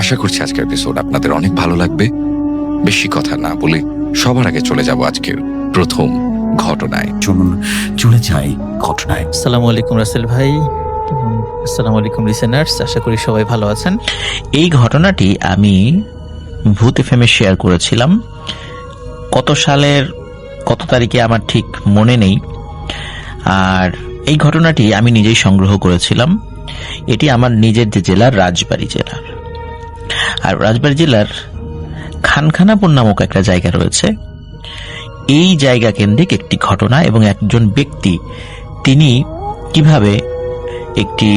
আশা করছি আজকের এপিসোড আপনাদের অনেক ভালো লাগবে। বেশি কথা না বলে সবার আগে চলে যাব আজকের প্রথম ঘটনায়। চলুন চলে যাই ঘটনায়। আসসালামু আলাইকুম রাসেল ভাই, আসসালামু আলাইকুম লিসেনার্স, আশা করি সবাই ভালো আছেন। এই ঘটনাটি আমি ভূত এফএমে শেয়ার করেছিলাম। কত সালের কত তারিখে আমার ঠিক মনে নেই। আর এই ঘটনাটি আমি নিজেই সংগ্রহ করেছিলাম। এটি আমার নিজের যে জেলার, রাজবাড়ী জেলার। আর রাজবাড়ী জেলার খানখানাপুর নামক একটা জায়গা রয়েছে। এই জায়গা কেন্দ্রিক একটি ঘটনা এবং একজন ব্যক্তি তিনি কিভাবে একটি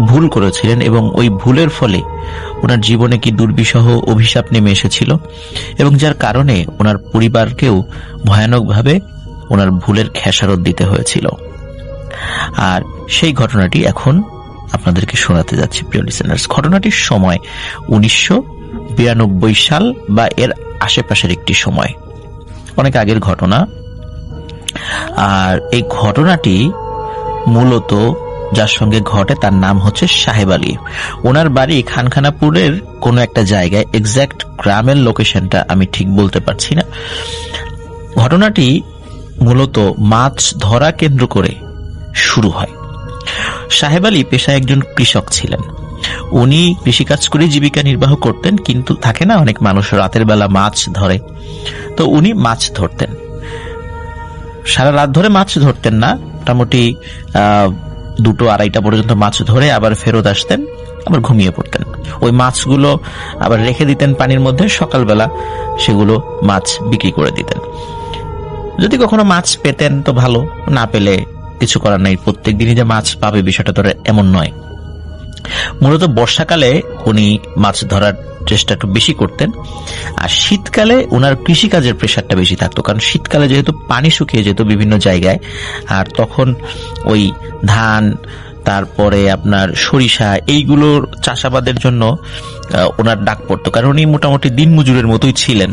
ভুল করেছিলেন এবং ওই ভুলের ফলে ওনার জীবনে কি দুর্বিষহ অভিশাপ নেমে এসেছিল এবং যার কারণে ওনার পরিবারকেও ভয়ানকভাবে ওনার ভুলের খেসারত দিতে হয়েছিল। আর সেই ঘটনাটি এখন আপনাদেরকে শোনাতে যাচ্ছি প্রিয় লিসেনার্স। ঘটনাটির সময় 1992 সাল বা এর আশেপাশের একটি সময়, অনেক আগের ঘটনা। আর এই ঘটনাটি মূলত যার সঙ্গে ঘটে তার নাম হচ্ছে সাহেব আলী। ওনার বাড়ি খানখানাপুরের কোনো একটা জায়গায়, এক্সাক্ট গ্রামের লোকেশনটা আমি ঠিক বলতে পারছি না। ঘটনাটি মূলত মাছ ধরা কেন্দ্র করে শুরু হয়। সাহেব আলী পেশায় একজন কৃষক ছিলেন। উনি কৃষিকাজ করে জীবিকা নির্বাহ করতেন, কিন্তু থাকে না অনেক মানুষ রাতের বেলা মাছ ধরে, তো উনি মাছ ধরতেন। সারা রাত ধরে মাছ ধরতেন না, মোটামুটি 2-2:30 পর্যন্ত মাছ ধরে আবার ফেরত আসতেন, আবার ঘুমিয়ে পড়তেন। ওই মাছগুলো আবার রেখে দিতেন পানির মধ্যে, সকালবেলা সেগুলো মাছ বিক্রি করে দিতেন। যদি কখনো মাছ পেতেন তো ভালো, না পেলে কিছু করার নেই। প্রত্যেক দিনই যে মাছ পাবে বিষয়টা তো এমন নয়। মূলত বর্ষাকালে উনি মাছ ধরার চেষ্টা একটু বেশি করতেন, আর শীতকালে ওনার কৃষিকাজের প্রেশারটা বেশি থাকতো, কারণ শীতকালে যেহেতু পানি শুকিয়ে যেত বিভিন্ন জায়গায়, আর তখন ওই ধান, তারপরে আপনার সরিষা, এইগুলোর চাষাবাদের জন্য ওনার ডাক পড়তো, কারণ উনি মোটামুটি দিনমজুরের মতোই ছিলেন।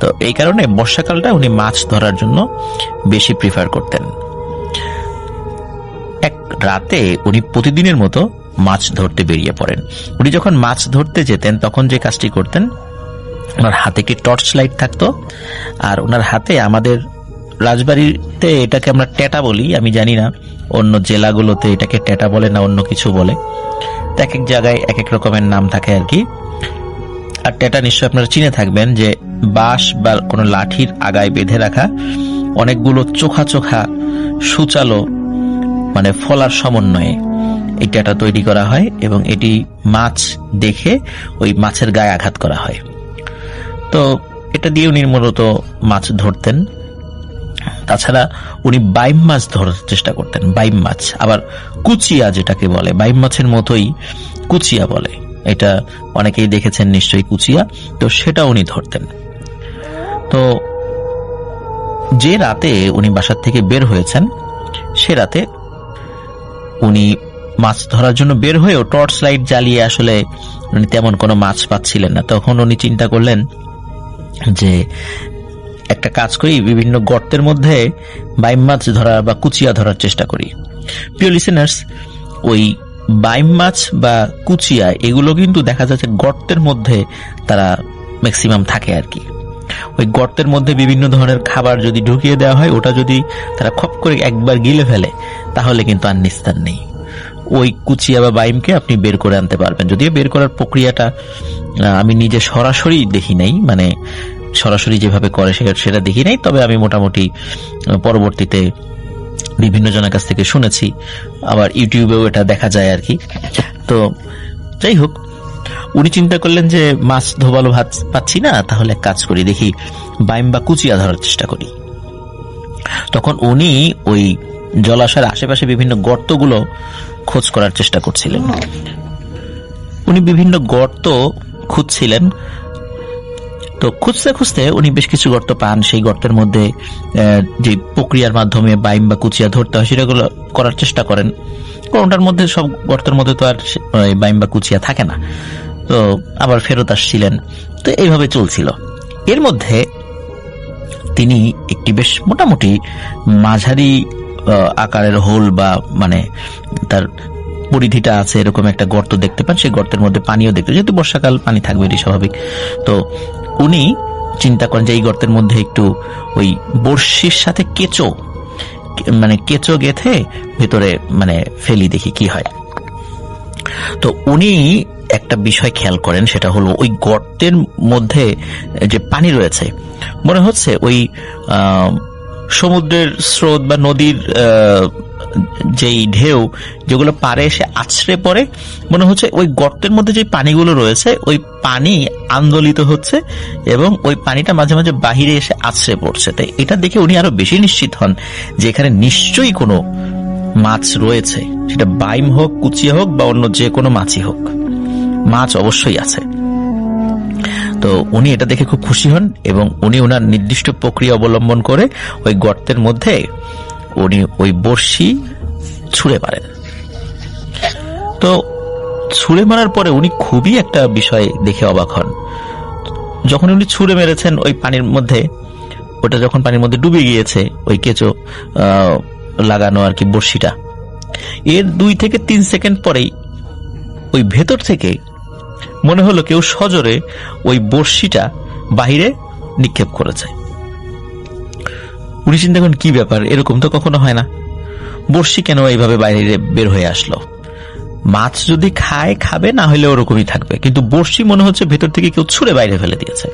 তো এই কারণে বর্ষাকালটা উনি মাছ ধরার জন্য বেশি প্রিফার করতেন। এক রাতে উনি প্রতিদিনের মতো মাছ ধরতে বেরিয়ে পড়েন। উনি যখন মাছ ধরতে যেতেন তখন যে কাজটি করতেন, ওনার হাতে কি টর্চ লাইট থাকতো, আর ওনার হাতে, আমাদের রাজবাড়িতে এটাকে আমরা টেটা বলি, আমি জানি না অন্য জেলাগুলোতে এটাকে টেটা বলে না অন্য কিছু বলে, এক এক জায়গায় এক এক রকমের নাম থাকে আর কি। আর টেটা নিশ্চয় আপনারা চিনে থাকবেন, যে বাঁশ বা কোনো লাঠির আগায় বেঁধে রাখা অনেকগুলো চোখা চোখা সুচালো মানে ফলার সমন্বয়ে এই টেটা তৈরি করা হয় এবং এটি মাছ দেখে ওই মাছের গায়ে আঘাত করা হয়। তো এটা দিয়ে উনি মূলত মাছ ধরতেন। তাছাড়া উনি বাইম মাছ ধরার চেষ্টা করতেন। বাইম মাছ, আবার কুচিয়া যেটাকে বলে, বাইম মাছের মতোই কুচিয়া বলে, এটা অনেকেই দেখেছেন নিশ্চয়ই কুচিয়া, তো সেটা উনি ধরতেন। তো যে রাতে উনি বাসার থেকে বের হয়েছেন, সে রাতে উনি মাছ ধরার জন্য বের হয়েও টর্চ লাইট জ্বালিয়ে আসলে উনি তেমন কোনো মাছ পাচ্ছিলেন না। তখন উনি চিন্তা করলেন যে একটা কাজ করি, বিভিন্ন গর্তের মধ্যে বাইম মাছ ধরা বা কুচিয়া ধরার চেষ্টা করি। প্রিয় লিসেনার্স, ওই বাইম মাছ বা কুচিয়া এগুলো কিন্তু দেখা যাচ্ছে গর্তের মধ্যে তারা ম্যাক্সিমাম থাকে আর কি। ওই গর্তের মধ্যে বিভিন্ন ধরনের খাবার যদি ঢুকিয়ে দেওয়া হয়, ওটা যদি তারা খপ করে একবার গিলে ফেলে তাহলে কিন্তু আর নিস্তার নেই। ওই কুচিয়া বা বাইমকে আপনি বের করে আনতে পারবেন। যদিও বের করার প্রক্রিয়াটা আমি নিজে সরাসরি দেখি নাই, মানে সরাসরি যেভাবে করে সেটা দেখি নাই, তবে আমি মোটামুটি পরবর্তীতে বিভিন্ন জনের কাছ থেকে শুনেছি, আবার ইউটিউবেও এটা দেখা যায় আর কি। তো যাই হোক, উনি চিন্তা করলেন যে মাছ ধোবালো ভাত পাচ্ছি না, তাহলে এক কাজ করি, দেখি বাইম বা কুচিয়া ধরার চেষ্টা করি। তখন উনি ওই জলাশয়ের আশেপাশে বিভিন্ন গর্তগুলো খোঁজ করার চেষ্টা করছিলেন। উনি বিভিন্ন গর্ত খুঁজছিলেন। তো খুঁজতে খুঁজতে উনি বেশ কিছু গর্ত পান। সেই গর্তের মধ্যে যে প্রক্রিয়ার মাধ্যমে বাইম বা কুচিয়া ধরতে হয় সেটাগুলো করার চেষ্টা করেন। কোনটার মধ্যে, সব গর্তের মধ্যে তো আর বাইম বা কুচিয়া থাকে না। তো আবার ফেরত আসছিলেন। তো এইভাবে চলছিল। এর মধ্যে তিনি একটি বেশ মোটামুটি মাঝারি আকারের হোল বা মানে তার পরিধিটা আছে এরকম একটা গর্ত দেখতে পান, সেই গর্তের মধ্যে পানিও দেখতে, যেহেতু বর্ষাকাল পানি থাকবে এটি স্বাভাবিক। তো উনি চিন্তা করেন যে এই গর্তের মধ্যে একটু ওই বড়শির সাথে কেঁচো গেথে ভেতরে ফেলি, দেখি কি হয়। তো উনি একটা বিষয় খেয়াল করেন, সেটা হলো ওই গর্তের মধ্যে যে পানি রয়েছে, মনে হচ্ছে ওই সমুদ্রের স্রোত বা নদীর যেই ঢেউ যেগুলো পারে এসে আছড়ে পড়ে, মনে হচ্ছে ওই গর্তের মধ্যে যে পানিগুলো রয়েছে ওই পানি আন্দোলিত হচ্ছে এবং ওই পানিটা মাঝে মাঝে বাহিরে এসে আছড়ে পড়ছে। তাই এটা দেখে উনি আরো বেশি নিশ্চিত হন যে এখানে নিশ্চয়ই কোনো মাছ রয়েছে, সেটা বাইম হোক, কুচিয়া হোক বা অন্য যে কোনো মাছই হোক, মাছ অবশ্যই আছে। তো উনি এটা দেখে খুব খুশি হন এবং উনি ওনার নির্দিষ্ট প্রক্রিয়া অবলম্বন করে ওই গর্তের মধ্যে উনি ওই বড়শি ছুঁড়ে মারেন। তো ছুঁড়ে মারার পরে উনি খুবই একটা বিষয় দেখে অবাক হন। যখন উনি ছুঁড়ে মেরেছেন ওই পানির মধ্যে, ওটা যখন পানির মধ্যে ডুবে গিয়েছে ওই কেঁচো লাগানো আর কি বড়শিটা, এর 2 থেকে 3 সেকেন্ড পরেই ওই ভেতর থেকে মনে হলো কেউ সজোরে ওই বড়শিটা বাহিরে নিক্ষেপ করেছে। উনি চিন্তা করেন কি ব্যাপার, এরকম তো কখনো হয় না, বড়শি কেন এইভাবে বাইরে বের হয়ে আসলো? মাছ যদি খায় খাবে, না হলে ওরকমই থাকবে, কিন্তু বড়শি মনে হচ্ছে ভেতর থেকে কেউ ছুঁড়ে বাইরে ফেলে দিয়েছে।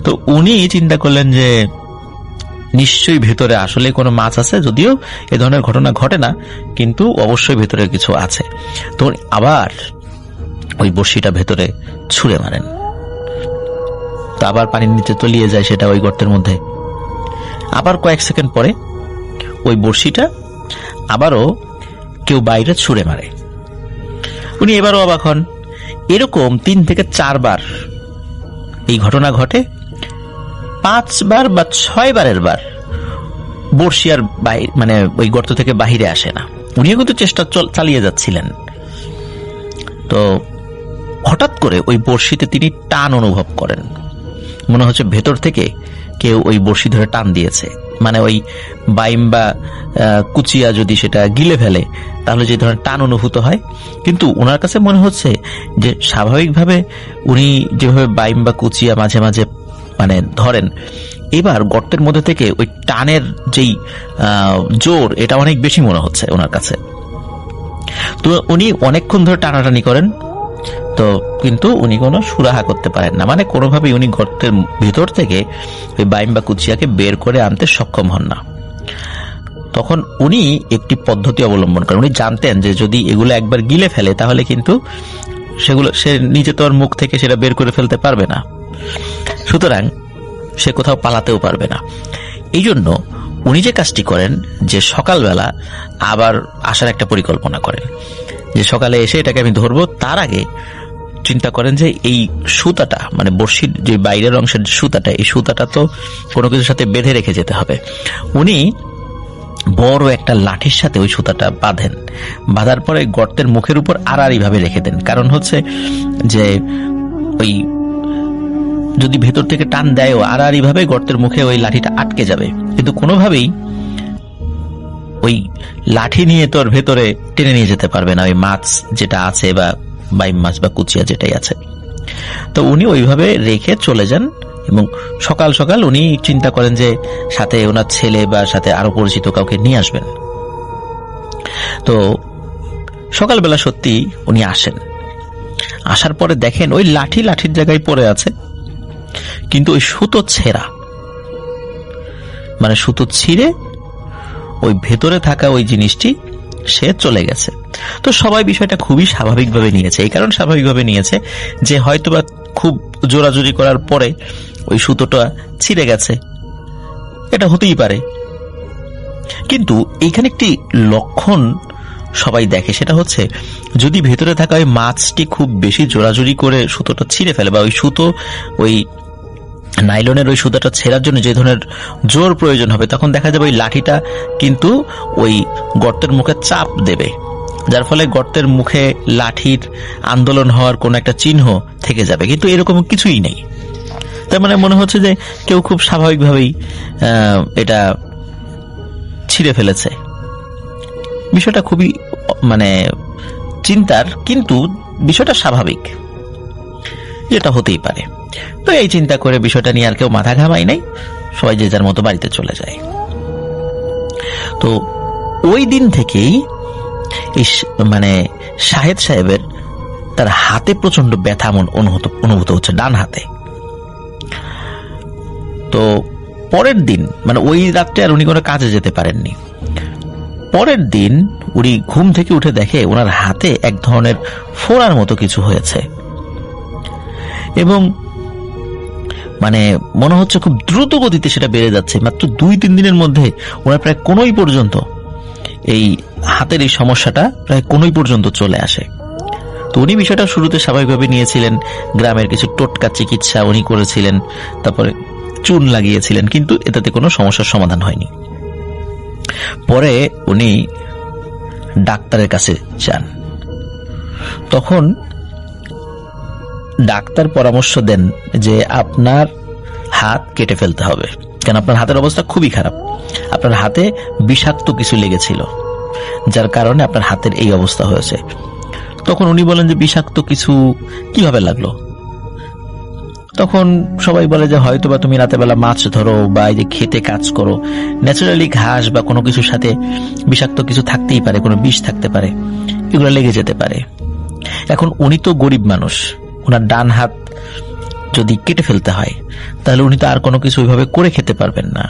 তো উনি চিন্তা করলেন যে নিশ্চয়ই ভেতরে আসলে কোনো মাছ আছে, যদিও এ ধরনের ঘটনা ঘটে না, কিন্তু অবশ্যই ভেতরে কিছু আছে। তো আবার ওই বড়শিটা ভেতরে ছুঁড়ে মারেন, তো আবার পানির নিচে তলিয়ে যায় সেটা ওই গর্তের মধ্যে। আবার কয়েক সেকেন্ড পরে ওই বড়শিটা আবারও কেউ বাইরে ছুঁড়ে মারে। উনি এবারও অবাক হন। এরকম 3 থেকে 4 বার এই ঘটনা ঘটে। 5 বার বা 6 বারের বার বড়শি আর ওই গর্ত থেকে বাহিরে আসে না। উনিও কিন্তু চেষ্টা চালিয়ে যাচ্ছিলেন। তো হঠাৎ করে ওই বড়শিতে তিনি টান অনুভব করেন, মনে হচ্ছে ভেতর থেকে কেউ ওই বড়শি ধরে টান দিয়েছে। ওই বাইম বা কুচিয়া যদি সেটা গিলে ফেলে তাহলে যে ধরনের টান অনুভূত হয়, কিন্তু ওনার কাছে মনে হচ্ছে যে স্বাভাবিকভাবে উনি যেভাবে বাইম বা কুচিয়া মাঝে মাঝে ধরেন, এবার গর্তের মধ্যে থেকে ওই টানের যেই জোর, এটা অনেক বেশি মনে হচ্ছে ওনার কাছে। তো উনি অনেকক্ষণ ধরে টানাটানি করেন, তো কিন্তু উনি কোনো সুরাহা করতে পারেন না, কোনোভাবেই উনি গর্তের ভিতর থেকে ওই বাইম বা কুচিয়াকে বের করে আনতে সক্ষম হন না। তখন উনি একটি পদ্ধতি অবলম্বন করেন। উনি জানতেন যে যদি এগুলো একবার গিলে ফেলে তাহলে কিন্তু সেগুলো সে নিজে তো আর মুখ থেকে সেটা বের করে ফেলতে পারবে না, সুতরাং সে কোথাও পালাতেও পারবে না। এই জন্য উনি যে কাজটি করেন যে সকালবেলা আবার আসার একটা পরিকল্পনা করেন, যে সকালে এসে এটাকে আমি ধরবো, তার আগে চিন্তা করেন যে এই সুতাটা বড়শির যে বাইরের অংশের সুতাটা, এই সুতাটা তো কোনো কিছুর সাথে বেঁধে রেখে যেতে হবে। উনি বড় একটা লাঠির সাথে ওই সুতাটা বাঁধেন, বাঁধার পরে গর্তের মুখের উপর আড়াআড়ি ভাবে রেখে দেন। কারণ হচ্ছে যে ওই যদি ভেতর থেকে টান দেয়, আড়াআড়ি ভাবে গর্তের মুখে ওই লাঠিটা আটকে যাবে, কিন্তু কোনোভাবেই ওই লাঠি নিয়ে তোর ভেতরে টেনে নিয়ে যেতে পারবে না ওই মাছ যেটা আছে বা বাইম মাছ বা কুচিয়া যেটাই আছে। তো উনি ওইভাবে রেখে চলে যান এবং সকাল সকাল উনি চিন্তা করেন যে সাথে ওনার ছেলে বা সাথে আরো পরিচিত কাউকে নিয়ে আসবেন। তো সকালবেলা সত্যি উনি আসেন, আসার পরে দেখেন ওই লাঠির জায়গায় পড়ে আছে, কিন্তু ওই সুতো ছেঁড়া, সুতো ছিঁড়ে ওই ভেতরে থাকা ওই জিনিসটি সে চলে গেছে। তো সবাই বিষয়টা খুবই স্বাভাবিকভাবে নিয়েছে। এই কারণ স্বাভাবিকভাবে নিয়েছে যে হয়তোবা খুব জোরাজুরি করার পরে ওই সুতোটা ছিঁড়ে গেছে, এটা হতেই পারে। কিন্তু এইখানে একটি লক্ষণ সবাই দেখে, সেটা হচ্ছে যদি ভেতরে থাকা ওই মাছটি খুব বেশি জোরাজুরি করে সুতোটা ছিঁড়ে ফেলে, বা ওই সুতো ওই নাইলনের ওই সুতাটা ছেঁড়ার জন্য যে ধরনের জোর প্রয়োজন হবে, তখন দেখা যাবে ওই লাঠিটা কিন্তু ওই গর্তের মুখে চাপ দেবে, যার ফলে গর্তের মুখে লাঠির আন্দোলন হওয়ার কোন একটা চিহ্ন থেকে যাবে। কিন্তু এরকম কিছুই নেই। তার মনে হচ্ছে যে কেউ খুব স্বাভাবিকভাবেই এটা ছিঁড়ে ফেলেছে। বিষয়টা খুবই মানে চিন্তার, কিন্তু বিষয়টা স্বাভাবিক, যেটা হতেই পারে। তো এই চিন্তা করে বিষয়টা নিয়ে আর কেউ মাথা ঘামাই নাই, সবাই যে যার মতো বাড়িতে চলে যায়। তো ওই দিন থেকেই এই মানে শাহেদ সাহেবের তার হাতে প্রচন্ড ব্যথা অনুভূত হচ্ছে, ডান হাতে। তো পরের দিন মানে ওই রাত্রে আর উনি কোনো কাজে যেতে পারেননি। পরের দিন উনি ঘুম থেকে উঠে দেখে ওনার হাতে এক ধরনের ফোড়ার মতো কিছু হয়েছে, এবং মানে মনে হচ্ছে খুব দ্রুত গতিতে সেটা বেড়ে যাচ্ছে। মাত্র 2-3 দিনের মধ্যে ওনার প্রায় কোনোই পর্যন্ত এই হাতের এই সমস্যাটা প্রায় কোনোই পর্যন্ত চলে আসে। তো উনি বিষয়টা শুরুতে স্বাভাবিকভাবে নিয়েছিলেন, গ্রামের কিছু টোটকা চিকিৎসা উনি করেছিলেন, তারপরে চুন লাগিয়েছিলেন, কিন্তু এটাতে কোনো সমস্যার সমাধান হয়নি। পরে উনি ডাক্তারের কাছে যান। তখন ডাক্তার পরামর্শ দেন যে আপনার হাত কেটে ফেলতে হবে, কারণ আপনার হাতের অবস্থা খুবই খারাপ। আপনার হাতে বিষাক্ত কিছু লেগেছিল, যার কারণে আপনার হাতের এই অবস্থা হয়েছে। তখন উনি বলেন যে বিষাক্ত কিছু কিভাবে লাগলো? তখন সবাই বলে যে হয়তো বা তুমি রাতের বেলা মাছ ধরো বা এই যে খেতে কাজ করো, ন্যাচারালি ঘাস বা কোনো কিছুর সাথে বিষাক্ত কিছু থাকতেই পারে, কোনো বিষ থাকতে পারে, এগুলো লেগে যেতে পারে। এখন উনি তো গরিব মানুষ, ওনার ডান হাত যদি কেটে ফেলতে হয় তাহলে উনি তো আর কোনো কিছু ওইভাবে করে খেতে পারবেন না,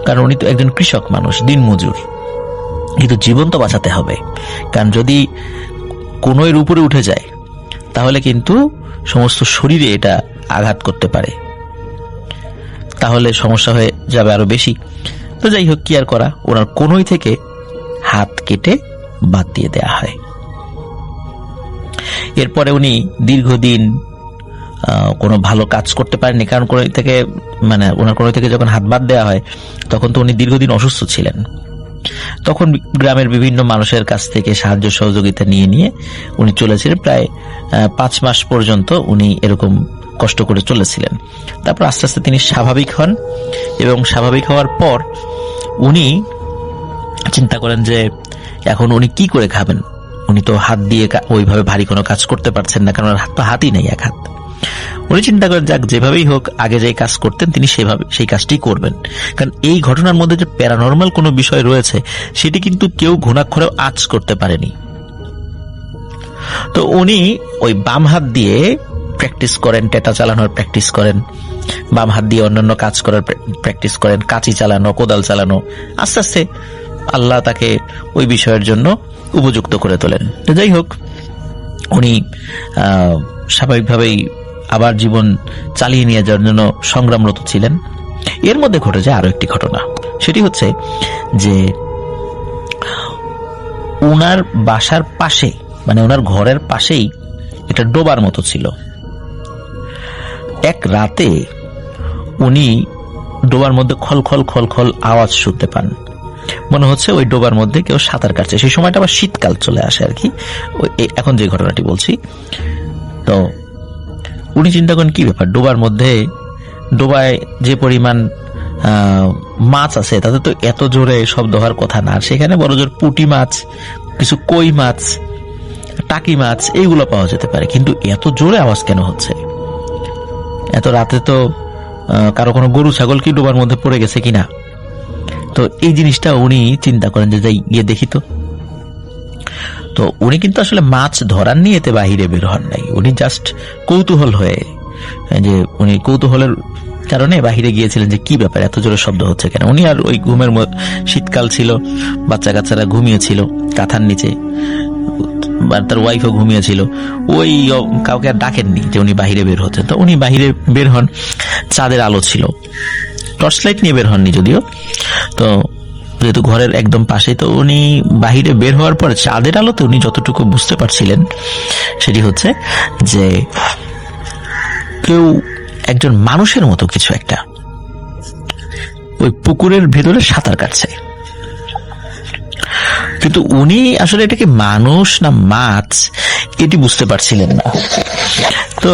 কারণ উনি তো একজন কৃষক মানুষ, দিনমজুর। কিন্তু জীবন তো বাঁচাতে হবে, কারণ যদি কোনো এর উপরে উঠে যায় তাহলে কিন্তু সমস্ত শরীরে এটা আঘাত করতে পারে, তাহলে সমস্যা হয়ে যাবে আরো বেশি। তো যাই হোক, কি আর করা, ওনার কোনোই থেকে হাত কেটে বাদ দিয়ে দেয়া হয়। এরপরে উনি দীর্ঘদিন কোনো ভালো কাজ করতে পারেননি, কারণ কোনোই থেকে মানে ওনার কোনোই থেকে যখন হাত বাদ দেওয়া হয় তখন তো উনি দীর্ঘদিন অসুস্থ ছিলেন। তখন গ্রামের বিভিন্ন মানুষের কাছ থেকে সাহায্য সহযোগিতা নিয়ে উনি চলেছিলেন। প্রায় 5 মাস পর্যন্ত উনি এরকম কষ্ট করে চলেছিলেন। তারপর আস্তে আস্তে তিনি স্বাভাবিক হন, এবং স্বাভাবিক হওয়ার পর উনি চিন্তা করেন যে এখন উনি কি করে খাবেন। উনি তো হাত দিয়ে ওইভাবে ভারী কোনো কাজ করতে পারছেন না, কারণ হাত তো হাতই নেই, এক হাত। উনি চিন্তা করেন যাক, যেভাবেই হোক আগে যে কাজ করতেন তিনি সেভাবে সেই কাজটি করবেন, কারণ এই ঘটনার মধ্যে যে প্যারানর্মাল কোনো বিষয় রয়েছে সেটি কিন্তু কেউ ঘুণাক্ষরেও আঁচ করতে পারেনি। তো উনি ওই বাম হাত দিয়ে প্র্যাকটিস করেন, টেটা চালানোর প্র্যাকটিস করেন, বাম হাত দিয়ে অন্যান্য কাজ করার প্র্যাকটিস করেন, কাঁচি চালানো, কোদাল চালানো। আস্তে আস্তে আল্লাহ তাকে ওই বিষয়ের জন্য উপযুক্ত করে তোলেন। তো যাই হোক, উনি স্বাভাবিকভাবেই আবার জীবন চালিয়ে নিয়ে যাওয়ার জন্য সংগ্রামরত ছিলেন। এর মধ্যে ঘটে যায় আরো একটি ঘটনা। সেটি হচ্ছে যে ওনার বাসার পাশে মানে ওনার ঘরের পাশেই এটা ডোবার মতো ছিল। এক রাতে উনি ডোবার মধ্যে খল খল খল খল আওয়াজ শুনতে পান। মনে হচ্ছে ওই ডোবার মধ্যে কেউ সাঁতার কাটছে। সেই সময়টা আবার শীতকাল চলে আসে আর কি, এখন যে ঘটনাটি বলছি। তো উনি চিন্তা করেন কি ব্যাপার, ডোবার মধ্যে, ডোবায় যে পরিমাণ মাছ আছে তাতে তো এত জোরে শব্দ হওয়ার কথা না। সেখানে বড় জোর পুঁটি মাছ, কিছু কই মাছ, টাকি মাছ এইগুলো পাওয়া যেতে পারে, কিন্তু এত জোরে আওয়াজ কেন হচ্ছে? এত রাতে তো কারো কোনো গরু ছাগল কি ডোবার মধ্যে পড়ে গেছে কিনা। তো এই জিনিসটা উনি চিন্তা করেন যে যাই গিয়ে দেখি। তো উনি কিন্তু আসলে মাছ ধরার নিয়ে এতে বাহিরে বের হন নাই, উনি জাস্ট কৌতূহল হয়ে, যে উনি কৌতূহলের কারণে বাহিরে গিয়েছিলেন যে কি ব্যাপার, এত জোরে শব্দ হচ্ছে কেন। উনি আর ওই ঘুমের শীতকাল ছিল, বাচ্চা কাচ্চারা ঘুমিয়েছিল কাঁথার নিচে, তার ওয়াইফও ঘুমিয়েছিল, ওই কাউকে আর ডাকেননি যে উনি বাহিরে বের হচ্ছেন। তো উনি বাহিরে বের হন, চাঁদের আলো ছিল, টর্চ লাইট নিয়ে বের হননি যদিও, তো যেহেতু ঘরের একদম পাশে। তো উনি বাহিরে বের হওয়ার পরে চাঁদের আলোতে উনি যতটুকু বুঝতে পারছিলেন সেটি হচ্ছে যে কেউ একজন মানুষের মতো কিছু একটা ওই পুকুরের ভেতরে সাঁতার কাটছে, কিন্তু উনি আসলে এটা কি মানুষ না মাছ এটি বুঝতে পারছিলেন না। তো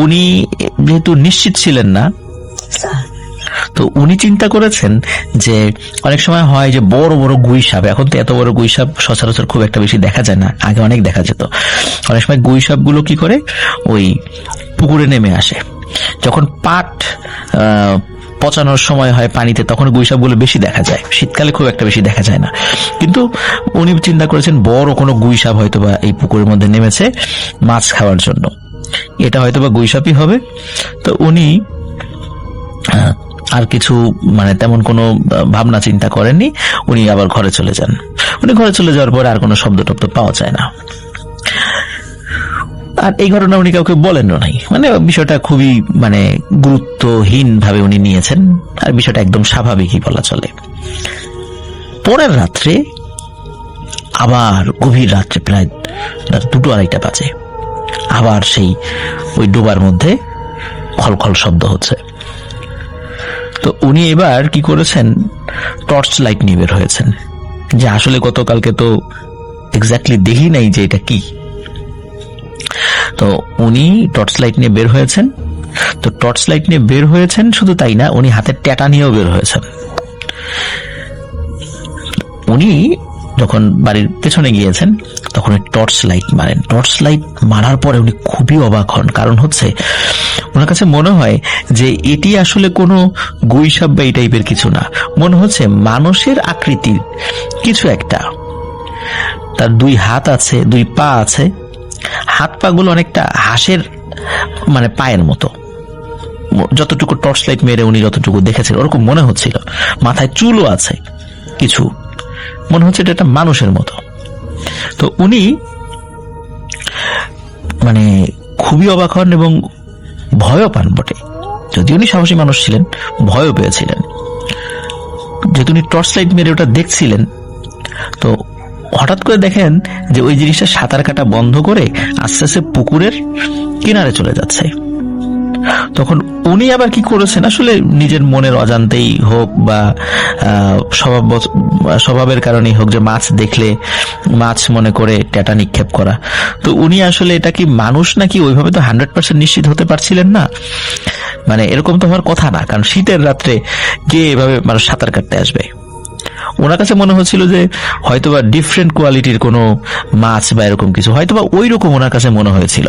উনি যেহেতু নিশ্চিত ছিলেন না, তো উনি চিন্তা করেছেন যে অনেক সময় হয় যে বড় বড় গুই সাপ, এখন তো এত বড় গুই সাপ সচরাচর খুব একটা বেশি দেখা যায় না, আগে অনেক দেখা যেত। অনেক সময় গুই সাপ গুলো কি করে ওই পুকুরে নেমে আসে, যখন পাট পচানোর সময় হয় পানিতে, তখন গুইসাপ গুলো বেশি দেখা যায়, শীতকালে খুব একটা বেশি দেখা যায় না। কিন্তু উনি চিন্তা করেছেন বড় কোনো গুইসাপ হয়তোবা এই পুকুরের মধ্যে নেমেছে মাছ খাওয়ার জন্য, এটা হয়তোবা গুইসাপই হবে। তো উনি আর কিছু মানে তেমন কোনো ভাবনা চিন্তা করেননি, উনি আবার ঘরে চলে যান। উনি ঘরে চলে যাওয়ার পর আর কোনো শব্দ টব্দ পাওয়া যায় না। আর এই ঘটনা উনি কাউকে বলেনও নাই, মানে বিষয়টা খুবই মানে গুরুত্বহীন ভাবে উনি নিয়েছেন, আর বিষয়টা একদম স্বাভাবিকই বলা চলে। পরের রাত্রে আবার গভীর রাত্রে প্রায় 2-2:30 বাজে, আবার সেই ওই ডোবার মধ্যে খলখল শব্দ হচ্ছে। তো উনি এবার কি করেছেন, টর্চ লাইট নিয়ে বের হয়েছেন, যে আসলে গতকালকে তো এক্স্যাক্টলি দেখি নাই যে এটা কি। তো উনি টর্চ লাইট নিয়ে বের হয়েছেন। তো টর্চ লাইট নিয়ে বের হয়েছেন, শুধু তাই না, উনি হাতে ট্যাটা নিয়েও বের হয়েছেন। উনি যখন বাড়ির পেছনে গিয়েছেন তখন টর্চ লাইট মারেন। টর্চ লাইট মারার পরে উনি খুবই অবাক হন, কারণ হচ্ছে ওনার কাছে মনে হয় যে এটি আসলে কোনো গুইসাপ বা এই টাইপের কিছু না, মনে হচ্ছে মানুষের আকৃতির কিছু একটা। তার 2 হাত আছে, 2 পা আছে, হাত পা গুলো অনেকটা হাঁসের মানে পায়ের মতো, যতটুকু টর্চ লাইট মেরে উনি যতটুকু দেখেছেন ওরকম মনে হচ্ছিল। মাথায় চুলও আছে কিছু, মনে হচ্ছে এটা একটা মানুষের মতো। তো উনি মানে খুবই অবাক হন এবং ভয়ও পান বটে, যদি উনি সাহসী মানুষ ছিলেন, ভয়ও পেয়েছিলেন। যেহেতু উনি টর্চ লাইট মেরে ওটা দেখছিলেন, তো হঠাৎ করে দেখেন যে ওই জিনিসটা সাঁতার কাটা বন্ধ করে আস্তে আস্তে পুকুরের কিনারে চলে যাচ্ছে। তখন উনি আবার কি করেছেন, আসলে নিজের মনের অজান্তেই হোক বা স্বভাবের কারণেই হোক, যে মাছ দেখলে মাছ মনে করে ট্যাটা নিক্ষেপ করা। তো উনি আসলে এটা কি মানুষ নাকি ওইভাবে তো 100% নিশ্চিত হতে পারছিলেন না, মানে এরকম তো হওয়ার কথা না, কারণ শীতের রাত্রে কে এভাবে মানুষ সাঁতার কাটতে আসবে। ওনার কাছে মনে হচ্ছিল যে হয়তোবা ডিফারেন্ট কোয়ালিটির কোনো মাছ বা এরকম কিছু, হয়তোবা ওই রকম ওনার কাছে মনে হয়েছিল,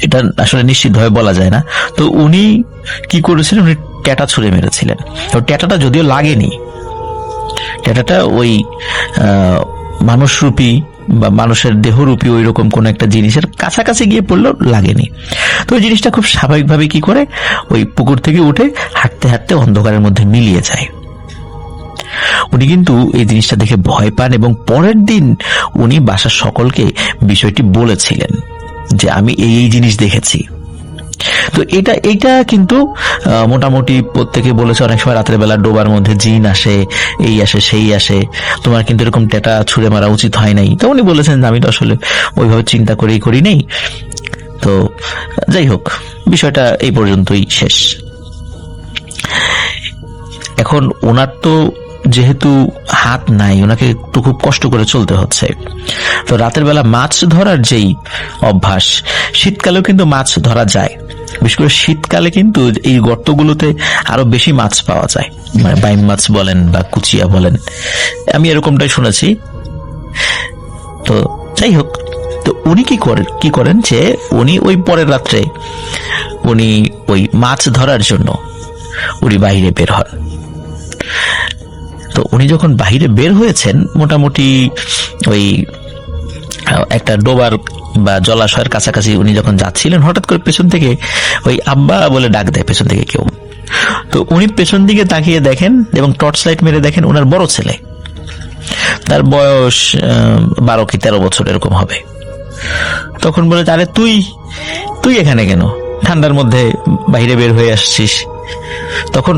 এটা আসলে নিশ্চিত ভাবে বলা যায় না। তো উনি কি করেছিলেন, উনি ট্যাটা ছুঁড়ে মেরেছিলেন। তো ট্যাটাটা যদিও লাগেনি, ট্যাটাটা ওই মানুষরূপী বা মানুষের দেহরূপী ওই রকম কোন একটা জিনিসের কাছাকাছি গিয়ে পড়লেও লাগেনি। তো ওই জিনিসটা খুব স্বাভাবিকভাবে কি করে ওই পুকুর থেকে উঠে হাঁটতে হাঁটতে অন্ধকারের মধ্যে মিলিয়ে যায়। উনি কিন্তু এই জিনিসটা দেখে ভয় পান এবং পরের দিন উনি বাসার সকলকে বিষয়টি বলেছিলেন যে আমি এই জিনিস দেখেছি। তো এটা কিন্তু মোটামুটি প্রত্যেকে বলেছে, অনেক সময় রাতের বেলা ডোবার মধ্যে জিন আসে, এই আসে সেই আসে, তোমার কিন্তু এরকম ট্যাটা ছুঁড়ে মারা উচিত হয় নাই। তো উনি বলেছেন আমি তো আসলে ওইভাবে চিন্তা করি নেই। তো যাই হোক, বিষয়টা এই পর্যন্তই শেষ। এখন ওনার তো যেহেতু হাত নাই, ওনাকে একটু খুব কষ্ট করে চলতে হচ্ছে। তো রাতের বেলা মাছ ধরার যেই অভ্যাস, শীতকালেও কিন্তু মাছ ধরা যায়, বিশেষ করে শীতকালে কিন্তু এই গর্তগুলোতে আরো বেশি মাছ পাওয়া যায়, মানে বাইম মাছ বলেন বা কুচিয়া বলেন, আমি এরকমটাই শুনেছি। তো যাই হোক, তো উনি কি করেন যে উনি ওই পরের রাত্রে উনি ওই মাছ ধরার জন্য উনি বাইরে বের হন। তো উনি যখন বাইরে বের হয়েছেন, মোটামুটি ওই একটা ডোবার বা জলাশয়ের কাছাকাছি উনি যখন যাচ্ছিলেন, হঠাৎ করে পেছন থেকে ওই আব্বা বলে ডাক দেয় পেছন থেকে কেউ। তো উনি পেছন দিকে তাকিয়ে দেখেন এবং টর্চ লাইট মেরে দেখেন ওনার বড় ছেলে, তার বয়স 12 কি 13 বছর এরকম হবে। তখন বলে, আরে তুই এখানে কেন, ঠান্ডার মধ্যে বাইরে বের হয়ে আসছিস? তখন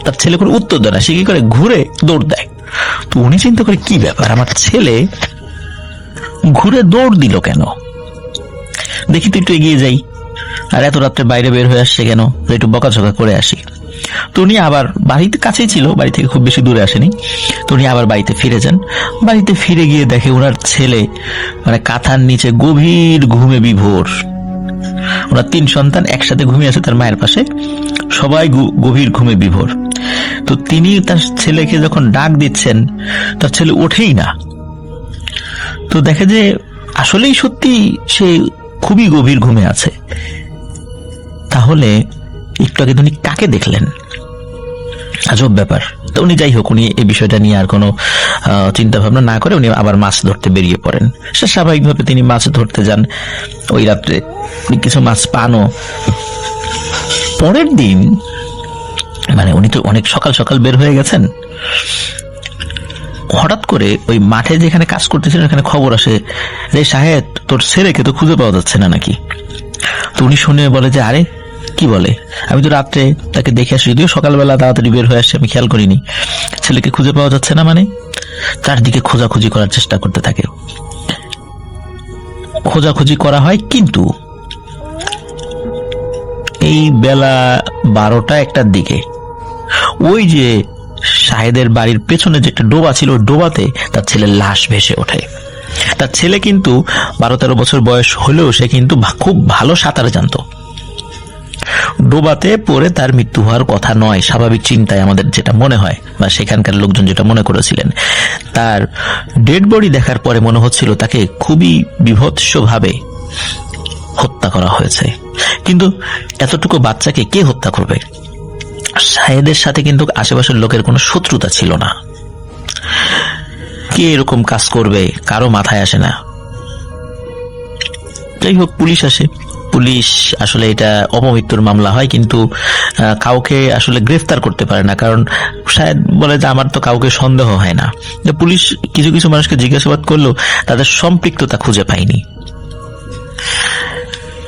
তার ছেলে কোনো উত্তর দেয় না, সে কি করে ঘুরে দৌড় দেয়। তো উনি চিন্তা করে কি ব্যাপার, আমার ছেলে ঘুরে দৌড় দিল কেন, দেখি তো একটু এগিয়ে যাই, আর এত রাত্রে বাইরে বের হয়ে আসছে কেন, একটু বকাঝকা করে আসি। তো উনি আবার বাড়িতে কাছেই ছিল, বাড়ি থেকে খুব বেশি দূরে আসেনি। তো উনি আবার বাড়িতে ফিরে যান। বাড়িতে ফিরে গিয়ে দেখে ওনার ছেলে মানে কাঁথার নিচে গভীর ঘুমে বিভোর। ওনার 3 সন্তান একসাথে ঘুমিয়ে আছে তার মায়ের পাশে, সবাই গভীর ঘুমে বিভোর। তো তিনি তার ছেলেকে যখন ডাক দিচ্ছেন, তার ছেলে ওঠেই না। তো দেখে যে আসলেই সত্যি সে খুবই গভীর ঘুমে আছে। তাহলে একটু আগে উনি কাকে দেখলেন? আজব ব্যাপার। তো উনি যাই হোক, উনি এই বিষয়টা নিয়ে আর কোনো চিন্তা ভাবনা না করে উনি আবার মাছ ধরতে বেরিয়ে পড়েন। সে স্বাভাবিকভাবে তিনি মাছ ধরতে যান। ওই রাত্রে কিছু মাছ পানও। পরের দিন মানে উনি তো অনেক সকাল সকাল বের হয়ে গেছেন, হঠাৎ করে ওই মাঠে যেখানে কাজ করতেছিলেন ওখানে খবর আসে যে সাহেব তোর ছেলেকে তো খুঁজে পাওয়া যাচ্ছে না নাকি। তো উনি শুনে বলে যে আরে কি বলে, আমি তো রাত্রে তাকে দেখে আসি, যদিও সকালবেলা তাড়াতাড়ি বের হয়ে আসছে, আমি খেয়াল করিনি। ছেলেকে খুঁজে পাওয়া যাচ্ছে না মানে? চারদিকে খোঁজাখুঁজি করার চেষ্টা করতে থাকে। খোঁজাখুঁজি করা হয়, কিন্তু এই বেলা 12টা-1টার দিকে ওই যে শাহেদের বাড়ির পেছনে যে একটা ডোবা ছিল, ওই ডোবাতে তার ছেলের লাশ ভেসে ওঠে। তার ছেলে কিন্তু 12-13 বছর বয়স হলেও সে কিন্তু খুব ভালো সাঁতার জানতো। ডোবাতে পড়ে তার মৃত্যু হওয়ার কথা নয়, স্বাভাবিক চিন্তায় আমাদের যেটা মনে হয় বা সেখানকার লোকজন যেটা মনে করেছিলেন। তার ডেড বডি দেখার পরে মনে হচ্ছিল তাকে খুবই বীভৎসভাবে হত্যা করা হয়েছে। কিন্তু এতটুকু বাচ্চাকে কে হত্যা করবে? শাহেদের সাথে কিন্তু আশেপাশের লোকের কোনো শত্রুতা ছিল না। কে এরকম কাজ করবে কারো মাথায় আসে না। যাই হোক, পুলিশ আসে। পুলিশ আসলে এটা অপমৃত্যুর মামলা হয়, কিন্তু কাউকে আসলে গ্রেফতার করতে পারে না, কারণ শাহেদ বলে যে আমার তো কাউকে সন্দেহ হয় না। পুলিশ কিছু কিছু মানুষকে জিজ্ঞাসাবাদ করলেও তাদের সম্পৃক্ততা খুঁজে পায়নি।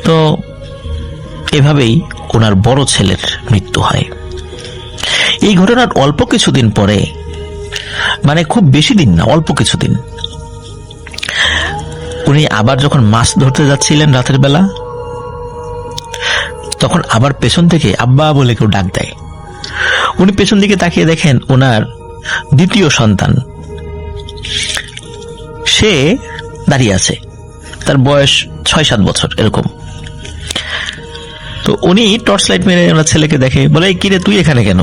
তো এভাবেই ওনার বড় ছেলের মৃত্যু হয়। এই ঘটনার অল্প কিছুদিন পরে, মানে খুব বেশি দিন না, অল্প কিছুদিন, উনি আবার যখন মাছ ধরতে যাচ্ছিলেন রাতের বেলা, তখন আবার পেছন থেকে আব্বা বলে কেউ ডাক দেয়। উনি পেছন দিকে তাকিয়ে দেখেন ওনার দ্বিতীয় সন্তান, সে দাঁড়িয়ে আছে। তার বয়স 6-7 বছর এরকম। তো উনি টর্চ লাইট মেরে ওনার ছেলেকে দেখে, বলে কিরে তুই এখানে কেন?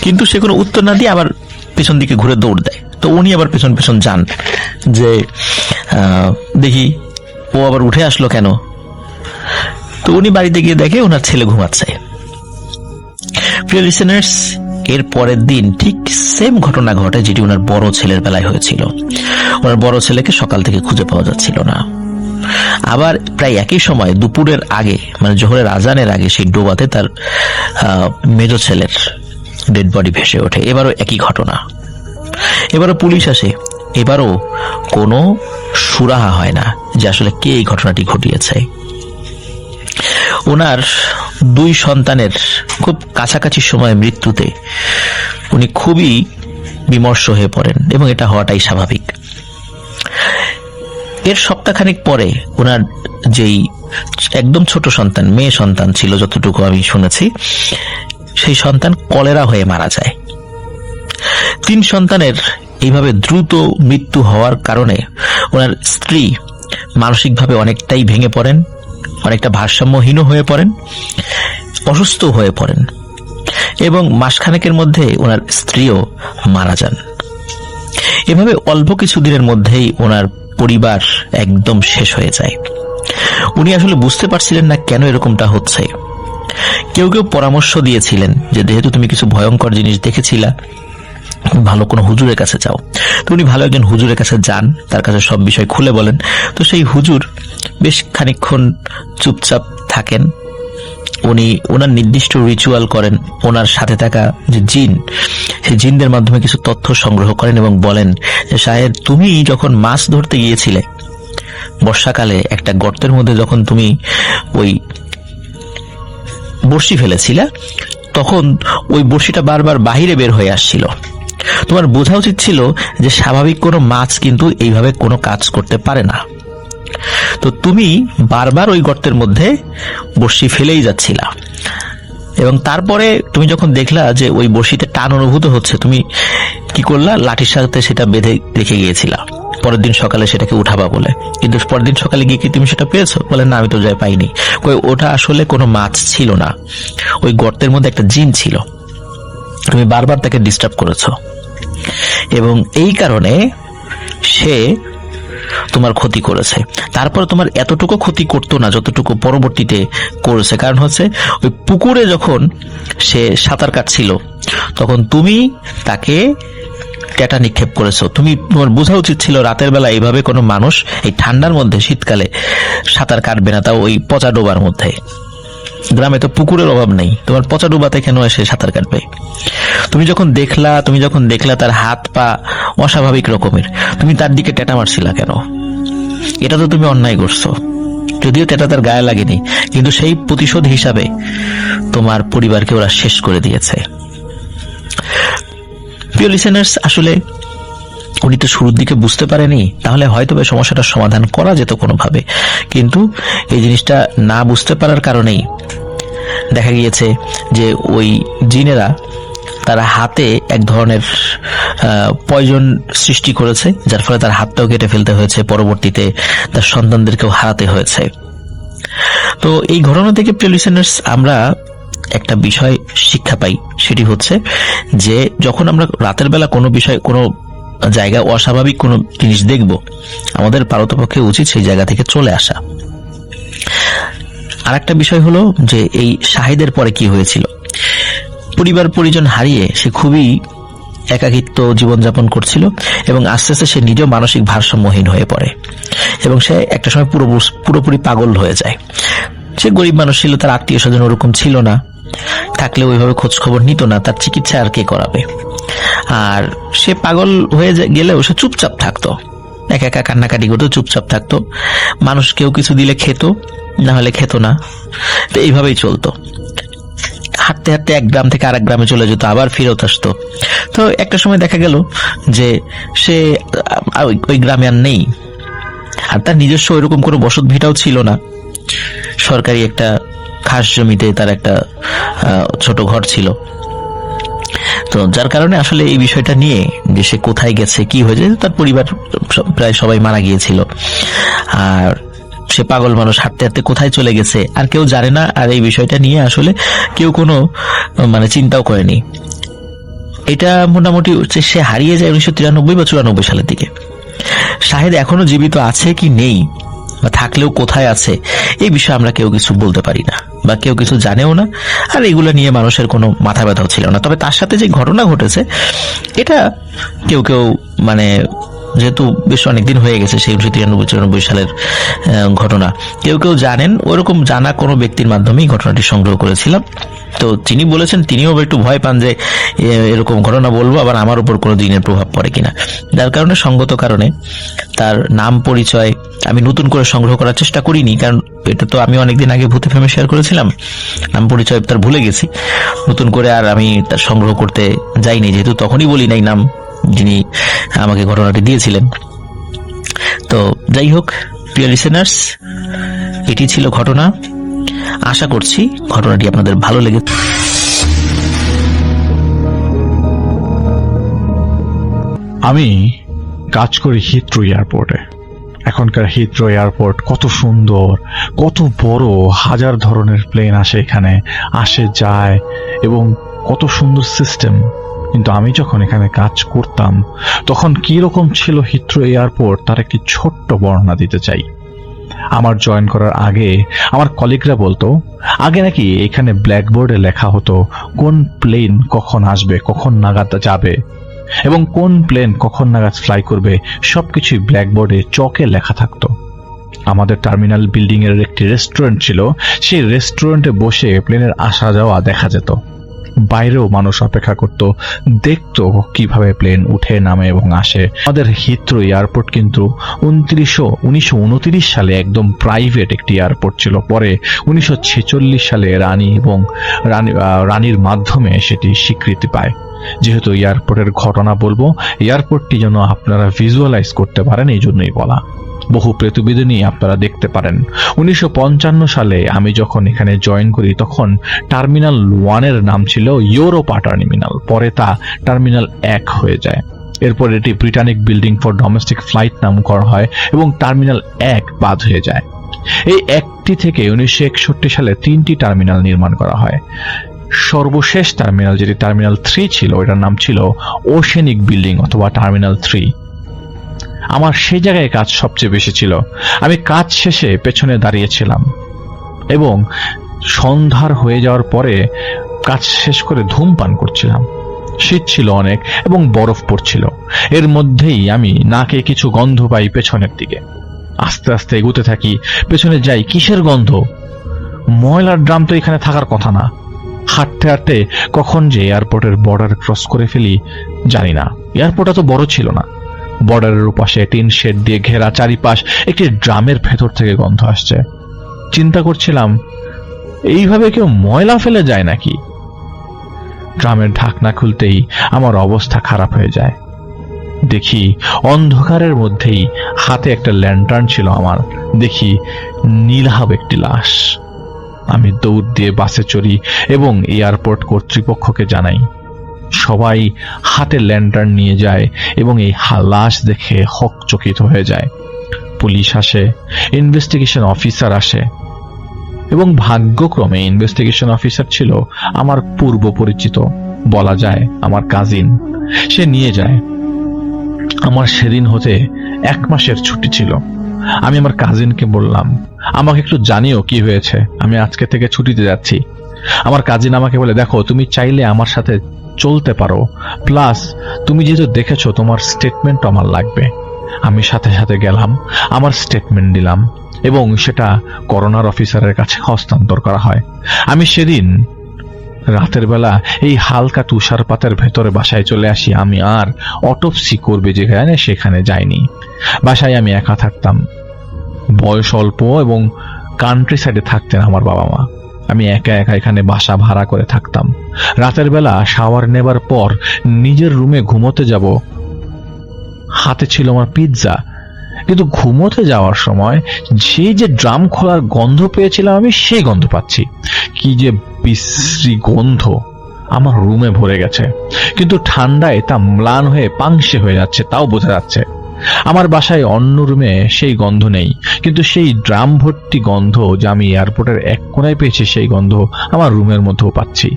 কিন্তু সে কোনো উত্তর না দিয়ে আবার পেছন দিকে ঘুরে দৌড় দেয়। তো উনি আবার পেছন পেছন যান যে দেখি ও আবার উঠে আসলো কেন। তো উনি বাড়িতে গিয়ে দেখে ওনার ছেলে ঘুমাচ্ছে। প্রিয় লিসেনার্স, এর পরের দিন ঠিক সেম ঘটনা ঘটে যেটি ওনার বড় ছেলের বেলায় হয়েছিল। ওনার বড় ছেলেকে সকাল থেকে খুঁজে পাওয়া যাচ্ছিল না। আবার প্রায় একই সময় দুপুরের আগে, মানে জোহরের আজানের আগে, সেই ডোবাতে তার মেজ ছেলের ডেড বডি ভেসে ওঠে। এবারও একই ঘটনা। এবারও পুলিশ আসে। এবারও কোনো সুরাহা হয় না যে আসলে কে এই ঘটনাটি ঘটিয়েছে। ওনার 2 সন্তানের খুব কাছাকাছি সময় মৃত্যুতে উনি খুবই বিমর্ষ হয়ে পড়েন, এবং এটা হওয়াটাই স্বাভাবিক। এর সপ্তাহখানেক পরে ওনার যেই একদম ছোট সন্তান, মেয়ে সন্তান ছিল যতটুকু আমি শুনেছি, সেই সন্তান কলেরা হয়ে মারা যায়। 3 সন্তানের এইভাবে দ্রুত মৃত্যু হওয়ার কারণে ওনার স্ত্রী মানসিকভাবে অনেকটাই ভেঙে পড়েন, অনেকটা ভারসাম্যহীন হয়ে পড়েন, অসুস্থ হয়ে পড়েন, এবং মাসখানেকের মধ্যে ওনার স্ত্রীও মারা যান। এভাবে অল্প কিছু দিনের মধ্যেই ওনার পরিবার একদম শেষ হয়ে যায়। উনি আসলে বুঝতে পারছিলেন না কেন এরকমটা হচ্ছে। কেউ কেউ পরামর্শ দিয়েছিলেন যে যেহেতু তুমি কিছু ভয়ঙ্কর জিনিস দেখেছিলা, ভালো কোনো হুজুরের কাছে যাও। তো উনি ভালো একজন হুজুরের কাছে যান, তার কাছে সব বিষয় খুলে বলেন। তো সেই হুজুর বেশ খানিকক্ষণ চুপচাপ থাকেন। উনি ওনার নির্দিষ্ট রিচুয়াল করেন, ওনার সাথে থাকা যে জিন, সেই জিনদের মাধ্যমে কিছু তথ্য সংগ্রহ করেন এবং বলেন যে শাহেদ, তুমি যখন মাছ ধরতে গিয়েছিলে বর্ষাকালে একটা গর্তের মধ্যে, যখন তুমি ওই বড়শি ফেলেছিলে, তখন ওই বড়শিটা বারবার বাহিরে বের হয়ে আসছিল। তোমার বোঝা উচিত ছিল যে স্বাভাবিক কোনো মাছ কিন্তু এইভাবে কোনো কাজ করতে পারে না। তো তুমি বারবার ওই গর্তের মধ্যে বড়শি ফেলেই যাচ্ছিলা, এবং তারপরে তুমি যখন দেখলা যে ওই বড়শিতে টান অনুভূত হচ্ছে, তুমি কি করলা? লাঠির সাথে সেটা বেঁধে রেখে গিয়েছিলা। পরের দিন সকালে সেটাকে উঠাবা বলে, কিন্তু পরের দিন সকালে গিয়ে কি তুমি সেটা পেয়েছো? বলে না, আমি তো যাই পাইনি। ওটা আসলে কোনো মাছ ছিল না, ওই গর্তের মধ্যে একটা জিন ছিল, তুমি বারবার তাকে ডিস্টার্ব করেছো এবং এই কারণে সে তোমার ক্ষতি করেছে। তারপর তোমার এতটুকু ক্ষতি করতো না যতটুকু পরবর্তীতে করেছে, কারণ হচ্ছে ওই পুকুরে যখন সে সাঁতার কাটছিল তখন তুমি তাকে ট্যাটা নিক্ষেপ করেছো। তোমার বোঝা উচিত ছিল রাতের বেলা এইভাবে কোনো মানুষ এই ঠান্ডার মধ্যে শীতকালে সাঁতার কাটবে না, তাও ওই পচা ডোবার মধ্যে। গ্রামে তো পুকুরের অভাব নেই, তোমার পচা ডোবাতে কেন এসে সাঁতার কাটবে? তুমি যখন দেখলা তার হাত পা অস্বাভাবিক রকমের, তুমি তার দিকে ট্যাটা মারছিলা কেন? এটা তো তুমি অন্যায় করছো। যদিও ট্যাটা তার গায়ে লাগেনি, কিন্তু সেই প্রতিশোধ হিসাবে তোমার পরিবারকে ওরা শেষ করে দিয়েছে। প্রিয় লিসেনার্স, আসলে উনি তো শুরুর দিকে বুঝতে পারেনি, তাহলে হয়তো সমস্যাটার সমাধান করা যেত কোনোভাবে, কিন্তু এই জিনিসটা না বুঝতে পারার কারণেই দেখা গিয়েছে যে ওই জিনেরা তারা হাতে এক ধরনের পয়জন সৃষ্টি করেছে, যার ফলে তার হাতটাও কেটে ফেলতে হয়েছে, পরবর্তীতে তার সন্তানদেরকেও হারাতে হয়েছে। তো এই ঘটনা থেকে প্রিয় লিসেনার্স আমরা একটা বিষয় শিক্ষা পাই, সেটি হচ্ছে যে যখন আমরা রাতের বেলা কোনো বিষয়, কোনো জায়গায় অস্বাভাবিক কোনো জিনিস দেখব, আমাদের পারতপক্ষে উচিত সেই জায়গা থেকে চলে আসা। আর একটা বিষয় হলো যে এই শাহিদের পরে কি হয়েছিল, পরিবার পরিজন হারিয়ে সে খুবই একাকিত্ব জীবনযাপন করছিল এবং আস্তে আস্তে সে নিজেও মানসিক ভারসাম্যহীন হয়ে পড়ে এবং সে একটা সময় পুরোপুরি পাগল হয়ে যায়। সে গরিব মানুষ ছিল, তার আত্মীয় স্বজন ওরকম ছিল না, থাকলে ওইভাবে খোঁজ খবর নিত না, তার চিকিৎসা আর কে করাবে? আর সে পাগল হয়ে গেলেও সে চুপচাপ থাকতো, একা একা কান্নাকাটি করতো, চুপচাপ থাকতো। মানুষ কেউ কিছু দিলে খেত, না হলে খেত না, তো এইভাবেই চলতো। হাঁটতে হাঁটতে এক গ্রাম থেকে আরেক গ্রামে চলে যেত, আবার ফেরত আসতো। তো একটা সময় দেখা গেল যে সে ওই গ্রামে আর নেই, আর তার নিজস্ব ওইরকম কোনো বসত ভিটাও ছিল না। সরকারি একটা খাস জমিতে তার একটা ছোট ঘর ছিল। তো যার কারণে আসলে এই বিষয়টা নিয়ে যে সে কোথায় গেছে, কি হয়েছে, তার পরিবার প্রায় সবাই মারা গিয়েছিল, আর সে পাগল মানুষ হাঁটতে হাঁটতে কোথায় চলে গেছে আর কেউ জানে না। আর এই বিষয়টা নিয়ে আসলে কেউ কোনো চিন্তাও করেনি। এটা মোটামুটি সে হারিয়ে যায় 1993 বা 94 সালের দিকে। শাহেদ এখনো জীবিত আছে কি নেই, বা থাকলেও কোথায় আছে, এই বিষয়ে আমরা কেউ কিছু বলতে পারি না বা কেউ কিছু জানেও না, আর এগুলো নিয়ে মানুষের কোনো মাথা ব্যথাও ছিল না। তবে তার সাথে যে ঘটনা ঘটেছে এটা কেউ কেউ যেহেতু বেশ অনেকদিন হয়ে গেছে সেই 1993-94 সালের ঘটনা, কেউ কেউ জানেন, ওরকম জানা কোনো ব্যক্তির মাধ্যমেই ঘটনাটি সংগ্রহ করেছিলাম। তো তিনি বলেছেন তিনিও একটু ভয় পান যে এরকম ঘটনা বলবো আবার আমার উপর কোনো দিনের প্রভাব পড়ে কিনা, যার কারণে সঙ্গত কারণে তার নাম পরিচয় আমি নতুন করে সংগ্রহ করার চেষ্টা করিনি, কারণ এটা তো আমি অনেকদিন আগে ভূতে ফেমে শেয়ার করেছিলাম, নাম পরিচয় তার ভুলে গেছি, নতুন করে আর আমি তার সংগ্রহ করতে যাইনি, যেহেতু তখনই বলি নাই নাম যিনি আমাকে ঘটনাটি দিয়েছিলেন। তো যাই হোক প্রিয় লিসেনার্স, এটি ছিল ঘটনা। আশা করছি ঘটনাটি আপনাদের ভালো লেগেছে। আমি কাজ করি হিথ্রো এয়ারপোর্টে। এখনকার হিথ্রো এয়ারপোর্ট কত সুন্দর, কত বড়, হাজার ধরনের প্লেন আসে এখানে, আসে যায়, এবং কত সুন্দর সিস্টেম। কিন্তু আমি যখন এখানে কাজ করতাম তখন কি রকম ছিল হিথ্রো এয়ারপোর্ট তার একটি ছোট্ট বর্ণনা দিতে চাই। আমার জয়েন করার আগে আমার কলিগরা বলতো আগে নাকি এখানে ব্ল্যাকবোর্ডে লেখা হতো কোন প্লেন কখন আসবে, কখন নাগাদ যাবে, এবং কোন প্লেন কখন নাগাদ ফ্লাই করবে, সবকিছুই ব্ল্যাকবোর্ডে চকে লেখা থাকতো। আমাদের টার্মিনাল বিল্ডিং এর একটি রেস্টুরেন্ট ছিল, সেই রেস্টুরেন্টে বসে প্লেনের আসা যাওয়া দেখা যেত। বাইরেও মানুষ অপেক্ষা করত, দেখতো কিভাবে প্লেন উঠে নামে এবং আসে। আমাদের হিথ্রো এয়ারপোর্ট কিন্তু 1929 সালে একদম প্রাইভেট একটি এয়ারপোর্ট ছিল। পরে 1946 সালে রানী এবং রানীর মাধ্যমে সেটি স্বীকৃতি পায়। যেহেতু এয়ারপোর্টের ঘটনা বলবো, এয়ারপোর্টটি যেন আপনারা ভিজুয়ালাইজ করতে পারেন, এই জন্যই বলা। বহু প্রতিবেদনই আপনারা দেখতে পারেন। 1955 সালে আমি যখন এখানে জয়েন করি তখন টার্মিনাল 1 এর নাম ছিল ইউরোপা টার্মিনাল, পরে তা টার্মিনাল 1 হয়ে যায়। এরপর এটি Britannic building for domestic flight নামকরণ হয় এবং টার্মিনাল 1 বাদ হয়ে যায়। এই একটি থেকে 1961 সালে 3টি টার্মিনাল নির্মাণ করা হয়। সর্বশেষ টার্মিনাল, যেটি টার্মিনাল 3 ছিল, এটার নাম ছিল ওশেনিক বিল্ডিং অথবা টার্মিনাল 3। আমার সেই জায়গায় কাজ সবচেয়ে বেশি ছিল। আমি কাজ শেষে পেছনে দাঁড়িয়েছিলাম এবং সন্ধ্যার হয়ে যাওয়ার পরে কাজ শেষ করে ধূমপান করছিলাম। শীত ছিল অনেক এবং বরফ পড়ছিল। এর মধ্যেই আমি নাকে কিছু গন্ধ পাই পেছনের দিকে। আস্তে আস্তে এগোতে থাকি, পেছনে যাই। কিসের গন্ধ? ময়লার ড্রাম তো এখানে থাকার কথা না। হাঁটতে হাঁটতে কখন যে এয়ারপোর্টের বর্ডার ক্রস করে ফেলি জানি না। এয়ারপোর্টটা তো বড় ছিল না। বর্ডারের উপাশে টিন শেড দিয়ে ঘেরা চারিপাশ একটি ড্রামের ভেতর থেকে গন্ধ আসছে। চিন্তা করছিলাম, এইভাবে কেউ ময়লা ফেলে যায় নাকি? ড্রামের ঢাকনা খুলতেই আমার অবস্থা খারাপ হয়ে যায়। দেখি অন্ধকারের মধ্যেই হাতে একটা ল্যান্টার্ন ছিল আমার। দেখি নীলাভ একটি লাশ। আমি দৌড় দিয়ে বাসে চড়ি এবং এয়ারপোর্ট কর্তৃপক্ষকে জানাই। সবাই হাতে ল্যান্টার্ন নিয়ে যায় এবং এই লাশ দেখে হকচকিত হয়ে যায়। পুলিশ আসে, ইনভেস্টিগেশন অফিসার আসে এবং ভাগ্যক্রমে ইনভেস্টিগেশন অফিসার ছিল আমার পূর্ব পরিচিত, বলা যায় আমার কাজিন। সে নিয়ে যায়। আমার সেদিন হতে 1 মাসের ছুটি ছিল। আমি আমার কাজিনকে বললাম, আমাকে একটু জানিও কি হয়েছে, আমি আজকে থেকে ছুটিতে যাচ্ছি। আমার কাজিন আমাকে বলে, দেখো তুমি চাইলে আমার সাথে চলতে পারো, প্লাস তুমি যেহেতু দেখেছো তোমার স্টেটমেন্ট আমার লাগবে। আমি সাথে সাথে গেলাম, আমার স্টেটমেন্ট দিলাম এবং সেটা করোনার অফিসারের কাছে হস্তান্তর করা হয়। আমি সেদিন রাতের বেলা এই হালকা তুষারপাতের ভেতরে বাসায় চলে আসি। আমি আর অটোপসি করবে যেখানে সেখানে যাইনি। বাসায় আমি একা থাকতাম। বয়স অল্প এবং কান্ট্রি সাইডে থাকতেন আমার বাবা মা। আমি একা একা এখানে বাসা ভাড়া করে থাকতাম। রাতের বেলা শাওয়ার নেবার পর নিজের রুমে ঘুমোতে যাব। হাতে ছিল আমার পিৎজা, কিন্তু ঘুমোতে যাওয়ার সময় যে ড্রাম খোলার গন্ধ পেয়েছিলাম আমি সেই গন্ধ পাচ্ছি। কি যে বিশ্রী গন্ধ, আমার রুমে ভরে গেছে, কিন্তু ঠান্ডায় তা ম্লান হয়ে পাংশে হয়ে যাচ্ছে, তাও বোঝা যাচ্ছে। আমার বাসায় অন্য রুমে সেই গন্ধ নেই, কিন্তু সেই ড্রাম ভর্তি গন্ধ যা আমি এয়ারপোর্টের এক কোনায় পেয়েছি সেই গন্ধ আমার রুমের মধ্যেও পাচ্ছি।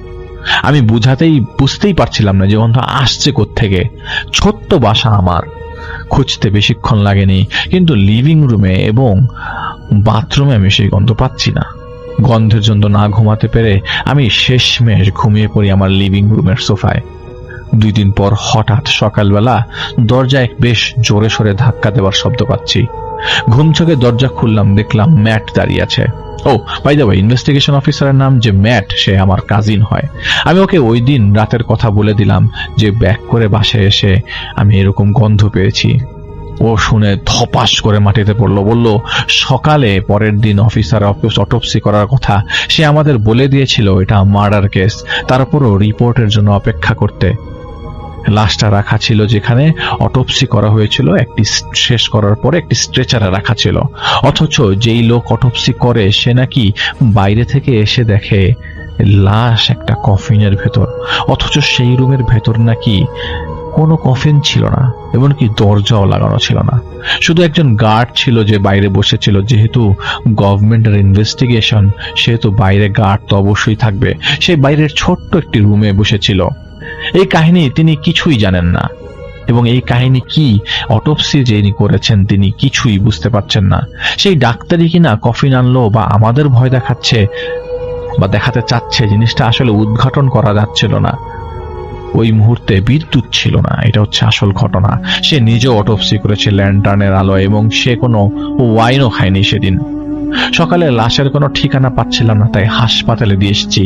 আমি বুঝতেই পারছিলাম না যে গন্ধ আসছে কোত্থেকে। ছোট্ট বাসা আমার, খুঁজতে বেশিক্ষণ লাগেনি, কিন্তু লিভিং রুমে এবং বাথরুমে আমি সেই গন্ধ পাচ্ছি না। গন্ধের জন্য না ঘুমাতে পেরে আমি শেষমেশ ঘুমিয়ে পড়ি আমার লিভিং রুমের সোফায়। 2 দিন পর হঠাৎ সকালবেলা দরজায় বেশ জোরে সোরে ধাক্কা দেওয়ার শব্দ পাচ্ছি। ঘুম চোখে দরজা খুললাম, দেখলাম ম্যাট দাঁড়িয়ে আছে। ও বাই দ্য ওয়ে, ইনভেস্টিগেশন অফিসারের নাম যে ম্যাট, সে আমার কাজিন হয়। আমি ওকে ওই দিন রাতের কথা বলে দিলাম যে ব্যাক করে বাসায় এসে আমি এরকম গন্ধ পেয়েছি। ও শুনে ধপাস করে মাটিতে পড়লো। বলল, সকালে পরের দিন অফিসার অটোপসি করার কথা, সে আমাদের বলে দিয়েছিল এটা মার্ডার কেস, তারপরও রিপোর্টের জন্য অপেক্ষা করতে। লাশটা রাখা ছিল যেখানে অটোপসি করা হয়েছিল, একটি শেষ করার পরে একটি স্ট্রেচারে রাখা ছিল। অথচ যেই লোক অটোপসি করে সে নাকি বাইরে থেকে এসে দেখে লাশ একটা কফিনের ভেতর, অথচ সেই রুমের ভেতর নাকি কোনো কফিন ছিল না, এমনকি দরজাও লাগানো ছিল না। শুধু একজন গার্ড ছিল যে বাইরে বসেছিল। যেহেতু গভর্নমেন্টের ইনভেস্টিগেশন, সেহেতু বাইরে গার্ড তো অবশ্যই থাকবে। সে বাইরের ছোট্ট একটি রুমে বসেছিল। এই কাহিনী তিনি কিছুই জানেন না, এবং এই কাহিনী কি অটোপসি যিনি করেছেন তিনি কিছুই বুঝতে পারছেন না। সেই ডাক্তারই কিনা কফিন আনলো বা আমাদের ভয় দেখাচ্ছে বা দেখাতে চাচ্ছে, জিনিসটা আসলে উদ্ঘাটন করা যাচ্ছিল না। ওই মুহূর্তে বিদ্যুৎ ছিল না, এটা হচ্ছে আসল ঘটনা। সে নিজেও অটোপসি করেছে ল্যান্টার্নের আলোয় এবং সে কোনো ওয়াইনও খায়নি সেদিন। সকালে লাশের কোনো ঠিকানা পাচ্ছিলাম না, তাই হাসপাতালে দিয়ে এসেছি।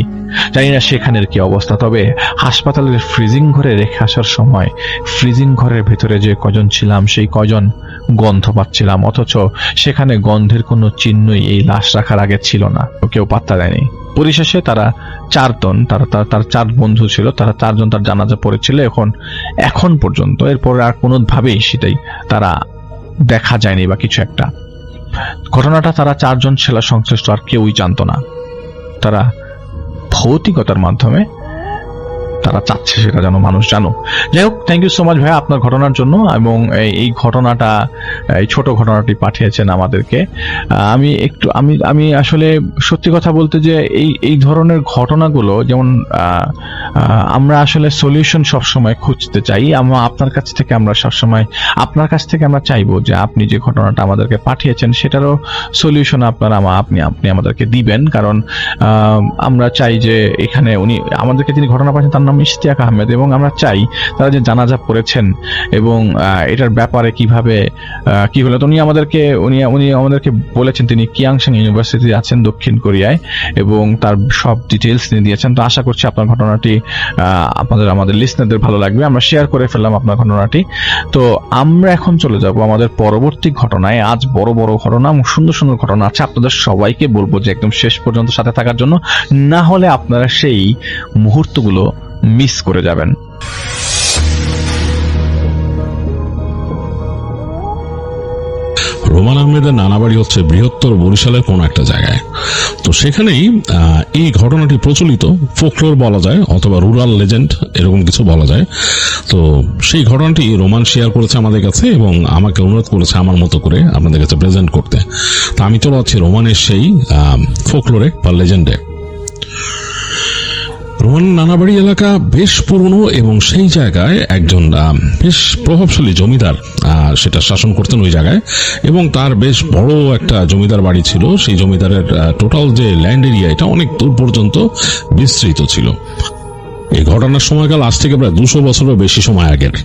জানি না সেখানের কি অবস্থা, তবে হাসপাতালের ফ্রিজিং ঘরে রেখে আসার সময় ফ্রিজিং ঘরের ভেতরে যে কজন ছিলাম সেই কজন গন্ধ পাচ্ছিলাম, অথচ সেখানে গন্ধের কোনো চিহ্নই এই লাশ রাখার আগে ছিল না, কেউ পাত্তা দেয়নি। পরিশেষে তারা 4 জন, তার 4 বন্ধু ছিল, তারা 4 জন তার জানাজা পড়েছিল। এখন পর্যন্ত এরপর আর কোনোভাবেই সেটাই তারা দেখা যায়নি বা কিছু একটা। ঘটনাটা তারা 4 জন ছেলে সংশ্লিষ্ট, আর কেউই জানতো না। তারা ভৌতিকতার মাধ্যমে তারা চাচ্ছে সেটা যেন মানুষ জানুক। যাই হোক, থ্যাংক ইউ সো মাচ ভাই আপনার ঘটনার জন্য, এবং এই ঘটনাটা, এই ছোট ঘটনাটি পাঠিয়েছেন আমাদেরকে। আমি আসলে সত্যি কথা বলতে যে এই ধরনের ঘটনাগুলো, যেমন আমরা আসলে সলিউশন সবসময় খুঁজতে চাই। আপনার কাছ থেকে আমরা চাইবো যে আপনি যে ঘটনাটা আমাদেরকে পাঠিয়েছেন সেটারও সলিউশন আপনি আমাদেরকে দিবেন, কারণ আমরা চাই যে এখানে আমাদেরকে যিনি ঘটনা পাঠিয়েছেন তার নাম ইশতিয়াক আহমেদ, এবং আমরা চাই তারা যে জানাজা পড়েছেন এবং এটার ব্যাপারে কিভাবে কি হলো। তো উনি আমাদেরকে বলেছেন তিনি কিয়াংশাং ইউনিভার্সিটি আছেন দক্ষিণ কোরিয়ায়, এবং তার সব ডিটেলস নিয়ে দিয়েছেন। তো আশা করছি আপনার ঘটনাটি আমাদের লিসনারদের ভালো লাগবে। আমরা শেয়ার করে ফেললাম আপনার ঘটনাটি। তো আমরা এখন চলে যাব আমাদের পরবর্তী ঘটনায়। আজ বড় বড় ঘটনা, সুন্দর সুন্দর ঘটনা আছে। আপনাদের সবাইকে বলবো যে একদম শেষ পর্যন্ত সাথে থাকার জন্য, না হলে আপনারা সেই মুহূর্তগুলো মিস করে যাবেন। রোমান আহমেদের নানা বাড়ি হচ্ছে বৃহত্তর বরিশালের কোন একটা জায়গায়। তো সেখানেই এই ঘটনাটি প্রচলিত, ফোকলোর বলা যায় অথবা রুরাল লেজেন্ড এরকম কিছু বলা যায়। তো সেই ঘটনাটি রোমান শেয়ার করেছে আমাদের কাছে এবং আমাকে অনুরোধ করেছে আমার মতো করে আপনাদের কাছে প্রেজেন্ট করতে। তো আমি চলে যাচ্ছি রোমানের সেই ফোকলোরে বা লেজেন্ডে। রোমান নানাবাড়ি এলাকা বেশ পুরনো এবং সেই জায়গায় একজন বেশ প্রভাবশালী জমিদার সেটা শাসন করতেন ওই জায়গায়, এবং তার বেশ বড় একটা জমিদার বাড়ি ছিল। সেই জমিদারের টোটাল যে ল্যান্ড এরিয়া এটা অনেক দূর পর্যন্ত বিস্তৃত ছিল। এই ঘটনার সময়কাল আজ থেকে প্রায় 200 বছরের বেশি সময় আগের।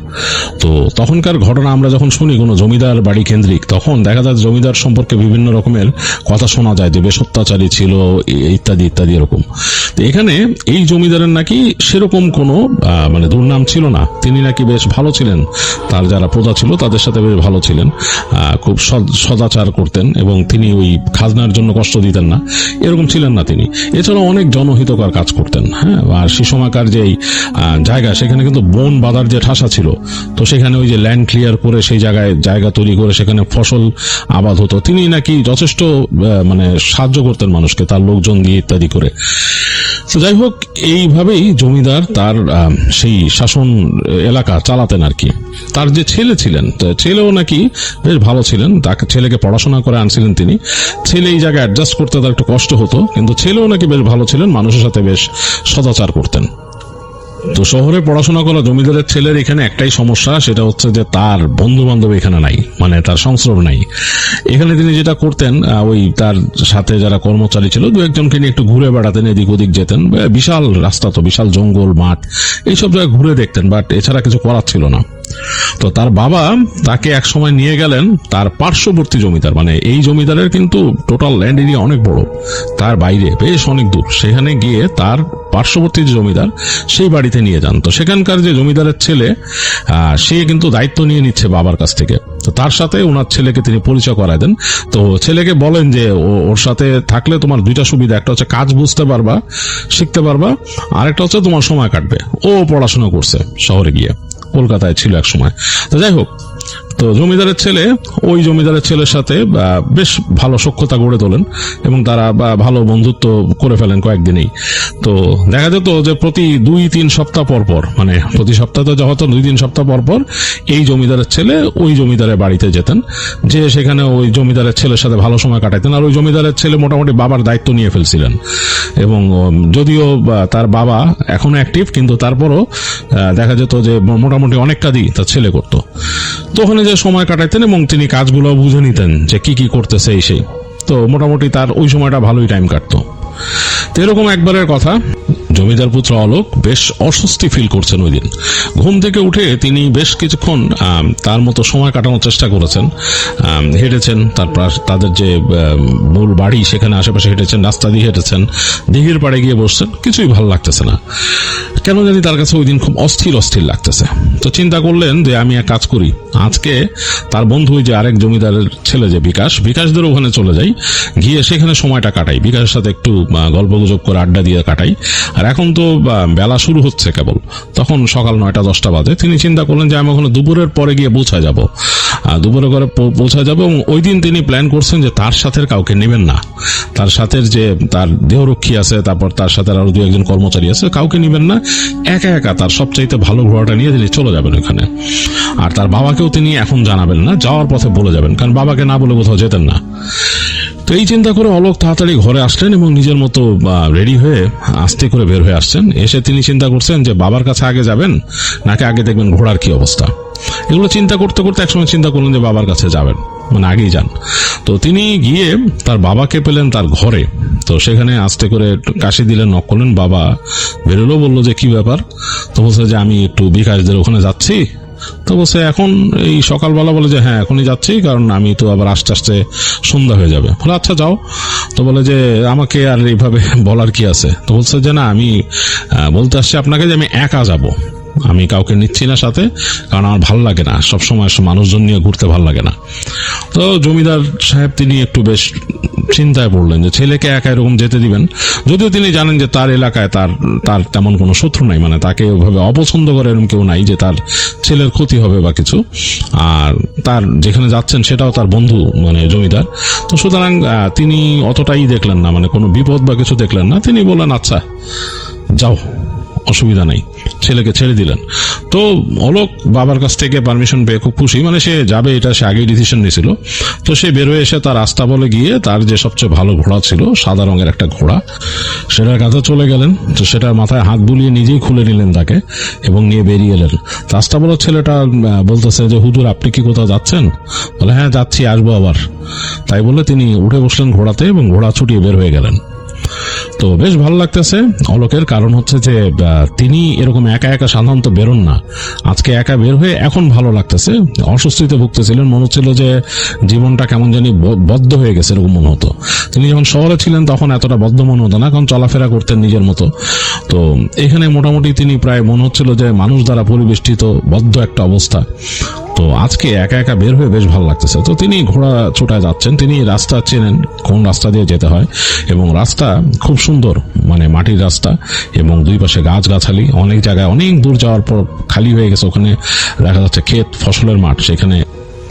তো তখনকার ঘটনা আমরা যখন শুনি কোনো জমিদার বাড়ি কেন্দ্রিক, তখন দেখা যায় জমিদার সম্পর্কে বিভিন্ন রকমের কথা শোনা যায় যে বেশ অত্যাচারী ছিল ইত্যাদি ইত্যাদি এরকম। তো এখানে এই জমিদারের নাকি সেরকম কোনো মানে দুর্নাম ছিল না। তিনি নাকি বেশ ভালো ছিলেন, তার যারা প্রজা ছিল তাদের সাথে বেশ ভালো ছিলেন, খুব সদাচার করতেন এবং তিনি ওই খাজনার জন্য কষ্ট দিতেন না, এরকম ছিলেন না তিনি। এছাড়াও অনেক জনহিতকর কাজ করতেন। হ্যাঁ, আর সে সময়কার যে জায়গা সেখানে কিন্তু বন বাঁধার যে ঠাসা ছিল, তো সেখানে ওই যে ল্যান্ড ক্লিয়ার করে সেই জায়গা তৈরি করে সেখানে ফসল আবাদ হতো। তিনি নাকি যথেষ্ট মানে সাহায্য করতেন মানুষকে তার লোকজন দিয়ে ইত্যাদি করে। তো যাই হোক, এইভাবেই জমিদার তার সেই শাসন এলাকা চালাতেন আর কি। তার যে ছেলে ছিলেন, ছেলেও নাকি বেশ ভালো ছিলেন, তাকে ছেলেকে পড়াশোনা করে আনছিলেন তিনি। ছেলে এই জায়গায় অ্যাডজাস্ট করতে তার একটু কষ্ট হতো, কিন্তু ছেলেও নাকি বেশ ভালো ছিলেন, মানুষের সাথে বেশ সদাচার করতেন। তো শহরে পড়াশোনা করা জমিদারের ছেলের এখানে একটাই সমস্যা, সেটা হচ্ছে যে তার বন্ধু বান্ধব এখানে নাই, মানে তার সংস্রব নাই। এখানে তিনি যেটা করতেন, ওই তার সাথে যারা কর্মচারী ছিল দু একজনকে নিয়ে একটু ঘুরে বেড়াতেন, এদিক ওদিক যেতেন। বিশাল রাস্তা, তো বিশাল জঙ্গল মাঠ, এইসব জায়গায় ঘুরে দেখতেন, বাট এছাড়া কিছু করার ছিল না। তো তার বাবা তাকে এক সময় নিয়ে গেলেন তার পার্শ্ববর্তী জমিদার, মানে এই জমিদারের কিন্তু টোটাল ল্যান্ড এরিয়া অনেক বড়, তার বাইরে বেশ অনেক দূর। সেখানে গিয়ে তার পার্শ্ববর্তী যে জমিদার সেই বাড়িতে নিয়ে যান। তো সেখানকার যে জমিদারের ছেলে সে কিন্তু দায়িত্ব নিয়ে নিচ্ছে বাবার কাছ থেকে। তো তার সাথে ওনার ছেলেকে তিনি পরিচয় করায় দেন। তো ছেলেকে বলেন যে ওর সাথে থাকলে তোমার দুইটা সুবিধা, একটা হচ্ছে কাজ বুঝতে পারবা, শিখতে পারবা, আরেকটা হচ্ছে তোমার সময় কাটবে। ও পড়াশোনা করছে শহরে গিয়ে, কলকাতায় ছিল এক সময়। তো যাই হোক, তো জমিদারের ছেলে ওই জমিদারের ছেলের সাথে বেশ ভালো সখ্যতা গড়ে তোলেন এবং তারা ভালো বন্ধুত্ব করে ফেলেন কয়েকদিনেই। তো দেখা যেত যে প্রতি 2-3 সপ্তাহ পর পর, মানে প্রতি সপ্তাহে তো হয়তো 2-3 সপ্তাহ পর পর এই জমিদারের ছেলে ওই জমিদারের বাড়িতে যেতেন, যে সেখানে ওই জমিদারের ছেলের সাথে ভালো সময় কাটাইতেন। আর ওই জমিদারের ছেলে মোটামুটি বাবার দায়িত্ব নিয়ে ফেলছিলেন, এবং যদিও তার বাবা এখনো অ্যাক্টিভ, কিন্তু তারপরও দেখা যেত যে মোটামুটি অনেক কাজই তার ছেলে করতো। তো ওখানে যে সময় কাটাইতেন এবং তিনি কাজগুলো বুঝে নিতেন যে কি কি করতেছে এই সেই। তো মোটামুটি তার ওই সময়টা ভালোই টাইম কাটতো। তো এরকম একবারের কথা, জমিদার পুত্র অলোক বেশ অস্বস্তি ফিল করছেন ওই দিন। ঘুম থেকে উঠে তিনি বেশ কিছুক্ষণ তার মতো সময় কাটানোর চেষ্টা করেছেন, হেঁটেছেন, তারপর তাদের যে মূল বাড়ি সেখানে আশেপাশে হেঁটেছেন, রাস্তা দিয়ে হেঁটেছেন, দিঘির পাড়ে গিয়ে বসছেন, কিছুই ভালো লাগতেছে না। কেন জানি তার কাছে ওই দিন খুব অস্থির অস্থির লাগতেছে। তো চিন্তা করলেন যে আমি এক কাজ করি, আজকে তার বন্ধু যে আরেক জমিদারের ছেলে যে বিকাশদের ওখানে চলে যাই, গিয়ে সেখানে সময়টা কাটাই, বিকাশের সাথে একটু গল্প গুজব করে আড্ডা দিয়ে কাটাই। আর এখন তো বেলা শুরু হচ্ছে কেবল, তখন সকাল 9টা-10টা বাজে। তিনি চিন্তা করলেন যে আমি ওখানে দুপুরের পরে গিয়ে পৌঁছায় যাব, দুপুরে করে পৌঁছা যাবে। এবং ওই দিন তিনি প্ল্যান করছেন যে তার সাথে কাউকে নেবেন না, তার সাথে যে তার দেহরক্ষী আছে, তারপর তার সাথে আরো 2-1 কর্মচারী আছে, কাউকে নেবেন না, একা একা তার সবচাইতে ভালো ঘোড়াটা নিয়ে তিনি চলে যাবেন ওখানে। আর তার বাবাকেও তিনি এখন জানাবেন না, যাওয়ার পথে বলে যাবেন, কারণ বাবাকে না বলে কোথাও যেতেন না। তো এই চিন্তা করে অলোক তাড়াতাড়ি ঘরে আসলেন এবং নিজের মতো রেডি হয়ে আস্তে করে বের হয়ে আসছেন। এসে তিনি চিন্তা করছেন যে বাবার কাছে আগে যাবেন নাকি আগে দেখবেন ঘোড়ার কি অবস্থা। এগুলো চিন্তা করতে করতে একসময় চিন্তা করলেন যে বাবার কাছে যাবেন, মানে আগেই যান। তো তিনি গিয়ে তার বাবাকে পেলেন তার ঘরে। তো সেখানে আস্তে করে কাশি দিলেন, নক করলেন, বাবা বেরোলো, বললো যে কি ব্যাপার। তো বলছে যে আমি একটু বিকাশদের ওখানে যাচ্ছি। তো বলছে এখন এই সকালবেলা? বলে যে হ্যাঁ এখনই যাচ্ছি, কারণ আমি তো আবার আস্তে আস্তে সন্ধ্যা হয়ে যাবে। বলে আচ্ছা যাও। তো বলে যে আমাকে আর এইভাবে বলার কি আছে? তো বলছে যে না, আমি বলতে আসছি আপনাকে যে আমি একা যাব, আমি কাউকে নিচ্ছি না সাথে, কারণ আমার ভাল লাগে না, সবসময় মানুষজন নিয়ে ঘুরতে ভাল লাগে না। তো জমিদার সাহেব তিনি একটু বেশ চিন্তায় পড়লেন যে ছেলেকে একা এরকম যেতে দিবেন, যদিও তিনি জানেন যে তার এলাকায় তার তেমন কোনো শত্রু নাই, মানে তাকে ওইভাবে অপছন্দ করে এরকম কেউ নাই যে তার ছেলের ক্ষতি হবে বা কিছু। আর তার যেখানে যাচ্ছেন সেটাও তার বন্ধু, মানে জমিদার। তো সুতরাং তিনি অতটাই দেখলেন না, মানে কোনো বিপদ বা কিছু দেখলেন না। তিনি বললেন আচ্ছা যাও, অসুবিধা নেই, ছেলেকে ছেড়ে দিলেন। তো অলোক বাবার কাছ থেকে পারমিশন পেয়ে খুব খুশি, মানে সে যাবে এটা সে আগেই ডিসিশন নিয়েছিল। তো সে বেরোয় এসে তার রাস্তা বলে গিয়ে তার যে সবচেয়ে ভালো ঘোড়া ছিল, সাদা রঙের একটা ঘোড়া, সেটার কাছে চলে গেলেন। তো সেটার মাথায় হাত বুলিয়ে নিজেই খুলে নিলেন তাকে এবং নিয়ে বেরিয়ে এলেন। রাস্তা বলে ছেলেটা বলতেছে যে হুজুর আপনি কি কোথাও যাচ্ছেন? বলে হ্যাঁ যাচ্ছি, আসবো আবার। তাই বলে তিনি উঠে বসলেন ঘোড়াতে এবং ঘোড়া ছুটিয়ে বের হয়ে গেলেন। তো বেশ ভালো লাগতেছে অলোকের, কারণ হচ্ছে যে তিনি এরকম একা একা সাধারণত বেরোন না, আজকে একা বের হয়ে এখন ভালো লাগতেছে। অস্বস্তিতে ভুগতেছিলেন, মনে হচ্ছিল যে জীবনটা কেমন জানি বদ্ধ হয়ে গেছে এরকম মনে হতো। তিনি যখন শহরে ছিলেন তখন এতটা বদ্ধ মনে হতো না, কারণ চলাফেরা করতেন নিজের মতো। তো এখানে মোটামুটি তিনি প্রায় মনে হচ্ছিল যে মানুষ দ্বারা পরিবেষ্টিত বদ্ধ একটা অবস্থা। তো আজকে একা একা বের হয়ে বেশ ভালো লাগতেছে। তো তিনি ঘোড়া ছোটায় যাচ্ছেন, তিনি রাস্তা চেনেন কোন রাস্তা দিয়ে যেতে হয়, এবং রাস্তা খুব সুন্দর, মানে মাটির রাস্তা এবং দুই পাশে গাছগাছালি। অনেক জায়গায় অনেক দূর যাওয়ার পর খালি হয়ে গেছে, ওখানে দেখা যাচ্ছে ক্ষেত ফসলের মাঠ, সেখানে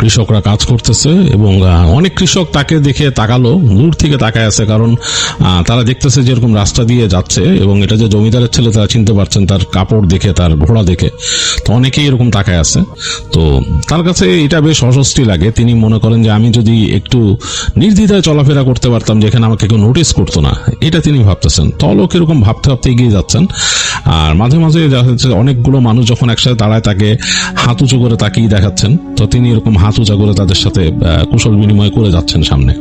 কৃষকরা কাজ করতেছে। এবং অনেক কৃষক তাকে দেখে তাকালো, দূর থেকে তাকায় আছে, কারণ তারা দেখতেছে যে এরকম রাস্তা দিয়ে যাচ্ছে এবং এটা যে জমিদারের ছেলে তারা চিনতে পারছেন তার কাপড় দেখে, তার ঘোড়া দেখে। তো অনেকেই এরকম তাকায় আছে। তো তার কাছে এটা বেশ অস্বস্তি লাগে। তিনি মনে করেন যে আমি যদি একটু নির্দ্বিধায় চলাফেরা করতে পারতাম, যেখানে আমাকে কেউ নোটিস করতো না, এটা তিনি ভাবতেছেন। তো অলোক এরকম ভাবতে ভাবতে এগিয়ে যাচ্ছেন। আর মাঝে মাঝে অনেকগুলো মানুষ যখন একসাথে দাঁড়ায় তাকে হাত উঁচু করে তাকিয়ে দেখাচ্ছেন। তো তিনি এরকম হাত উঁচা করে তাদের সাথে কুশল বিনিময় করে যাচ্ছেন সামনে।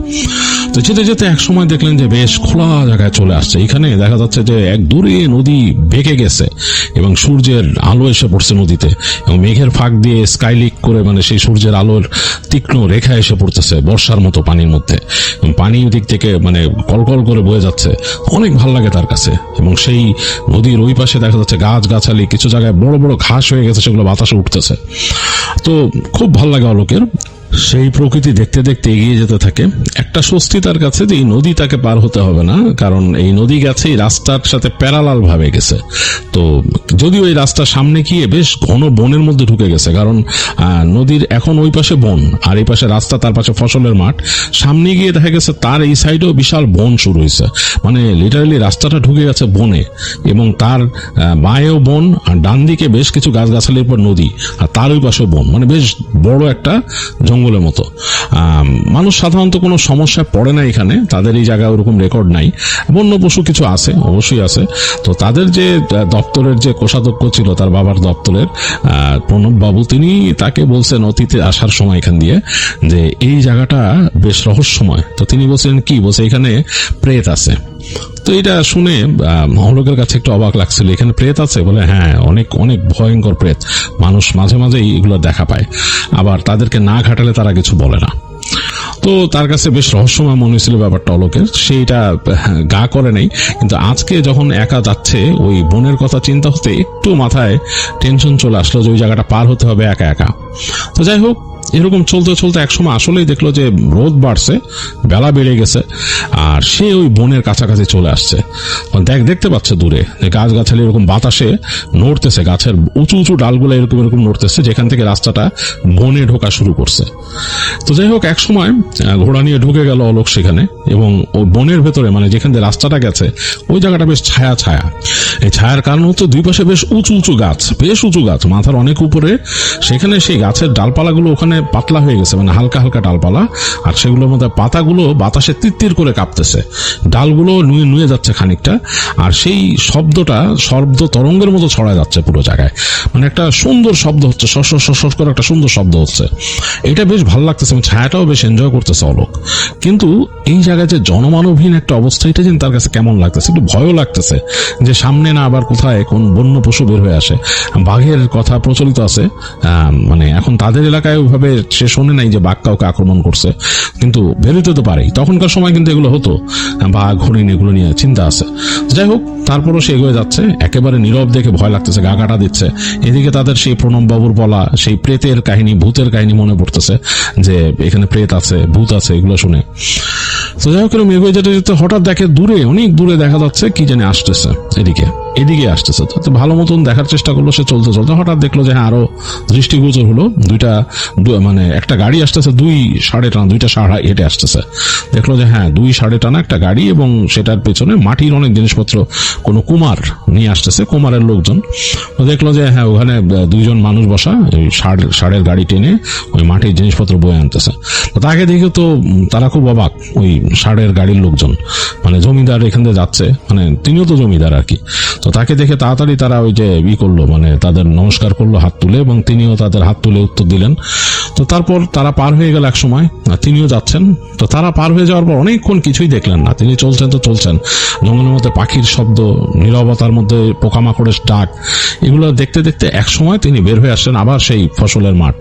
তো যেতে যেতে এক সময় দেখলেন যে বেশ খোলা জায়গায় চলে আসছে। এখানে দেখা যাচ্ছে যে এক দূরে নদী বেঁকে গেছে এবং সূর্যের আলো এসে পড়ছে নদীতে, এবং মেঘের ফাঁক দিয়ে স্কাইলিক করে, মানে সেই সূর্যের আলোর তীক্ষ্ণ রেখা এসে পড়তেছে বর্ষার মতো পানির মধ্যে, এবং পানি দিক থেকে মানে কলকল করে বয়ে যাচ্ছে। অনেক ভালো লাগে তার কাছে। এবং সেই নদীর ওই পাশে দেখা যাচ্ছে গাছ গাছালি, কিছু জায়গায় বড় বড় ঘাস হয়ে গেছে, সেগুলো বাতাসে উঠতেছে। তো খুব ভালো লাগে অলোকের। সেই প্রকৃতি দেখতে দেখতে এগিয়ে যেতে থাকে। একটা স্বস্তি তার কাছে যে এই নদী তাকে পার হতে হবে না, কারণ এই নদী গেছে এই রাস্তার সাথে প্যারালাল ভাবে গেছে। তো যদিও এই রাস্তার সামনে গিয়ে বেশ ঘন বনের মধ্যে ঢুকে গেছে, কারণ নদীর এখন ওই পাশে বন আর এই পাশে রাস্তা, তার পাশে ফসলের মাঠ। সামনে গিয়ে দেখা গেছে তার এই সাইডেও বিশাল বন শুরু হয়েছে, মানে লিটারালি রাস্তাটা ঢুকে গেছে বনে, এবং তার বাঁয়েও বন আর ডান দিকে বেশ কিছু গাছগাছালির পর নদী, আর তার ওই পাশে বন, মানে বেশ বড় একটা জঙ্গলের মতো। মানুষ সাধারণত কোনো সমস্যায় পড়ে না এখানে, তাদের এই জায়গায় ওরকম রেকর্ড নাই। বন্য পশু কিছু আছে, অবশ্যই আছে। তো তাদের যে দপ্তরের যে কোষাধ্যক্ষ ছিল তার বাবার দপ্তরের প্রণব বাবু, তিনি তাকে বলছেন অতীতে আসার সময় এখান দিয়ে যে এই জায়গাটা বেশ রহস্যময়। তো তিনি বলছেন কি, বলছে এখানে প্রেত আছে। তো এটা শুনে অলোকের কাছে একটু অবাক লাগছিল, এখানে প্রেত আছে? বলে হ্যাঁ, অনেক অনেক ভয়ঙ্কর প্রেত, মানুষ মাঝে মাঝে এগুলো দেখা পায়, আবার তাদেরকে না ঘাটালে তারা কিছু বলে না। তো তার কাছে বেশ রহস্যময় মনে হয়েছিল ব্যাপারটা অলোকের, সেইটা গা করে নেই। কিন্তু আজকে যখন একা যাচ্ছে, ওই বোনের কথা চিন্তা হতে একটু মাথায় টেনশন চলে আসলো যে ওই জায়গাটা পার হতে হবে একা একা। তো যাই হোক, এরকম চলতে চলতে একসময় আসলেই দেখলো যে রোদ বাড়ছে, বেলা বেড়ে গেছে, আর সে ওই বনের কাছাকাছি চলে আসছে। দেখতে পাচ্ছে দূরে যে গাছগাছালি এরকম বাতাসে নড়তেছে, গাছের উঁচু উঁচু ডালগুলো এরকম এরকম নড়তেছে, যেখান থেকে রাস্তাটা বনে ঢোকা শুরু করছে। তো যাই হোক, এক সময় ঘোড়া নিয়ে ঢুকে গেল অলোক সেখানে, এবং ওই বনের ভেতরে মানে যেখান থেকে রাস্তাটা গেছে ওই জায়গাটা বেশ ছায়া ছায়া। এই ছায়ার কারণ হচ্ছে দুই পাশে বেশ উঁচু উঁচু গাছ, বেশ উঁচু গাছ, মাথার অনেক উপরে। সেখানে সেই গাছের ডালপালাগুলো ওখানে পাতলা হয়ে গেছে, মানে হালকা হালকা ডালপালা, আর সেগুলোর মধ্যে পাতাগুলো বাতাসে তিত্তির করে কাঁপতেছে, ডালগুলো নুয়ে নুয়ে যাচ্ছে খানিকটা, আর সেই শব্দটা শব্দ তরঙ্গের মতো ছড়া যাচ্ছে পুরো জায়গায়। মানে একটা সুন্দর শব্দ হচ্ছে, সর করে একটা সুন্দর শব্দ হচ্ছে। এটা বেশ ভালো লাগতেছে এবং ছায়াটাও বেশ এনজয় করতেছে অলোক। কিন্তু এই জায়গায় যে জনমানবহীন একটা অবস্থা, এটা যেন তার কাছে কেমন লাগতেছে, একটু ভয়ও লাগতেছে যে সামনে না আবার কোথায় কোন বন্য পশু বের হয়ে আসে। বাঘের কথা প্রচলিত আছে, মানে এখন তাদের এলাকায় ওইভাবে সে শোনে নাই যে বাঘ কাউকে আক্রমণ করছে, কিন্তু বেরোতে তো পারেই। তখনকার সময় কিন্তু এগুলো হতো, বাঘ হরিণ এগুলো নিয়ে চিন্তা আছে। যাই হোক, তারপরও সে এগিয়ে যাচ্ছে, একেবারে নীরব দেখে ভয় লাগতেছে, গা কাটা দিচ্ছে। এদিকে তাদের সেই প্রণব বাবুর বলা সেই প্রেতের কাহিনী, ভূতের কাহিনী মনে পড়তেছে, যে এখানে প্রেত আছে, ভূত আছে, এগুলো শুনে। তো যাই হোক, এরকম এগিয়ে যেতে যেতে হঠাৎ দেখে দূরে, অনেক দূরে দেখা যাচ্ছে কি জানি আসতেছে, এদিকে আসতেছে। তো ভালো মতন দেখার চেষ্টা করলো সে, চলতে চলতে হঠাৎ দেখলো যে হ্যাঁ, আরো দৃষ্টিগোচর হলো মানে একটা গাড়ি আসতেছে, দুইটা ষাঁড় হেঁটে আসতেছে। দেখলো যে হ্যাঁ, 2 ষাঁড়ে টানা একটা গাড়ি, এবং সেটার পেছনে মাটির অনেক জিনিসপত্র কোনো কুমার নিয়ে আসতেছে, কুমারের লোকজন। তো দেখলো যে হ্যাঁ, ওখানে 2 জন মানুষ বসা, ওই ষাঁড়ের গাড়ি টেনে ওই মাটির জিনিসপত্র বয়ে আনতেছে। তো তাকে দেখে তো তারা খুব অবাক, ওই ষাঁড়ের গাড়ির লোকজন, মানে জমিদার এখান থেকে যাচ্ছে, মানে তিনিও তো জমিদার আর কি। তো তাকে দেখে তাড়াতাড়ি তারা ওই যে করলো, মানে তাদের নমস্কার করলো হাত তুলে, এবং তিনিও তাদের হাত তুলে উত্তর দিলেন। তো তারপর তারা পার হয়ে গেল, এক সময় তিনিও যাচ্ছেন। তো তারা পার হয়ে যাওয়ার পর অনেকক্ষণ কিছুই দেখলেন না, তিনি চলছেন তো চলছেন, জঙ্গলের মধ্যে পাখির শব্দ, নীরবতার মধ্যে পোকামাকড়ের ডাক, এগুলো দেখতে দেখতে এক সময় তিনি বের হয়ে আসলেন আবার সেই ফসলের মাঠ।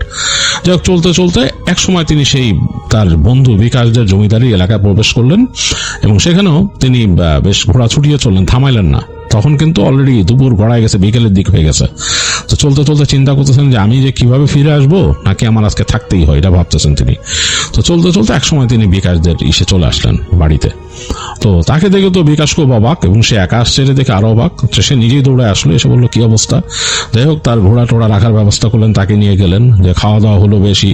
যাই হোক, চলতে চলতে এক সময় তিনি সেই তার বন্ধু বিকাশদের জমিদারি এলাকায় প্রবেশ করলেন, এবং সেখানেও তিনি বেশ ঘোড়া ছুটিয়ে চললেন, থামাইলেন না। তখন কিন্তু অলরেডি দুপুর গড়ায় গেছে, বিকেলের দিক হয়ে গেছে। তো চলতে চলতে চিন্তা করতেছেন যে আমি যে কিভাবে ফিরে আসবো, নাকি আমার আজকে থাকতেই হয়, এটা ভাবতেছেন তিনি। তো চলতে চলতে এক সময় তিনি বিকাশদের চলে আসলেন বাড়িতে। তো তাকে দেখে তো বিকাশ খুব অবাক, এবং সে একা আসছে দেখে আরো অবাক। সে নিজেই দৌড়ে আসলো, এসে বললো কি অবস্থা। যাই হোক, তার ঘোড়া টোড়া রাখার ব্যবস্থা করলেন, তাকে নিয়ে গেলেন, যে খাওয়া দাওয়া হলো বেশি।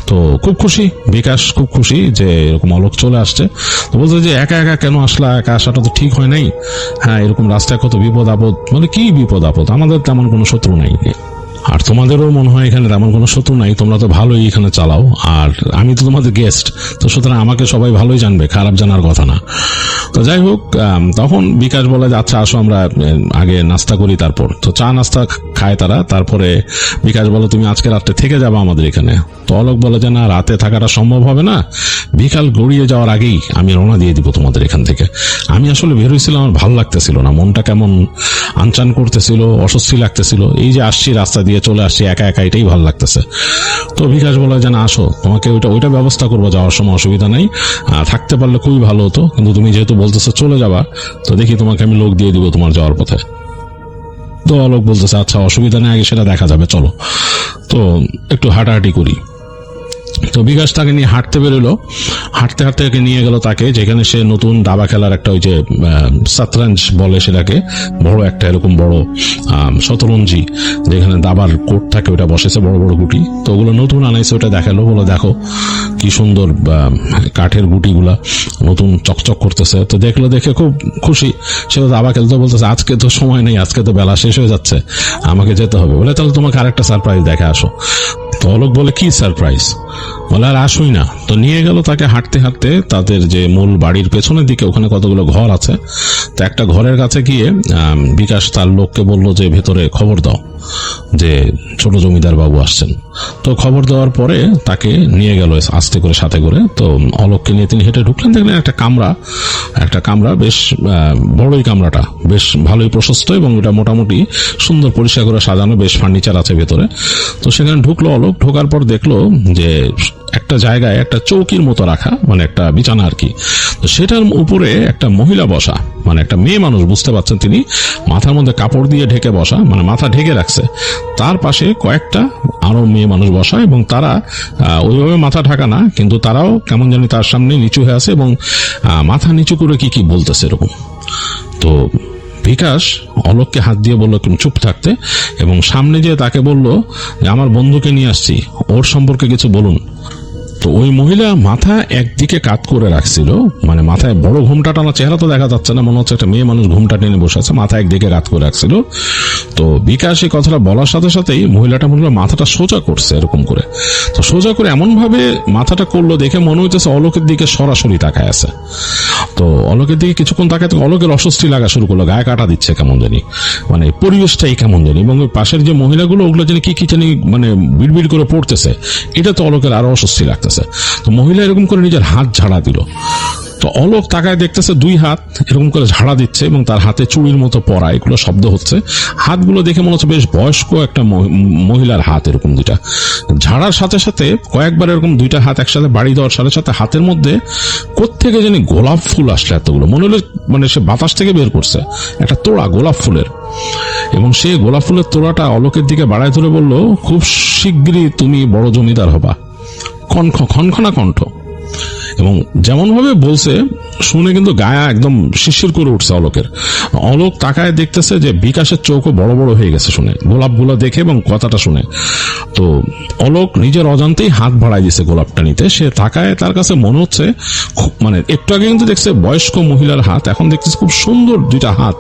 তো খুব খুশি বিকাশ, খুব খুশি যে এরকম অলোক চলে আসছে। তো বলছে যে একা একা কেন আসলা, একা আসাটা তো ঠিক হয় নাই। হ্যাঁ, এরকম রাস্তায় কত বিপদ আপদ, মানে কি বিপদ আপদ, আমাদের তেমন কোনো শত্রু নাই, আর তোমাদেরও মনে হয় এখানে তেমন কোনো শত্রু নাই, তোমরা তো ভালোই এখানে চালাও, আর আমি তো তোমাদের গেস্ট, তো সুতরাং আমাকে সবাই ভালোই জানবে, খারাপ জানার কথা না। তো যাই হোক, তখন বিকাশ বলে যে আচ্ছা আসো, আমরা আগে নাস্তা করি, তারপর তো চা নাস্তা খায় তারা। তারপরে বিকাশ বলে তুমি আজকে রাতে থেকে যাবে আমাদের এখানে। তো অলোক বলে যে না, রাতে থাকাটা সম্ভব হবে না, বিকাল গড়িয়ে যাওয়ার আগেই আমি রওনা দিয়ে দিব তোমাদের এখান থেকে। আমি আসলে বের হয়েছিলাম, আমার ভালো লাগতেছিল না, মনটা কেমন আনচান করতেছিল, অস্বস্তি লাগতেছিল। এই যে আসছি, রাস্তা দিয়ে চলে আসছি একা একা, এটাই ভালো লাগতেছে। তো বিকাশ বলে যে না আসো, তোমাকে ওইটা ব্যবস্থা করবো, যাওয়ার সময় অসুবিধা নেই, থাকতে পারলে খুবই ভালো হতো, কিন্তু তুমি যেহেতু বলতেছো চলে যাবা, তো দেখি তোমাকে আমি লোক দিয়ে দিব তোমার যাওয়ার পথে। তো অলোক বলতেছে আচ্ছা অসুবিধা নেই, আগে সেটা দেখা যাবে, চলো। তো একটু হাঁটাহাঁটি করি। তো বিকাশ তাকে নিয়ে হাঁটতে বেরোলো, হাঁটতে হাঁটতে নিয়ে গেল তাকে, যেখানে সে নতুন দাবা খেলার একটা ওই যে শতরঞ্জ বলে সেটাকে, বড় একটা এরকম বড় শতরঞ্জি, যেখানে দাবার কোর্ট থাকে, ওটা বসেছে বড় বড় গুটি। তো ওগুলো নতুন আনাইছে, ওটা দেখালো, বলো দেখো কি সুন্দর কাঠের গুটিগুলা নতুন চকচক করতেছে। তো দেখলো, দেখে খুব খুশি, সে দাবা খেলতে বলতেছে আজকে তো সময় নেই, আজকে তো বেলা শেষ হয়ে যাচ্ছে, আমাকে যেতে হবে। বলে তাহলে তোমাকে আরেকটা সারপ্রাইজ দেখে আসো। তো অলোক বলে কি সারপ্রাইজ, বলে আর আসুই না। তো নিয়ে গেল তাকে হাঁটতে হাঁটতে তাদের যে মূল বাড়ির পেছনের দিকে, ওখানে কতগুলো ঘর আছে। তো একটা ঘরের কাছে গিয়ে বিকাশ তার লোককে বলল যে ভেতরে খবর দাও যে ছোট জমিদার বাবু আসছেন। তো খবর দেওয়ার পরে তাকে নিয়ে গেল আস্তে করে সাথে করে। তো অলোককে নিয়ে তিনি হেঁটে ঢুকলেন, দেখলেন একটা কামরা, বেশ বড়ই কামরাটা, বেশ ভালোই প্রশস্ত, এবং এটা মোটামুটি সুন্দর পরিষ্কার করে সাজানো, বেশ ফার্নিচার আছে ভেতরে। তো সেখানে ঢুকলো অলোক, ঢোকার পর দেখলো যে একটা জায়গায় একটা চৌকির মতো রাখা, মানে একটা বিছানা আর কি। তো সেটার উপরে একটা মহিলা বসা, মানে একটা মেয়ে মানুষ, বুঝতে পারছেন তিনি, মাথার মধ্যে কাপড় দিয়ে ঢেকে বসা, মানে মাথা ঢেকে রাখছে। তার পাশে কয়েকটা আরো মেয়ে মানুষ বসা, এবং তারা ওইভাবে মাথা ঢাকা না, কিন্তু তারাও কেমন জানি তার সামনে নিচু হয়ে আছে এবং মাথা নিচু করে কি কি বলতেছে এরকম। তো বিকাশ অলোককে হাত দিয়ে বলল তুমি চুপ থাকতে, এবং সামনে যেয়ে তাকে বলল যে আমার বন্ধুকে নিয়ে আসছি, ওর সম্পর্কে কিছু বলুন। তো ওই মহিলা মাথা একদিকে কাত করে রাখছিল, মানে মাথায় বড় ঘুমটা টানা, চেহারা তো দেখা যাচ্ছে না, মনে হচ্ছে একটা মেয়ে মানুষ ঘুমটা টেনে বসে আছে, মাথা একদিকে কাত করে রাখছিল। তো বিকাশ এই কথাটা বলার সাথে সাথেই মহিলাটা মনে হলো মাথাটা সোজা করছে এরকম করে। তো সোজা করে এমন ভাবে মাথাটা করলো দেখে মনে হইতেছে অলোকের দিকে সরাসরি তাকায় আছে। তো অলোকের দিকে কিছুক্ষণ তাকায়, অলোকের অস্বস্তি লাগা শুরু করলো, গায়ে কাটা দিচ্ছে কেমন জানি, মানে পরিবেশটাই কেমন জানি, এবং ওই পাশের যে মহিলাগুলো ওগুলো জানি কি জানি মানে বিড়বিড় করে পড়তেছে, এটা তো অলোকের আরো অস্বস্তি লাগতেছে। তো মহিলা এরকম করে নিজের হাত ঝাড়া দিল। তো অলোক তাকায় দেখতেছে দুই হাত এরকম করে ঝাড়া দিচ্ছে এবং তার হাতে চুড়ির মতো পরা, এগুলো শব্দ হচ্ছে। হাতগুলো দেখে মনে হচ্ছে বেশ বয়স্ক একটা মহিলার হাত, এরকম দুইটা ঝাড়ার সাথে সাথে কয়েকবার এরকম দুইটা হাত একসাথে বাড়ি দেওয়ার সাথে সাথে হাতের মধ্যে কোত্থেকে জানি গোলাপ ফুল আসলে এতগুলো, মনে হলো মানে সে বাতাস থেকে বের করছে একটা তোড়া গোলাপ ফুলের, এবং সে গোলাপ ফুলের তোড়াটা অলোকের দিকে বাড়ায় ধরে বলল খুব শিগগিরই তুমি বড় জমিদার হবা, খনখনা কণ্ঠ। এবং যেমন ভাবে বলছে শুনে কিন্তু গায়া একদম শিরশির করে উঠছে অলোকের। অলোক তাকায় দেখতেছে যে বিকাশের চোখও বড় বড় হয়ে গেছে শুনে, গোলাপগুলো দেখে এবং কথাটা শুনে। তো অলোক নিজের অজান্তেই হাত বাড়াই দিছে গোলাপটা নিতে। সে তাকায়, তার কাছে মনে হচ্ছে মানে একটু আগে কিন্তু দেখছে বয়স্ক মহিলার হাত, এখন দেখতেছে খুব সুন্দর দুইটা হাত,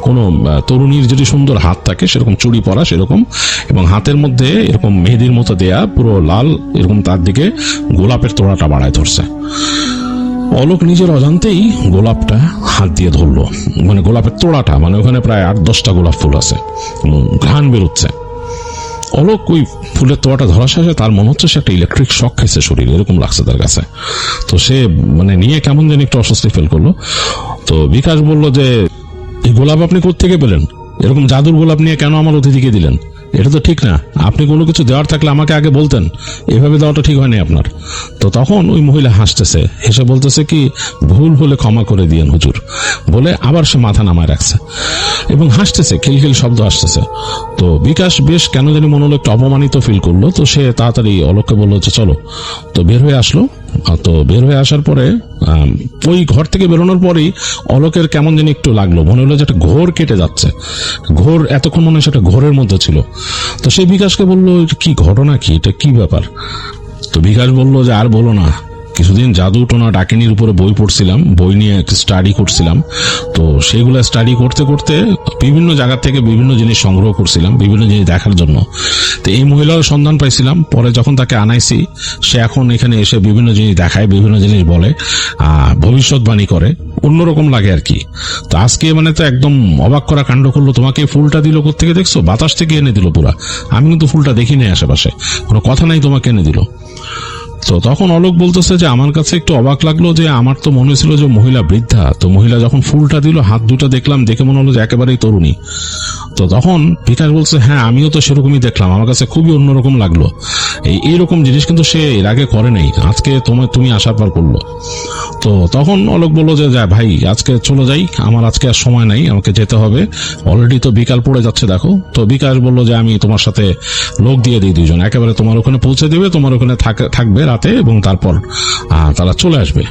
কোনো তরুণীর যদি সুন্দর হাত থাকে সেরকম চুড়ি পরা সেরকম, এবং হাতের মধ্যে এরকম মেহেদির মতো দেয়া পুরো লাল, এরকম তার দিকে গোলাপের তোড়াটা বাড়ায় ধরছে। অলোক নিজের অজান্তেই গোলাপটা হাত দিয়ে ধরলো, মানে গোলাপের তোড়াটা, মানে ওখানে প্রায় 8-10টা গোলাপ ফুল আছে, ঘ্রাণ বেরোচ্ছে। অলোক ওই ফুলের তোড়াটা ধরার সাথে তার মনে হচ্ছে সে একটা ইলেকট্রিক শক খাইছে শরীরে, এরকম লাগছে তার কাছে। তো সে মানে নিয়ে কেমন যেন একটু অস্বস্তি ফিল করলো। তো বিকাশ বলল যে এই গোলাপ আপনি কোত্থেকে পেলেন? এরকম জাদুর গোলাপ নিয়ে কেন আমার অতিথিকে দিলেন? এটা তো ঠিক না, আপনি কোনো কিছু দেওয়ার থাকলে আমাকে আগে বলতেন, এভাবে দেওয়াটা ঠিক হয়নি আপনার। তো তখন ওই মহিলা হাসতেছে, হেসে বলতেছে কি ভুল হলে ক্ষমা করে দিয়েন হুজুর, বলে আবার সে মাথা নামায় রাখছে এবং হাসতেছে, খিলখিল শব্দ আসতেছে। তো বিকাশ বেশ কেন জানি মনে হলো একটু অপমানিত ফিল করলো। তো সে তাড়াতাড়ি অলোককে বললো যে চলো। তো বের হয়ে আসলো। তো বের হয়ে আসার পরে ওই ঘর থেকে বেরোনোর পরেই অলোকের কেমন যেন একটু লাগলো, মনে হলো যে একটা ঘোর কেটে যাচ্ছে। ঘোর এতক্ষণ মনে হয় সেটা ঘোরের মধ্যে ছিল। তো সে বিকাশকে বললো কি ঘটনা, কি এটা কি ব্যাপার? তো বিকাশ বললো যে আর বলো না, কিছুদিন জাদু টোনা ডাকিনির উপরে বই পড়ছিলাম, বই নিয়ে একটু স্টাডি করছিলাম। তো সেগুলো স্টাডি করতে করতে বিভিন্ন জায়গা থেকে বিভিন্ন জিনিস সংগ্রহ করছিলাম বিভিন্ন জিনিস দেখার জন্য। তো এই মহিলার সন্ধান পাইছিলাম, পরে যখন তাকে আনাইছি সে এখন এখানে এসে বিভিন্ন জিনিস দেখায়, বিভিন্ন জিনিস বলে, ভবিষ্যৎবাণী করে, অন্যরকম লাগে আর কি। তো আজকে মানে তো একদম অবাক করা কাণ্ড করলো। তোমাকে ফুলটা দিল কোত্থেকে দেখছো? বাতাস থেকে এনে দিল পুরা, আমি কিন্তু ফুলটা দেখি নাই আশেপাশে, কোনো কথা নাই, তোমাকে এনে দিল। তো তখন অলোক বলতেছে যে আমার কাছে একটু অবাক লাগলো যে আমার তো মনে ছিল যে মহিলা বৃদ্ধা, তো মহিলা যখন ফুলটা দিল হাত দুটো দেখলাম, দেখে মনে হলো যে একেবারেই তরুণী। তো তখন বিকাশ বলছে হ্যাঁ আমিও তো সেরকমই দেখলাম, আমার কাছে খুবই অন্যরকম লাগলো। এইরকম জিনিস কিন্তু সে এর আগে করে নাই, আজকে তুমি আসার পর করলো। তো তখন অলোক বললো যে যা ভাই আজকে চলে যাই, আমার আজকে আর সময় নাই, আমাকে যেতে হবে, অলরেডি তো বিকাল পড়ে যাচ্ছে দেখো। তো বিকাশ বললো যে আমি তোমার সাথে লোক দিয়ে দিই, দুইজন একেবারে তোমার ওখানে পৌঁছে দেবে, তোমার ওখানে থাকবে রাতে, এবং তারপর তারা চলে আসবে।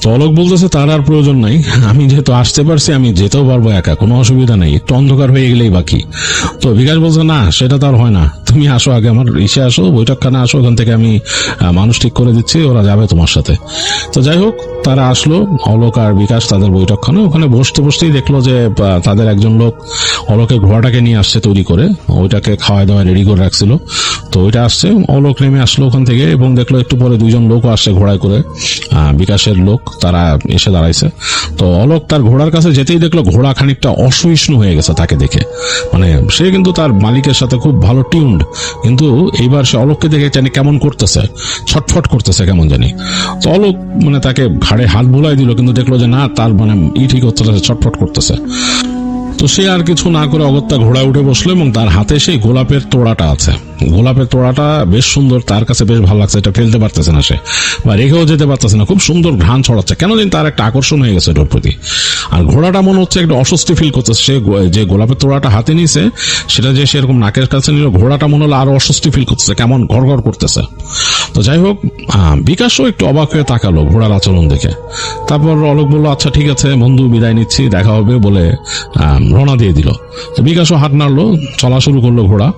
তো অলোক বলতেছে তার আর প্রয়োজন নাই, আমি যেহেতু আসতে পারছি আমি যেতেও পারবো একা, কোনো অসুবিধা নেই, একটু অন্ধকার হয়ে গেলেই বাকি। তো বিকাশ বলছে না সেটা তার হয় না, তুমি আসো আগে, আমার ইসে আসো, বৈঠকখানে আসো, ওখান থেকে আমি মানুষ ঠিক করে দিচ্ছি, ওরা যাবে তোমার সাথে। তো যাই হোক তারা আসলো, অলোক আর বিকাশ তাদের বৈঠকখানে। ওখানে বসতে বসতেই দেখলো যে তাদের একজন লোক অলোকের ঘোড়াটাকে নিয়ে আসছে তৈরি করে, ওইটাকে খাওয়া দাওয়া রেডি করে রাখছিল। তো ওইটা আসছে, অলোক নেমে আসলো ওখান থেকে এবং দেখলো একটু পরে দুইজন লোকও আসছে ঘোড়ায় করে, বিকাশের লোক, তারা এসে দাঁড়াইছে। তো অলোক তার ঘোড়ার কাছে যেতেই দেখলো ঘোড়া খানিকটা অসহিষ্ণু হয়ে গেছে তাকে দেখে, মানে সে কিন্তু তার মালিকের সাথে খুব ভালো টিউন্ড, কিন্তু এইবার সে অলোককে দেখে জানি কেমন করতেছে, ছটফট করতেছে কেমন জানি। তো অলোক মানে তাকে ঘাড়ে হাত বুলাই দিল, কিন্তু দেখলো যে না তার মানে ঠিক হচ্ছে, ছটফট করতেছে। তো সে আর কিছু না করে অগত্যা ঘোড়ায় উঠে বসলো এবং তার হাতে সেই গোলাপের তোড়াটা আছে। গোলাপের তোড়াটা বেশ সুন্দর, তার কাছে বেশ ভালো লাগছে, এটা ফেলতে পারতেছে না সে, বা রেখেও যেতে পারতেছে না, খুব সুন্দর ঘ্রাণ ছড়াচ্ছে, কেন জানি তার একটা আকর্ষণ হয়ে গেছে এটার প্রতি। আর ঘোড়াটা মনে হচ্ছে একটা অস্বস্তি ফিল করছে, সে যে গোলাপের তোড়াটা হাতে নিয়েছে সেটা যে সেরকম নাকের কাছে নিল, ঘোড়াটা মনে হলো আরো অস্বস্তি ফিল করতেছে, কেমন ঘর ঘর করতেছে। তো যাই হোক, বিকাশও একটু অবাক হয়ে তাকালো ঘোড়ার আচরণ দেখে। তারপর অলোক বলল, আচ্ছা ঠিক আছে বন্ধু, বিদায় নিচ্ছি, দেখা হবে বলে রওনা দিয়ে দিল। বিকাশও হাত নাড়লো, চলা শুরু করলো ঘোড়া।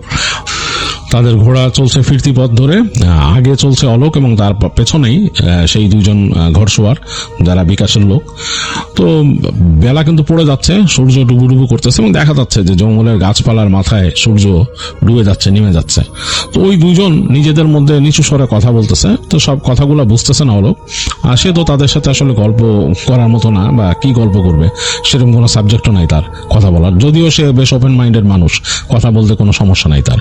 তাদের ঘোড়া চলছে ফিরতি পথ ধরে, আগে চলছে অলোক এবং তার পেছনেই সেই দুইজন ঘোড়সওয়ার যারা বিকাশের লোক। তো বেলা কিন্তু পড়ে যাচ্ছে, সূর্য ডুবুডুবু করতেছে এবং দেখা যাচ্ছে যে জঙ্গলের গাছপালার মাথায় সূর্য ডুবে যাচ্ছে, নেমে যাচ্ছে। তো ওই দুইজন নিজেদের মধ্যে নিচু স্বরে কথা বলতেছে, তো সব কথাগুলো বুঝতেছে না অলোক। আর সে তো তাদের সাথে আসলে গল্প করার মতো না, বা কি গল্প করবে সেরকম কোনো সাবজেক্টও নাই তার কথা বলার, যদিও সে বেশ ওপেন মাইন্ডেড মানুষ, কথা বলতে কোনো সমস্যা নাই তার।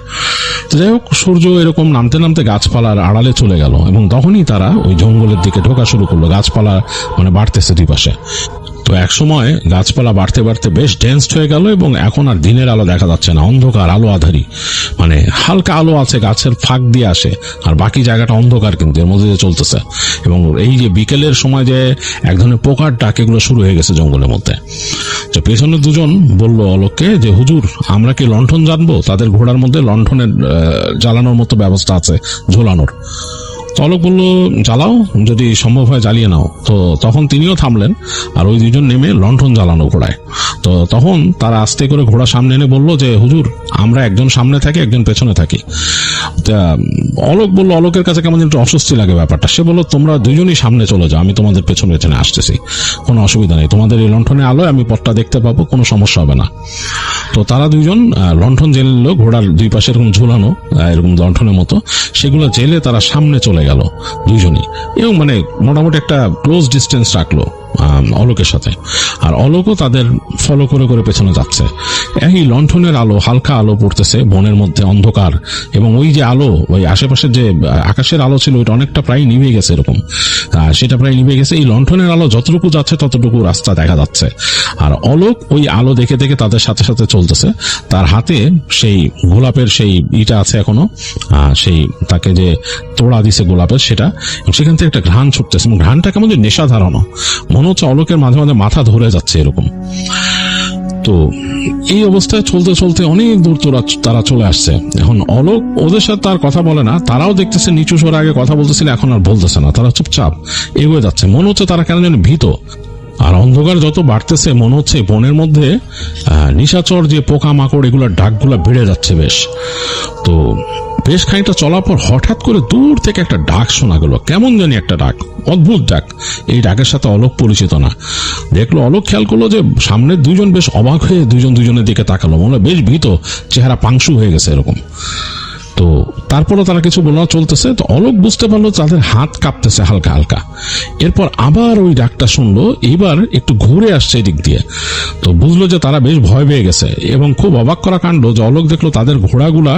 যাই হোক, সূর্য এরকম নামতে নামতে গাছপালার আড়ালে চলে গেল এবং তখনই তারা ওই জঙ্গলের দিকে ঢোকা শুরু করলো। গাছপালা মানে বাড়তেছে দুই পাশে। তো এক সময় গাছপালা বাড়তে বাড়তে বেশ ডেন্সড হয়ে গেল এবং এখন আর দিনের আলো দেখা যাচ্ছে না, অন্ধকার, আলো আধারি, মানে হালকা আলো আছে গাছের ফাঁক দিয়ে আসে, আর বাকি জায়গাটা অন্ধকার কিন্তু এর মধ্যে দিয়ে চলতেছে। এবং এই যে বিকেলের সময় যে এক ধরনের পোকার ডাক, এগুলো শুরু হয়ে গেছে জঙ্গলের মধ্যে। তো পেছনে দুজন বলল অলোককে যে, হুজুর আমরা কি লণ্ঠন জানবো? তাদের ঘোড়ার মধ্যে লণ্ঠনের জ্বালানোর মতো ব্যবস্থা আছে, ঝোলানোর। অলোক বলল, জ্বালাও, যদি সম্ভব হয় জ্বালিয়ে নাও। তো তখন তিনিও থামলেন আর ওই দুজন নেমে লণ্ঠন জ্বালানো ঘোড়ায়। তো তখন তারা আস্তে করে ঘোড়া সামনে এনে বলল যে, হুজুর আমরা একজন সামনে থাকি, একজন পেছনে থাকি। অলোক বলল, অলোকের কাছে কেমন একটু অস্বস্তি লাগে ব্যাপারটা। সে বলল, তোমরা দুজনই সামনে চলে যাও, আমি তোমাদের পেছনে পেছনে আসতেছি, কোনো অসুবিধা নেই, তোমাদের এই লণ্ঠনের আলোয় আমি পথটা দেখতে পাবো, কোনো সমস্যা হবে না। তো তারা দুইজন লণ্ঠন জেলে নিল, ঘোড়ার দুই পাশে এরকম ঝুলানো এরকম লণ্ঠনের মতো, সেগুলো জেলে তারা সামনে চলে গেল দুইজনই, এবং মানে মোটামুটি একটা ক্লোজ ডিস্টেন্স রাখলো অলোকের সাথে। আর অলোকও তাদের ফলো করে করে পেছনে যাচ্ছে। এই লণ্ঠনের আলো, হালকা আলো পড়তেছে বনের মধ্যে, অন্ধকার, এবং ওই যে আলো, ওই আশেপাশের যে আকাশের আলো ছিল ওইটা অনেকটা প্রায় নিভে গেছে এরকম, সেটা প্রায় নিভে গেছে। এই লণ্ঠনের আলো যতটুকু যাচ্ছে ততটুকু রাস্তা দেখা যাচ্ছে। আর অলোক ওই আলো দেখে দেখে তাদের সাথে সাথে চলতেছে। তার হাতে সেই গোলাপের সেই ইটা আছে এখনো, সেই তাকে যে তোড়া দিছে গোলাপের, সেটা, সেখান থেকে একটা ঘ্রাণ ছুটতেছে এবং ঘ্রাণটা কেমন যে নেশা ধারানো, মনে হচ্ছে অলোকের মাঝে মাঝে মাথা ধরে যাচ্ছে এরকম। তো এই অবস্থায় চলতে চলতে অনেক দূর তারা চলে আসছে। এখন অলোক ওদের সাথে তার কথা বলে না, তারাও দেখতেছে নিচু স্বরে আগে কথা বলতেছিল, এখন আর বলতেছে না, তারা চুপচাপ এগিয়ে যাচ্ছে। মনে হচ্ছে তারা কেন যেন ভীত। আর অন্ধকার যত বাড়তেছে মনে হচ্ছে বনের মধ্যে নিশাচর যে পোকা মাকড়, এগুলোর ডাকগুলা বেড়ে যাচ্ছে বেশ। তো বেশ খানিকটা চলার পর হঠাৎ করে দূর থেকে একটা ডাক শোনা গেল, কেমন জানি একটা ডাক, অদ্ভুত ডাক। এই ডাকের সাথে অলোক পরিচিত না। দেখলো, অলোক খেয়াল করলো যে সামনের দুজন বেশ অবাক হয়ে দুজন দুজনের দিকে তাকালো, মনে হয় বেশ ভীত, চেহারা পাংশু হয়ে গেছে এরকম। তো তারপরও তারা কিছু বলা চলতেছে। তো অলোক বুঝতে পারলো তাদের হাত কাঁপতেছে হালকা হালকা। এরপর আবার ওই ডাকটা শুনলো, এইবার একটু ঘুরে আসছে এদিক দিয়ে। তো বুঝলো যে তারা বেশ ভয় পেয়ে গেছে, এবং খুব অবাক করা কাণ্ড যে অলোক দেখলো তাদের ঘোড়াগুলা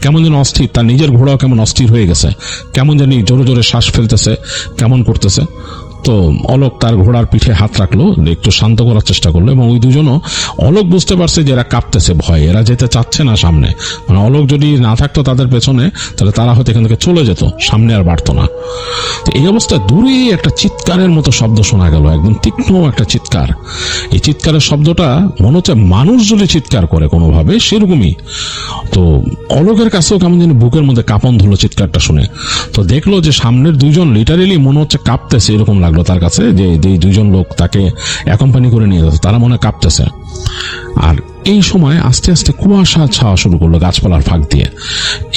কেমন যেন অস্থির, তার নিজের ঘোড়াও কেমন অস্থির হয়ে গেছে, কেমন জানি জোরে জোরে শ্বাস ফেলতেছে, কেমন করতেছে। তো অলোক তার ঘোড়ার পিঠে হাত রাখলো, একটু শান্ত করার চেষ্টা করলো, এবং ওই দুজনও, অলোক বুঝতে পারছে যে এরা কাঁপতেছে ভয়, এরা যেতে চাচ্ছে না সামনে। মানে অলোক যদি না থাকতো তাদের পেছনে, তাহলে তারা হয়তো এখান থেকে চলে যেত, সামনে আর বাড়তো না। তো এই অবস্থায় দূরে একটা চিৎকারের মতো শব্দ শোনা গেল, একদম তীক্ষ্ণ একটা চিৎকার। এই চিৎকারের শব্দটা মনে হচ্ছে মানুষ যদি চিৎকার করে কোনোভাবে, সেরকমই। তো অলোকের কাছেও কেমন যেন বুকের মধ্যে কাঁপন ধরলো চিৎকারটা শুনে। তো দেখলো যে সামনের দুইজন লিটারেলি মনে হচ্ছে কাঁপতেছে, এরকম লাগলো তার কাছে, যে দুইজন লোক তাকে অ্যাকম্পানি করে নিয়ে যেত, তারা মনে কাঁপতেছে। আর এই সময় আস্তে আস্তে কুয়াশা ছাওয়া শুরু করলো গাছপালার ফাঁক দিয়ে।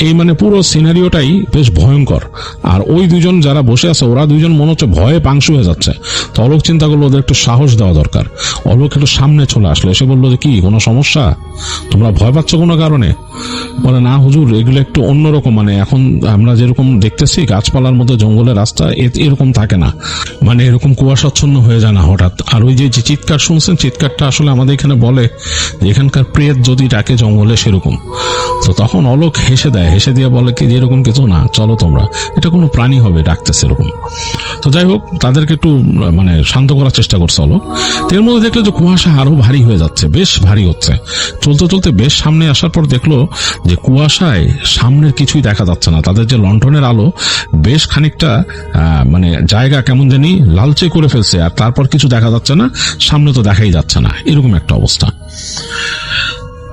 এই মানে পুরো সিনারিওটাই বেশ ভয়ঙ্কর। আর ওই দুজন যারা বসে আছে, ওরা দুজন মনে হচ্ছে ভয়ে পাংশু হয়ে যাচ্ছে। তো অলোক চিন্তা করলো ওদের একটু সাহস দেওয়া দরকার। অলোক একটু সামনে চলে আসলো, এসে বললো যে, কি কোনো সমস্যা, তোমরা ভয় পাচ্ছ কোনো কারণে? বলে, না হুজুর, এগুলো একটু অন্যরকম, মানে এখন আমরা যেরকম দেখতেছি গাছপালার মধ্যে জঙ্গলের রাস্তা এরকম থাকে না, মানে এরকম কুয়াশাচ্ছন্ন হয়ে যায় না হঠাৎ। আর ওই যে চিৎকার শুনছেন, চিৎকারটা আসলে আমাদের এখানে বলে যে এখানকার প্রেত যদি ডাকে জঙ্গলে সেরকম। তো তখন অলোক হেসে দেয়, হেসে দিয়ে বলে কি যে এরকম কিছু না, চলো তোমরা, এটা কোনো প্রাণী হবে ডাকতেছে এরকম। তো যাই হোক, তাদেরকে একটু মানে শান্ত করার চেষ্টা করছে অলোক। এর মধ্যে দেখলো যে কুয়াশা আরো ভারী হয়ে যাচ্ছে, বেশ ভারী হচ্ছে। চলতে চলতে বেশ সামনে আসার পর দেখলো যে কুয়াশায় সামনের কিছুই দেখা যাচ্ছে না। তাদের যে লণ্ঠনের আলো বেশ খানিকটা মানে জায়গা কেমন জানি লালচে করে ফেলছে, আর তারপর কিছু দেখা যাচ্ছে না, সামনে তো দেখাই যাচ্ছে না, এরকম একটা অবস্থা।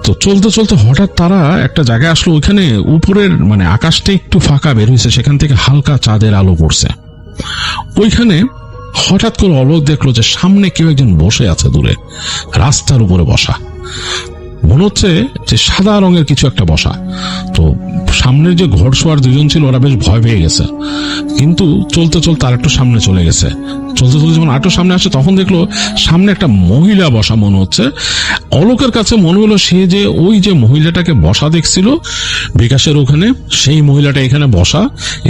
তো চলতে চলতে হঠাৎ তারা একটা জায়গায় আসলো, ওইখানে উপরের মানে আকাশটা একটু ফাঁকা বের হয়েছে, সেখান থেকে হালকা চাঁদের আলো পড়ছে। ওইখানে হঠাৎ করে অলোক দেখলো যে সামনে কেউ একজন বসে আছে দূরে, রাস্তার উপরে বসা, মনে হচ্ছে যে সাদা রঙের কিছু একটা বসা। তো সামনের যে ঘোড়সওয়ার দুজন ছিল ওরা বেশ ভয় পেয়ে গেছে, কিন্তু চলতে চলতে আর একটু সামনে চলে গেছে। চলতে চলতে যখন আরেকটু সামনে আসে তখন দেখলো সামনে একটা মহিলা বসা মনে হচ্ছে। অলোকের কাছে মনে হলো সে যে ওই যে মহিলাটাকে বসা দেখছিল বিকাশের ওখানে, সেই মহিলাটা এখানে বসা,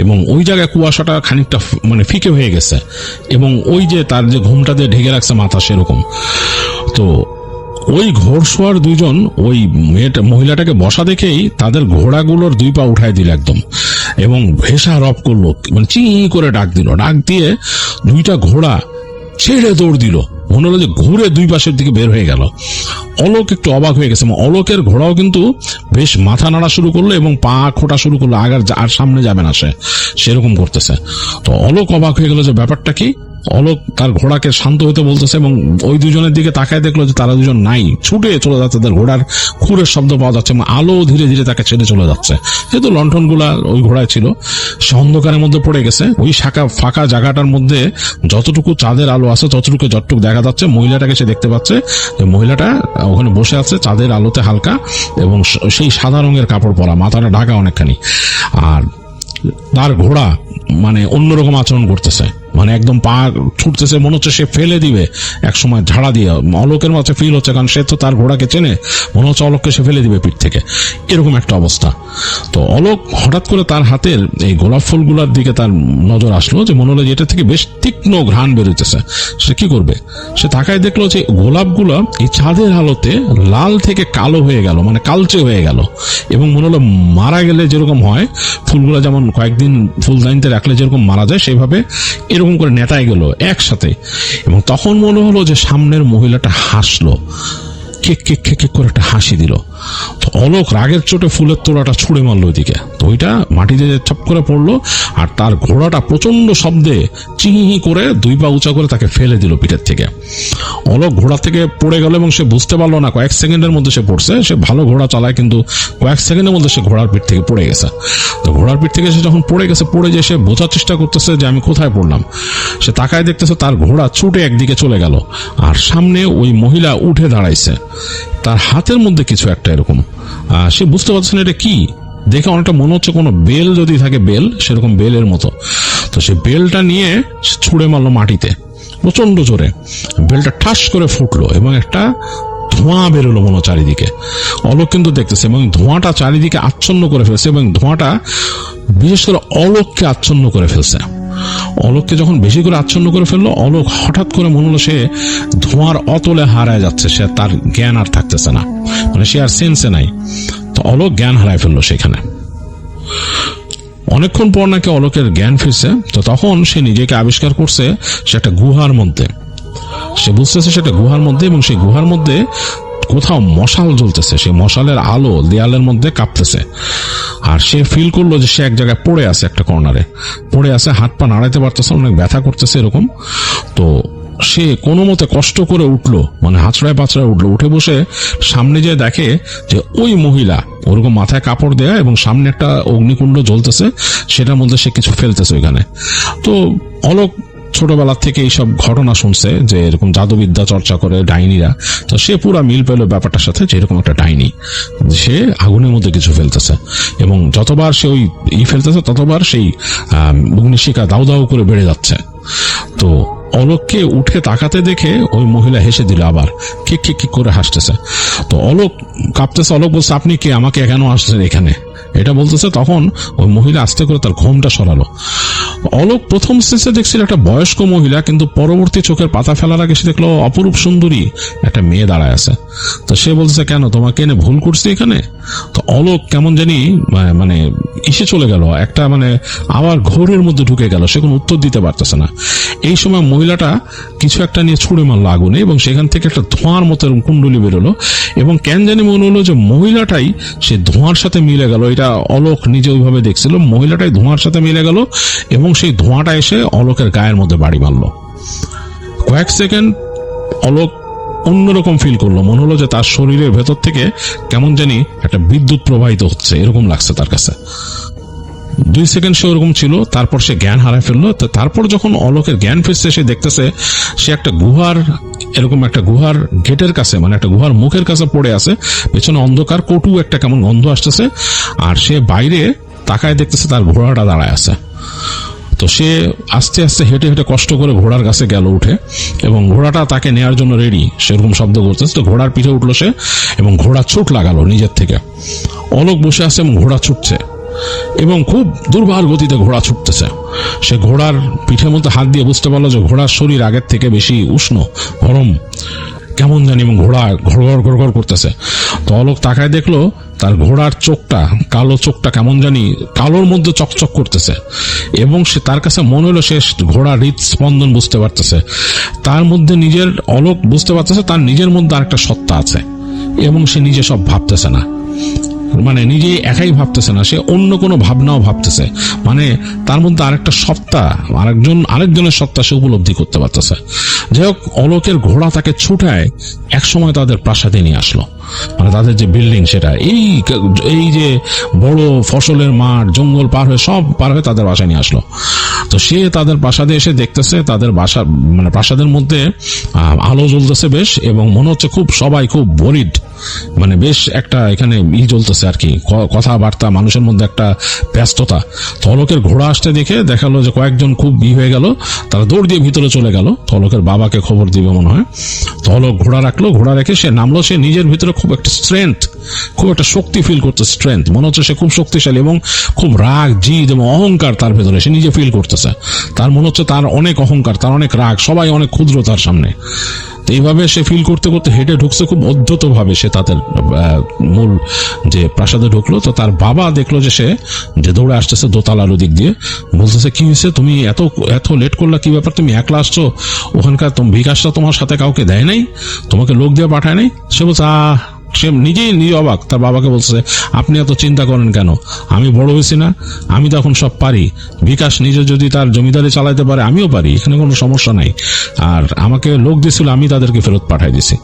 এবং ওই জায়গায় কুয়াশাটা খানিকটা মানে ফিকে হয়ে গেছে, এবং ওই যে তার যে ঘুমটা দিয়ে ঢেকে রাখছে মাথা সেরকম। তো ওই ঘোড়সওয়ার দুজন ওই মহিলাটাকে বসা দেখেই তাদের ঘোড়াগুলোর দুই পা উঠায় দিল একদম, এবং ভেসা রব করলো, মানে চি করে ডাক দিল। ডাক দিয়ে দুইটা ঘোড়া ছেড়ে দৌড় দিল, মনে হলো যে ঘুরে দুই পাশের দিকে বের হয়ে গেল। অলোক একটু অবাক হয়ে গেছে, অলোকের ঘোড়াও কিন্তু বেশ মাথা নাড়া শুরু করলো এবং পা খোটা শুরু করলো, আর সামনে যাবে না সে, সেরকম করতেছে। তো অলোক অবাক হয়ে গেল যে ব্যাপারটা কি। অলোক তার ঘোড়াকে শান্ত হতে বলতেছে, এবং ওই দুজনের দিকে তাকায় দেখলো যে তারা দুজন নাই, ছুটে চলে যাচ্ছে, তাদের ঘোড়ার খুরের শব্দ পাওয়া যাচ্ছে, আলো ধীরে ধীরে তাকে ছেড়ে চলে যাচ্ছে। যেহেতু লণ্ঠন গুলা ওই ঘোড়ায় ছিল, সে অন্ধকারের মধ্যে পড়ে গেছে। ওই ফাঁকা জায়গাটার মধ্যে যতটুকু চাঁদের আলো আছে ততটুকু যতটুকু দেখা যাচ্ছে, মহিলাটাকে সে দেখতে পাচ্ছে যে মহিলাটা ওখানে বসে আছে চাঁদের আলোতে হালকা, এবং সেই সাদা রঙের কাপড় পরা, মাথাটা ঢাকা অনেকখানি, আর তার ঘোড়া মানে অন্যরকম আচরণ করতেছে, মানে একদম পা ছুটতেছে, মনে হচ্ছে সে ফেলে দিবে এক সময় ঝাড়া দিয়ে। অলোকের মাঝে ফিল হচ্ছে, কারণ সে তো তার ঘোড়াকে চেনে, মনে হচ্ছে অলোককে সে ফেলে দিবে পিঠ থেকে, এরকম একটা অবস্থা। তো অলোক হঠাৎ করে তার হাতের এই গোলাপ ফুলগুলোর দিকে তার নজর আসলো, যে মনে হলো যে এটা থেকে বেশ তীক্ষ্ণ ঘ্রাণ বেরোতেছে। সে কি করবে, সে তাকায় দেখলো যে গোলাপগুলো এই চাঁদের আলোতে লাল থেকে কালো হয়ে গেল, মানে কালচে হয়ে গেল, এবং মনে হলো মারা গেলে যেরকম হয় ফুলগুলো, যেমন কয়েকদিন ফুলদানিতে রাখলে যেরকম মারা যায় সেভাবে এরকম করে নেতায় গেল একসাথে। এবং তখন মনে হলো যে সামনের মহিলাটা হাসলো, কেক কেক কেক কেক করে একটা হাসি দিল। তো অলোক রাগের চোটে ফুলের তোড়াটা ছুঁড়ে মারলো ওইদিকে, তো ওইটা মাটিতে ছপ করে পড়লো, আর তার ঘোড়াটা প্রচন্ড শব্দে চিহি করে দুই পা উঁচা করে তাকে ফেলে দিল পিঠের থেকে। অলোক ঘোড়া থেকে পড়ে গেল এবং সে বুঝতে পারলো না, কয়েক সেকেন্ডের মধ্যে সে পড়ছে। সে ভালো ঘোড়া চালায়, কিন্তু কয়েক সেকেন্ডের মধ্যে সে ঘোড়ার পিঠ থেকে পড়ে গেছে। তো ঘোড়ার পিঠ থেকে সে যখন পড়ে গেছে, পড়ে যে সে বোঝার চেষ্টা করতেছে যে আমি কোথায় পড়লাম, সে তাকায় দেখতেছে তার ঘোড়া ছুটে একদিকে চলে গেল, আর সামনে ওই মহিলা উঠে দাঁড়াইছে, তার হাতের মধ্যে কিছু একটা এরকম, সে বুঝতে পারছে না এটা কি। দেখে অনেকটা মনে হচ্ছে কোনো বেল যদি থাকে, বেল, সেরকম বেলের মতো। তো সে বেলটা নিয়ে ছুঁড়ে মারলো মাটিতে প্রচন্ড জোরে, বেলটা ঠাস করে ফুটলো এবং একটা ধোঁয়া বেরোলো মনে চারিদিকে। অলোক কিন্তু দেখতেছে, এবং ধোঁয়াটা চারিদিকে আচ্ছন্ন করে ফেলছে, এবং ধোঁয়াটা বিশেষ করে অলোককে আচ্ছন্ন করে ফেলছে। অলোককে যখন বেশি করে আচ্ছন্ন করে ফেললো, অলোক হঠাৎ করে মনে হলো সে ধোঁয়ার অতলে হারায় যাচ্ছে, সে তার জ্ঞান আর থাকতেছে না, মানে সে আর সেন্সে নাই। তো অলোক জ্ঞান হারায় ফেললো সেখানে। অনেকক্ষণ পর নাকি অলোকের জ্ঞান ফিরছে। তো তখন সে নিজেকে আবিষ্কার করছে সে একটা গুহার মধ্যে, সে বুঝতেছে সেটা গুহার মধ্যে, এবং সেই গুহার মধ্যে কোথাও মশাল জ্বলতেছে, সেই মশালের আলো দেয়ালের মধ্যে কাঁপতেছে। আর সে ফিল করলো যে সে এক জায়গায় পড়ে আছে, একটা কর্নারে পড়ে আছে, হাত পা নাড়াইতে পারতেছে, অনেক ব্যথা করতেছে এরকম। তো সে কোনো মতে কষ্ট করে উঠলো, মানে হাঁচড়ায় পাঁচড়ায় উঠলো, উঠে বসে সামনে যেয়ে দেখে যে ওই মহিলা ওরকম মাথায় কাপড় দেয়া, এবং সামনে একটা অগ্নিকুণ্ড জ্বলতেছে, সেটার মধ্যে সে কিছু ফেলতেছে ওইখানে। তো অলোক ছোটবেলা থেকে এইসব ঘটনা শুনছে যে এরকম জাদুবিদ্যা চর্চা করে ডাইনিরা, তো সে পুরা মিল পেল ব্যাপারটার সাথে, যে এরকম একটা ডাইনি সে আগুনের মধ্যে কিছু ফেলতেছে, এবং যতবার সে ওই ফেলতেছে ততবার সেই অগ্নিশিখা দাউ দাউ করে বেড়ে যাচ্ছে। তো অলোককে উঠে তাকাতে দেখে ওই মহিলা হেসে দিল, আবার খিক খিক খিক করে হাসতেছে। তো অলোক কাঁপতেছে, অলোক বলছে আপনি কে, আমাকে কেন আসছেন এখানে? এটা বলতেছে, তখন ওই মহিলা আস্তে করে তার ঘোমটা সরালো। অলোক প্রথম স্টেজে দেখছিল একটা বয়স্ক মহিলা, কিন্তু পরবর্তী চোখের পাতা ফেলার আগে সে দেখলো অপরূপ সুন্দরী একটা মেয়ে দাঁড়ায় আছে। তো সে বলছে, কেন, তোমাকে এনে ভুল করছি এখানে? তো অলোক কেমন জানি মানে ইসে চলে গেল, একটা মানে আবার ঘোরের মধ্যে ঢুকে গেল, সে কোনো উত্তর দিতে পারতেছে না। এই সময় মহিলাটা কিছু একটা নিয়ে ছুড়ে মারলো আগুনে, এবং সেখান থেকে একটা ধোঁয়ার মতো কুণ্ডলি বেরোলো, এবং কেন জানি মনে হলো যে মহিলাটাই সে ধোঁয়ার সাথে মিলে গেল। এটা অলোক নিজে ওইভাবে দেখছিল, মহিলাটাই ধোঁয়ার সাথে মিলে গেল, এবং সেই ধোঁয়াটা এসে অলোকের গায়ের মধ্যে বাড়ি মারলো। কয়েক সেকেন্ড অলোক অন্যরকম ফিল করলো, মনে হলো যে তার শরীরের ভেতর থেকে কেমন জানি একটা বিদ্যুৎ প্রবাহিত হচ্ছে, এরকম লাগছে তার কাছে। 2 সেকেন্ড সে ওরকম ছিল, তারপর সে জ্ঞান হারায় ফেললো। তো তারপর যখন অলোকের জ্ঞান ফিরছে, সে দেখতেছে সে একটা গুহার, এরকম একটা গুহার গেটের কাছে, মানে একটা গুহার মুখের কাছে পড়ে আছে, পেছনে অন্ধকার, কটু একটা কেমন গন্ধ আসতেছে, আর সে বাইরে তাকায় দেখতেছে তার ঘোড়াটা দাঁড়ায় আছে। তো সে আস্তে আস্তে হেঁটে হেঁটে কষ্ট করে ঘোড়ার কাছে গেল উঠে, এবং ঘোড়াটা তাকে নেয়ার জন্য রেডি, সেরকম শব্দ করতেছে। তো ঘোড়ার পিঠে উঠলো সে, এবং ঘোড়া ছুট লাগালো নিজের থেকে। অলোক বসে আছে এবং ঘোড়া ছুটছে, এবং খুব দুর্বার গতিতে ঘোড়া ছুটতেছে। সে ঘোড়ার পিঠের মধ্যে হাত দিয়ে বুঝতে পারলো যে ঘোড়ার শরীর আগের থেকে বেশি উষ্ণ, গরম কেমন জানি, এবং ঘোড়া ঘড়ঘড় ঘড়ঘড় করতেছে। তো অলোক তাকায় দেখলো তার ঘোড়ার চোখটা, কালো চোখটা কেমন জানি কালোর মধ্যে চকচক করতেছে, এবং সে তার কাছে মনে হলো সে ঘোড়ার হৃদস্পন্দন বুঝতে পারতেছে। তার মধ্যে নিজের, অলোক বুঝতে পারতেছে তার নিজের মধ্যে আরেকটা সত্তা আছে, এবং সে নিজে সব ভাবতেছে না, মানে নিজে একাই ভাবতেছে না, সে অন্য কোনো ভাবনাও ভাবতেছে, মানে তার মধ্যে আরেকটা সত্তা, আরেকজনের সত্তা সে উপলব্ধি করতে পারতেছে। যাই হোক, অলোকের ঘোড়া তাকে ছুটায় একসময় তাদের প্রাসাদে নিয়ে আসলো, মানে তাদের যে বিল্ডিং, সেটা এই যে বড় ফসলের মাঠ, জঙ্গল পার হয়ে, সব পার হয়ে তাদের বাসায় নিয়ে আসলো। তো সে তাদের প্রাসাদে এসে দেখতেছে তাদের বাসা, মানে প্রাসাদের মধ্যে আলো জ্বলতেছে বেশ, এবং মনে হচ্ছে খুব সবাই খুব বরিড, মানে বেশ একটা এখানে চলতেছে আর কি, কথাবার্তা, মানুষের মধ্যে একটা ব্যস্ততা। তো অলোকের ঘোড়া আসতে দেখে দেখালো যে কয়েকজন খুব হয়ে গেল, তারা দৌড় দিয়ে ভিতরে চলে গেল। তো অলোকের বাবাকে খবর দিবে মনে হয়। তো অলোক ঘোড়া রাখলো, ঘোড়া রেখে সে নামলো। সে নিজের ভিতরে খুব একটা স্ট্রেংথ, খুব একটা শক্তি ফিল করছে, স্ট্রেংথ, মনে হচ্ছে সে খুব শক্তিশালী, এবং খুব রাগ, জিদ এবং অহংকার তার ভেতরে সে নিজে ফিল করতেছে। তার মনে হচ্ছে তার অনেক অহংকার, তার অনেক রাগ, সবাই অনেক ক্ষুদ্র তার সামনে। এইভাবে সে ফিল করতে করতে হেঁটে ঢুকছে, খুব অদ্ভুত ভাবে সে তাদের মূল যে প্রাসাদে ঢুকলো। তো তার বাবা দেখলো যে সে যে দৌড়ে আসতেছে দোতলার দিক দিয়ে, বলতেছে, কি হয়েছে, তুমি এত লেট করলা, কি ব্যাপার, তুমি একলা আসছো, ওখানকার বিকাশটা তোমার সাথে কাউকে দেয় নাই, তোমাকে লোক দিয়ে পাঠায় নাই? সে বলছে, সে নিজেই অবাক। তার বাবাকে বলছে, আপনি এত চিন্তা করেন কেন, আমি বড় হয়েছি না, আমি তো এখন সব পারি, বিকাশ নিজে যদি তার জমিদারি চালাইতে পারে আমিও পারি, এখানে কোনো সমস্যা নাই, আর আমাকে লোক দিয়েছিল, আমি তাদেরকে ফেরত পাঠাই দিছি।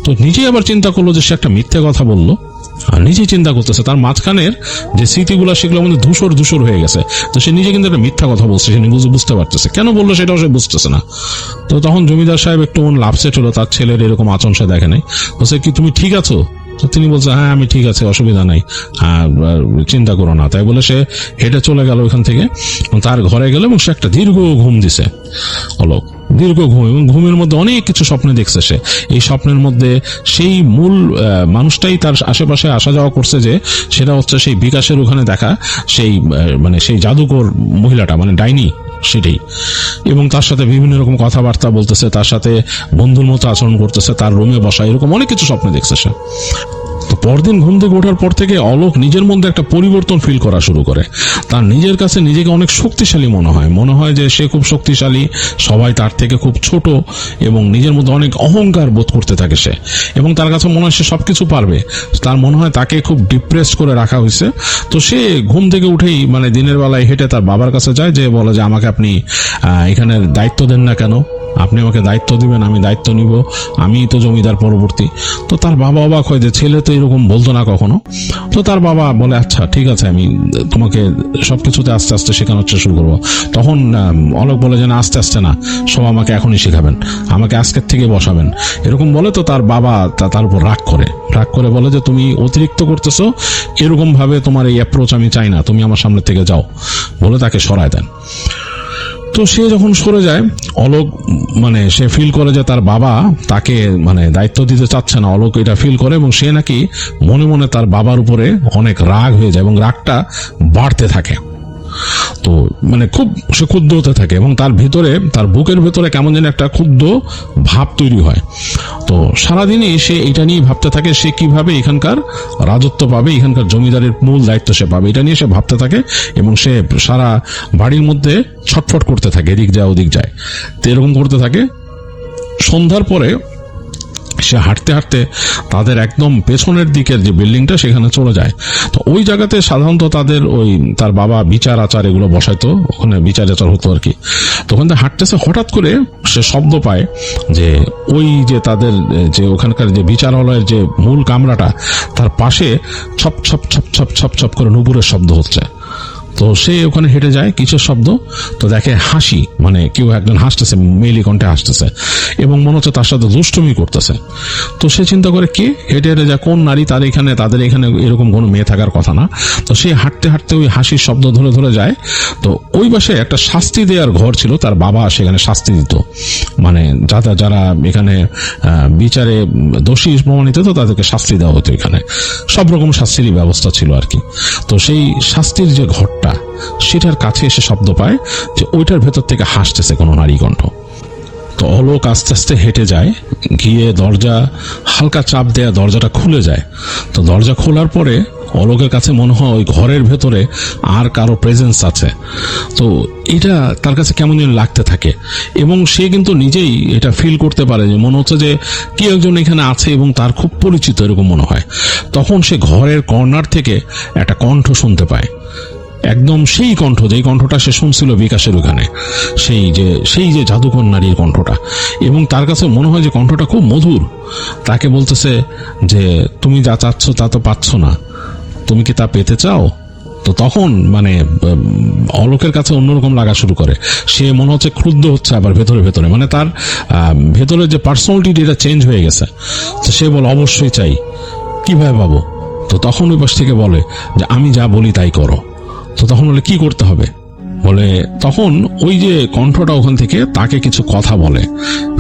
তো নিজেই আবার চিন্তা করলো যে সে একটা মিথ্যে কথা বললো, আর নিজেই চিন্তা করতেছে তার মাঝখানের যে স্মৃতিগুলো সেগুলো আমাদের ধূসর হয়ে গেছে। তো সে নিজে কিন্তু একটা মিথ্যা কথা বলছে, সে বুঝতে পারতেছে কেন বললো সেটাও সে বুঝতেছে না। তো তখন জমিদার সাহেব একটু লাভসেট হলো, তার ছেলের এরকম আচরণ সে দেখে নাই। বলছে, কি তুমি ঠিক আছো? তো তিনি বলছে, হ্যাঁ আমি ঠিক আছে, অসুবিধা নাই, চিন্তা করো না। তাই বলে সে হেঁটে চলে গেল ওইখান থেকে, তার ঘরে গেল, এবং সে একটা দীর্ঘ ঘুম দিছে অলোক, দীর্ঘ ঘুম, এবং ঘুমের মধ্যে অনেক কিছু স্বপ্নে দেখছে সে। এই স্বপ্নের মধ্যে সেই মূল মানুষটাই তার আশেপাশে আসা যাওয়া করছে, যে সেটা হচ্ছে সেই বিকাশের ওখানে দেখা সেই মানে সেই জাদুকর মহিলাটা, মানে ডাইনি, সেটাই। এবং তার সাথে বিভিন্ন রকম কথাবার্তা বলতেছে, তার সাথে বন্ধুর মতো আচরণ করতেছে, তার রুমে বসা, এরকম অনেক কিছু স্বপ্নে দেখছে সে। তো পরদিন ঘুম থেকে ওঠার পর থেকে অলোক নিজের মধ্যে একটা পরিবর্তন ফিল করা শুরু করে। তার নিজের কাছে নিজেকে অনেক শক্তিশালী মনে হয় যে সে খুব শক্তিশালী, সবাই তার থেকে খুব ছোট, এবং নিজের মধ্যে অনেক অহংকার বোধ করতে থাকে সে, এবং তার কাছে মনে হয় সে সবকিছু পারবে। তার মনে হয় তাকে খুব ডিপ্রেসড করে রাখা হয়েছে। তো সে ঘুম থেকে উঠেই, মানে দিনের বেলায় হেঁটে তার বাবার কাছে যায়, যে বলে যে আমাকে আপনি এখানের দায়িত্ব দেন না কেন, আপনি আমাকে দায়িত্ব দিবেন, আমি দায়িত্ব নিব, আমি তো জমিদার পরবর্তী। তো তার বাবা অবাক হয় যে ছেলে তো এরকম বলতো না কখনো। তো তার বাবা বলে, আচ্ছা ঠিক আছে, আমি তোমাকে সবকিছুতে আস্তে আস্তে শেখানো শুরু করবো। তখন অলোক বলে যে, না আস্তে আস্তে না, সব আমাকে এখনই শেখাবেন, আমাকে আজকের থেকে বসাবেন, এরকম বলে। তো তার বাবা তার উপর রাগ করে বলে যে, তুমি অতিরিক্ত করতেছো, এরকম ভাবে তোমার এই অ্যাপ্রোচ আমি চাই না, তুমি আমার সামনে থেকে যাও, বলে তাকে সরায় দেন। তো সে যখন সরে যায়, অলোক মানে সে ফিল করে যে তার বাবা তাকে মানে দায়িত্ব দিতে চাচ্ছে না, অলোক এটা ফিল করে, এবং সে নাকি মনে মনে তার বাবার উপরে অনেক রাগ হয়ে যায় এবং রাগটা বাড়তে থাকে। তো মানে খুব সে ক্ষুব্ধ হতে থাকে এবং তার ভিতরে, তার বুকের ভেতরে কেমন যেন একটা ক্ষুব্ধ ভাব তৈরি হয়। তো সারাদিনই সে এটা নিয়ে ভাবতে থাকে সে কিভাবে এখানকার রাজত্ব পাবে, এখানকার জমিদারের মূল দায়িত্ব সে পাবে, এটা নিয়ে সে ভাবতে থাকে এবং সে সারা বাড়ির মধ্যে ছটফট করতে থাকে, এদিক যায় ওদিক যায়। তো এরকম করতে থাকে। সন্ধ্যার পরে সে হাঁটতে হাঁটতে তাদের একদম পেছনের দিকের যে বিল্ডিংটা সেখানে চলে যায়। তো ওই জায়গাতে সাধারণত তাদের ওই তার বাবা বিচার আচার এগুলো বসাইতো, ওখানে বিচার আচার হতো আর কি। তো ওখান থেকে হাঁটতেছে, হঠাৎ করে সে শব্দ পায় যে ওই যে তাদের যে ওখানকার যে বিচারালয়ের যে মূল কামরাটা তার পাশে ছপ ছপ ছপ ছপ ছপ ছপ করে নুপুরের শব্দ হচ্ছে। তো সে ওখানে হেঁটে যায়, কিসের শব্দ, তো দেখে হাসি, মানে কেউ একজন হাসতেছে, মেলি কণ্ঠে হাসতেছে এবং মনে হচ্ছে তার সাথে দুষ্টুমি করতেছে। তো সে চিন্তা করে কে, হেঁটে হেঁটে যায়, কোন নারী, তাদের এখানে এরকম কোনো মেয়ে থাকার কথা না। তো সে হাঁটতে হাঁটতে ওই হাসির শব্দ ধরে ধরে যায়। তো ওই পাশে একটা শাস্তি দেওয়ার ঘর ছিল, তার বাবা সেখানে শাস্তি দিত, মানে যারা এখানে বিচারে দোষী প্রমাণিত হতো তাদেরকে শাস্তি দেওয়া হতো, এখানে সব রকম শাস্তিরই ব্যবস্থা ছিল আর কি। তো সেই শাস্তির যে ঘরটা সেটার কাছে এসে শব্দ পায় যে ওইটার ভেতর থেকে হাসতেছে কোনো নারী কণ্ঠ। তো অলোক আস্তে আস্তে হেঁটে যায়, গিয়ে দরজা হালকা চাপ দেয়া, দরজাটা খুলে যায়। তো দরজা খোলার পরে অলোকের কাছে মনে হয় ওই ঘরের ভেতরে আর কারো প্রেজেন্স আছে। তো এটা তার কাছে কেমন যেন লাগতে থাকে এবং সে কিন্তু নিজেই এটা ফিল করতে পারে যে মনে হচ্ছে যে কি একজন এখানে আছে এবং তার খুব পরিচিত এরকম মনে হয়। তখন সে ঘরের কর্নার থেকে একটা কণ্ঠ শুনতে পায়, একদম সেই কণ্ঠ, যেই কণ্ঠটা সে শুনছিল বিকাশের ওখানে, সেই যে জাদুকর নারীর কণ্ঠটা। এবং তার কাছে মনে হয় যে কণ্ঠটা খুব মধুর, তাকে বলতেছে যে তুমি যা চাচ্ছ তা তো পাচ্ছ না, তুমি কি তা পেতে চাও? তো তখন মানে অলোকের কাছে অন্যরকম লাগা শুরু করে, সে মনে হচ্ছে ক্রুদ্ধ হচ্ছে আবার ভেতরে ভেতরে, মানে তার ভেতরে যে পার্সোনালিটি এটা চেঞ্জ হয়ে গেছে। তো সে বলে অবশ্যই চাই, কিভাবে পাবো? তো তখন ওই পাশ থেকে বলে যে আমি যা বলি তাই করো। তো তখন বলে কি করতে হবে? বলে তখন ওই যে কণ্ঠটা ওখান থেকে তাকে কিছু কথা বলে,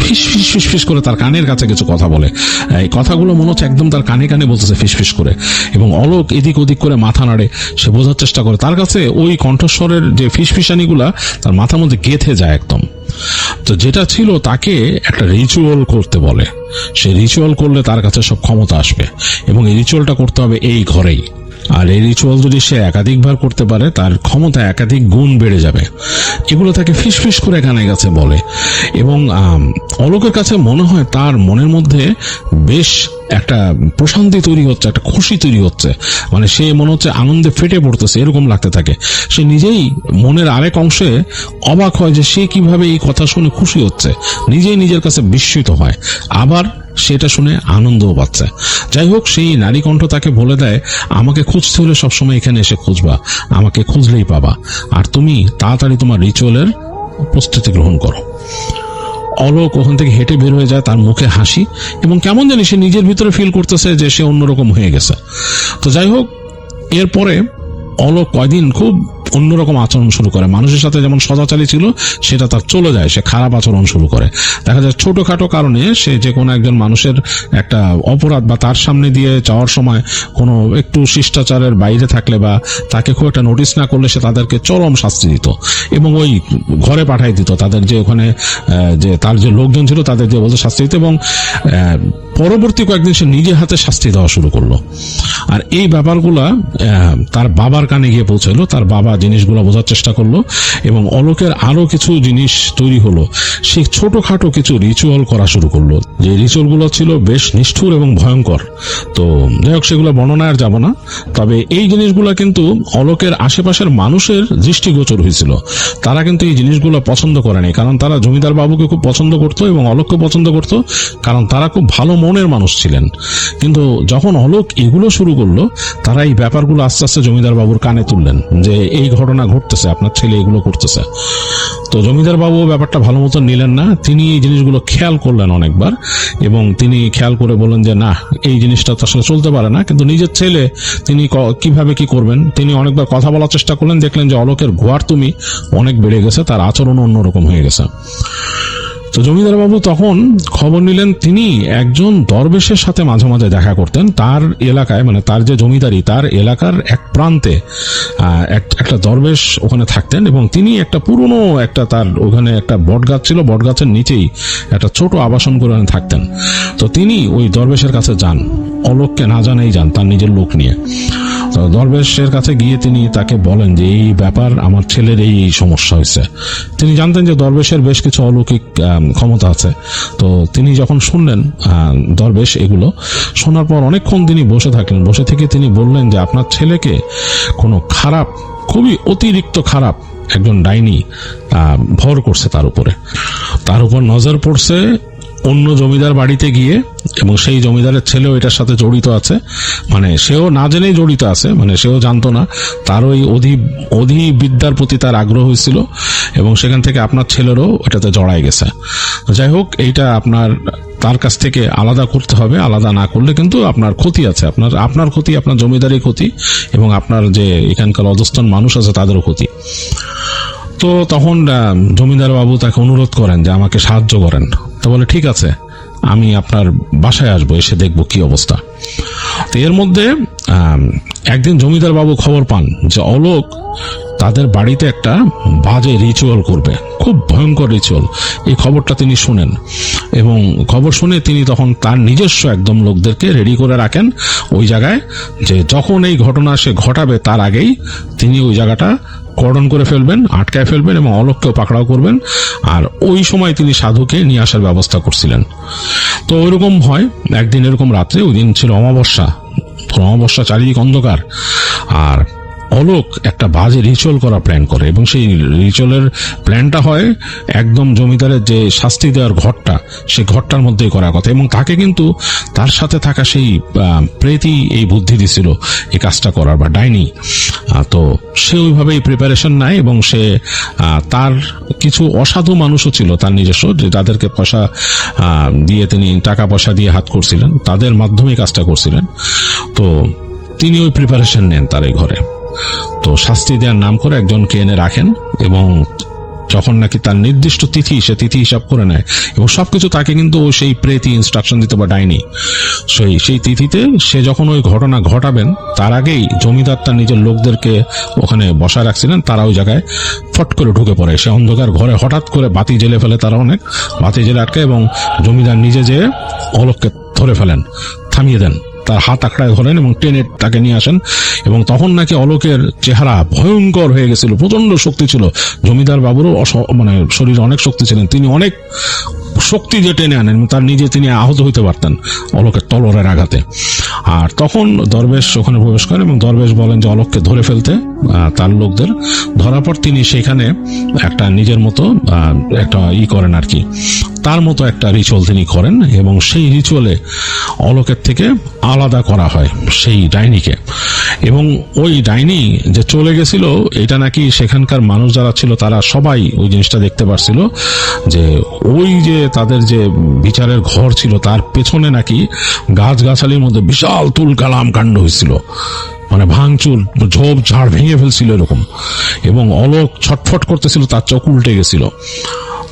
ফিস ফিস ফিস ফিস করে তার কানের কাছে কিছু কথা বলে। এই কথাগুলো মনে হচ্ছে একদম তার কানে কানে বলতেছে ফিস ফিস করে, এবং অলোক এদিক ওদিক করে মাথা নাড়ে, সে বোঝার চেষ্টা করে। তার কাছে ওই কণ্ঠস্বরের যে ফিসফিসানিগুলা তার মাথার মধ্যে গেঁথে যায় একদম। তো যেটা ছিল তাকে একটা রিচুয়াল করতে বলে, সে রিচুয়াল করলে তার কাছে সব ক্ষমতা আসবে এবং এই রিচুয়ালটা করতে হবে এই ঘরেই। আর এই রিচুয়াল যদি সে একাধিকবার করতে পারে তার ক্ষমতা একাধিক গুণ বেড়ে যাবে। এগুলো তাকে ফিস ফিস করে কানে কাছে বলে এবং অলোকের কাছে মনে হয় তার মনের মধ্যে বেশ একটা প্রশান্তি তৈরি হচ্ছে, একটা খুশি তৈরি হচ্ছে, মানে সে মনে হচ্ছে আনন্দে ফেটে পড়তেছে, এরকম লাগতে থাকে। সে নিজেই মনের আরেক অংশে অবাক হয় যে সে কিভাবে এই কথা শুনে খুশি হচ্ছে, নিজেই নিজের কাছে বিস্মিত হয়, আবার সেটা শুনে আনন্দও পাচ্ছে। যাই হোক, সেই নারী কণ্ঠ তাকে বলে দেয় আমাকে খুঁজতে হলে সবসময় এখানে এসে খুঁজবা, আমাকে খুঁজলেই পাবা, আর তুমি তাড়াতাড়ি তোমার রিচুয়ালের প্রস্তুতি গ্রহণ করো। অলোক ওখান থেকে হেঁটে বের হয়ে যায়, তার মুখে হাসি এবং কেমন জানি সে নিজের ভিতরে ফিল করতেছে যে সে অন্যরকম হয়ে গেছে। তো যাই হোক, এরপরে অলোক কয়দিন খুব অন্যরকম আচরণ শুরু করে, মানুষের সাথে যেমন সদাচারী ছিল সেটা তার চলে যায়, সে খারাপ আচরণ শুরু করে। দেখা যায় ছোটখাটো কারণে সে যে কোনো একজন মানুষের একটা অপরাধ বা তার সামনে দিয়ে যাওয়ার সময় কোনো একটু শিষ্টাচারের বাইরে থাকলে বা তাকে খুব একটা নোটিস না করলে সে তাদেরকে চরম শাস্তি দিত এবং ওই ঘরে পাঠাই দিত, তাদের যে ওখানে যে তার যে লোকজন ছিল তাদের যে বলতে শাস্তি দিত। এবং পরবর্তী কয়েকদিন সে নিজে হাতে শাস্তি দেওয়া শুরু করলো। আর এই ব্যাপারগুলা তার বাবার কানে গিয়ে পৌঁছালো, তার বাবা জিনিসগুলো বোঝার চেষ্টা করলো এবং অলোকের আরো কিছু জিনিস তৈরি হলো। সে ছোটখাটো কিছু রিচুয়াল করা শুরু করলো, যে রিচুয়ালগুলো ছিল বেশ নিষ্ঠুর এবং ভয়ঙ্কর। তো যাই হোক, সেগুলো বর্ণনা আর যাব না। তবে এই জিনিসগুলো কিন্তু অলোকের আশেপাশের মানুষের দৃষ্টিগোচর হয়েছিল, তারা কিন্তু এই জিনিসগুলো পছন্দ করেনি, কারণ তারা জমিদার বাবুকে খুব পছন্দ করতো এবং অলোককে পছন্দ করতো, কারণ তারা খুব ভালো মনের মানুষ ছিলেন। কিন্তু যখন অলোক এগুলো শুরু করলো, তারা এই ব্যাপারগুলো আস্তে আস্তে জমিদার বাবুর কানে তুললেন যে এই ঘটনা ঘটতেছে, আপনার ছেলে এগুলো করতেছে। তো জমিদার বাবু ব্যাপারটা ভালো মতো নিলেন না, তিনি এই জিনিসগুলো খেয়াল করলেন অনেকবার, এবং তিনি খেয়াল করে বললেন যে না, এই জিনিসটা তো আসলে চলতে পারে না। কিন্তু নিজের ছেলে তিনি কিভাবে কি করবেন, তিনি অনেকবার কথা বলার চেষ্টা করলেন, দেখলেন যে অলোকের ঘোয়ার তুমি অনেক বেড়ে গেছে, তার আচরণ অন্যরকম হয়ে গেছে। তো জমিদার বাবু তখন খবর নিলেন, তিনি একজন দরবেশের সাথে মাঝে মাঝে দেখা করতেন তার এলাকায়, মানে তার যে জমিদারি তার এলাকার এক প্রান্তে একটা দরবেশ ওখানে থাকতেন, এবং তিনি একটা পুরনো একটা তার ওখানে একটা বটগাছ ছিল, বটগাছের নিচেই একটা ছোট আবাসন করে থাকতেন। তো তিনি ওই দরবেশের কাছে যান, অলোককে না জানাই যান তার নিজের লোক নিয়ে। তো দরবেশের কাছে গিয়ে তিনি তাকে বলেন যে এই ব্যাপার, আমার ছেলের এই সমস্যা হয়েছে। তিনি জানতেন যে দরবেশের বেশ কিছু অলৌকিক ক্ষমতা আছে। তো তিনি যখন শুনলেন দরবেশ এগুলো শোনার পর অনেকক্ষণ তিনি বসে থাকলেন। বসে থেকে তিনি বললেন যে আপনার ছেলেকে কোনো খারাপ, খুবই অতিরিক্ত খারাপ একজন ডাইনি ভর করছে তার উপর নজর পড়ছে অন্য জমিদার বাড়িতে গিয়ে, এবং সেই জমিদারের ছেলেও এটার সাথে জড়িত আছে, মানে সেও না জেনেই জড়িত আছে, মানে সেও জানতো না, তার ওই অধি বিদ্যার প্রতি তার আগ্রহ হয়েছিল, এবং সেখান থেকে আপনার ছেলেরও ওটাতে জড়াই গেছে। যাই হোক, এইটা আপনার তার কাছ থেকে আলাদা করতে হবে, আলাদা না করলে কিন্তু আপনার ক্ষতি আছে, আপনার ক্ষতি, আপনার জমিদারি ক্ষতি, এবং আপনার যে এখানকার অধস্তন মানুষ আছে তাদেরও ক্ষতি। তো তখন জমিদার বাবু তাকে অনুরোধ করেন যে আমাকে সাহায্য করেন। তো বলে ঠিক আছে, আমি আপনার বাসায় আসবো, এসে দেখবো কি অবস্থা। তো এর মধ্যে একদিন জমিদার বাবু খবর পান যে অলোক তাদের বাড়িতে একটা বাজে রিচুয়াল করবে, খুব ভয়ঙ্কর রিচুয়াল। এই খবরটা তিনি শুনেন, এবং খবর শুনে তিনি তখন তার নিজস্ব একদম লোকদেরকে রেডি করে রাখেন ওই জায়গায়, যে যখন এই ঘটনা সে ঘটাবে তার আগেই তিনি ওই জায়গাটা কর্ডন করে ফেলবেন, আটকায় ফেলবেন, এবং অলোককেও পাকড়াও করবেন। আর ওই সময় তিনি সাধুকে নিয়ে আসার ব্যবস্থা করছিলেন। তো ওইরকম হয়, একদিন এরকম রাত্রে, ওই দিন ছিল অমাবস্যা, চারিদিক অন্ধকার, আর অলোক একটা বাজে রিচুয়াল করা প্ল্যান করে, এবং সেই রিচুয়ালের প্ল্যানটা হয় একদম জমিদারের যে শাস্তি দেওয়ার ঘরটা, সেই ঘরটার মধ্যেই করার কথা, এবং তাকে কিন্তু তার সাথে থাকা সেই প্রেতই এই বুদ্ধি দিছিল এই কাজটা করার, বা ডাইনি। তো সে ওইভাবেই প্রিপারেশন নেয়, এবং সে তার কিছু অসাধু মানুষও ছিল তার নিজস্ব, যে তাদেরকে পয়সা দিয়ে তিনি টাকা পয়সা দিয়ে হাত করছিলেন, তাদের মাধ্যমে কাজটা করছিলেন। তো তিনি ওই প্রিপারেশন নেন তার এই ঘরে। তো শাস্তি দেওয়ার নাম করে একজনকে এনে রাখেন, এবং যখন নাকি তার নির্দিষ্ট তিথি, সে তিথি হিসাব করে নেয়, এবং সবকিছু তাকে কিন্তু সেই প্রেতই ইনস্ট্রাকশন দিতে বা ডাইনি, সেই তিথিতে সে যখন ওই ঘটনা ঘটাবেন তার আগেই জমিদার তার নিজের লোকদেরকে ওখানে বসায় রাখছিলেন, তারা ওই জায়গায় ফট করে ঢুকে পড়ে। সে অন্ধকার ঘরে হঠাৎ করে বাতি জ্বেলে ফেলে, তারা অনেক বাতি জ্বেলে আটকে, এবং জমিদার নিজে যেয়ে অলোককে ধরে ফেলেন, থামিয়ে দেন, তার হাত আঁকড়ায় ধরেন এবং টেনে তাকে নিয়ে আসেন। এবং তখন নাকি অলোকের চেহারা ভয়ঙ্কর হয়ে গেছিল, প্রচন্ড শক্তি ছিল, জমিদার বাবুরও মানে শরীরে অনেক শক্তি ছিলেন, তিনি অনেক শক্তি যে টেনে আনেন, তার নিজে তিনি আহত হইতে পারতেন অলোকের তলোয়ারের আঘাতে। আর তখন দরবেশ ওখানে প্রবেশ করেন, এবং দরবেশ বলেন যে অলোককে ধরে ফেলতে তার লোকদের। ধরার পর তিনি সেখানে একটা নিজের মতো একটা করেন আর কি, তার মতো একটা রিচুয়াল তিনি করেন, এবং সেই রিচুয়ালে অলোকের থেকে আলাদা করা হয় সেই ডাইনিকে। এবং ওই ডাইনি যে চলে গেছিল, এটা নাকি সেখানকার মানুষ যারা ছিল তারা সবাই ওই জিনিসটা দেখতে পারছিল, যে ওই যে তাদের যে বিচারের ঘর ছিল তার পেছনে নাকি গাছগাছালির মধ্যে বিশাল তুলকালাম কাণ্ড হয়েছিল, মানে ভাঙচুর, ঝোপ ঝাড় ভেঙে ফেলছিল এরকম, এবং অলোক ছটফট করতেছিল, তার চোখ উল্টে গেছিল।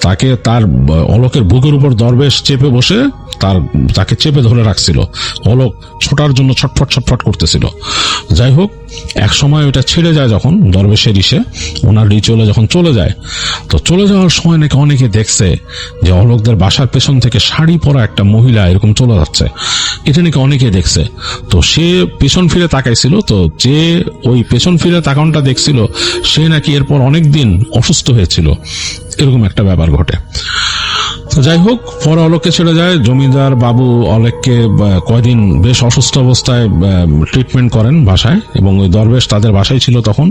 তাকে তার অলোকের বুকের উপর দরবেশ চেপে বসে তাকে চেপে ধরে রাখছিল, অলোক ছোটার জন্য ছটফট করতেছিল। যাই হোক, এক সময় ওটা ছেড়ে যায় যখন দরবেশের ওনার রিচুয়ালে যখন চলে যায়, তো চলে যাওয়ার সময় নাকি অনেকে দেখছে যে অলোকদের বাসার পেছন থেকে শাড়ি পরা একটা মহিলা এরকম চলে যাচ্ছে, এটা নাকি অনেকে দেখছে। তো সে পেছন ফিরে তাকাইছিল, তো যে ওই পেছন ফিরে তাকানটা দেখছিল সে নাকি এরপর অনেকদিন অসুস্থ হয়েছিল, এরকম একটা ব্যাপার ঘটে। তো যাই হোক, পরে অলোককে ছেড়ে যায়। জমিদার বাবু অলোককে কয়দিন বেশ অসুস্থ অবস্থায় ট্রিটমেন্ট করেন বাসায়, এবং ওই দরবেশ তাদের বাসায় ছিল তখন।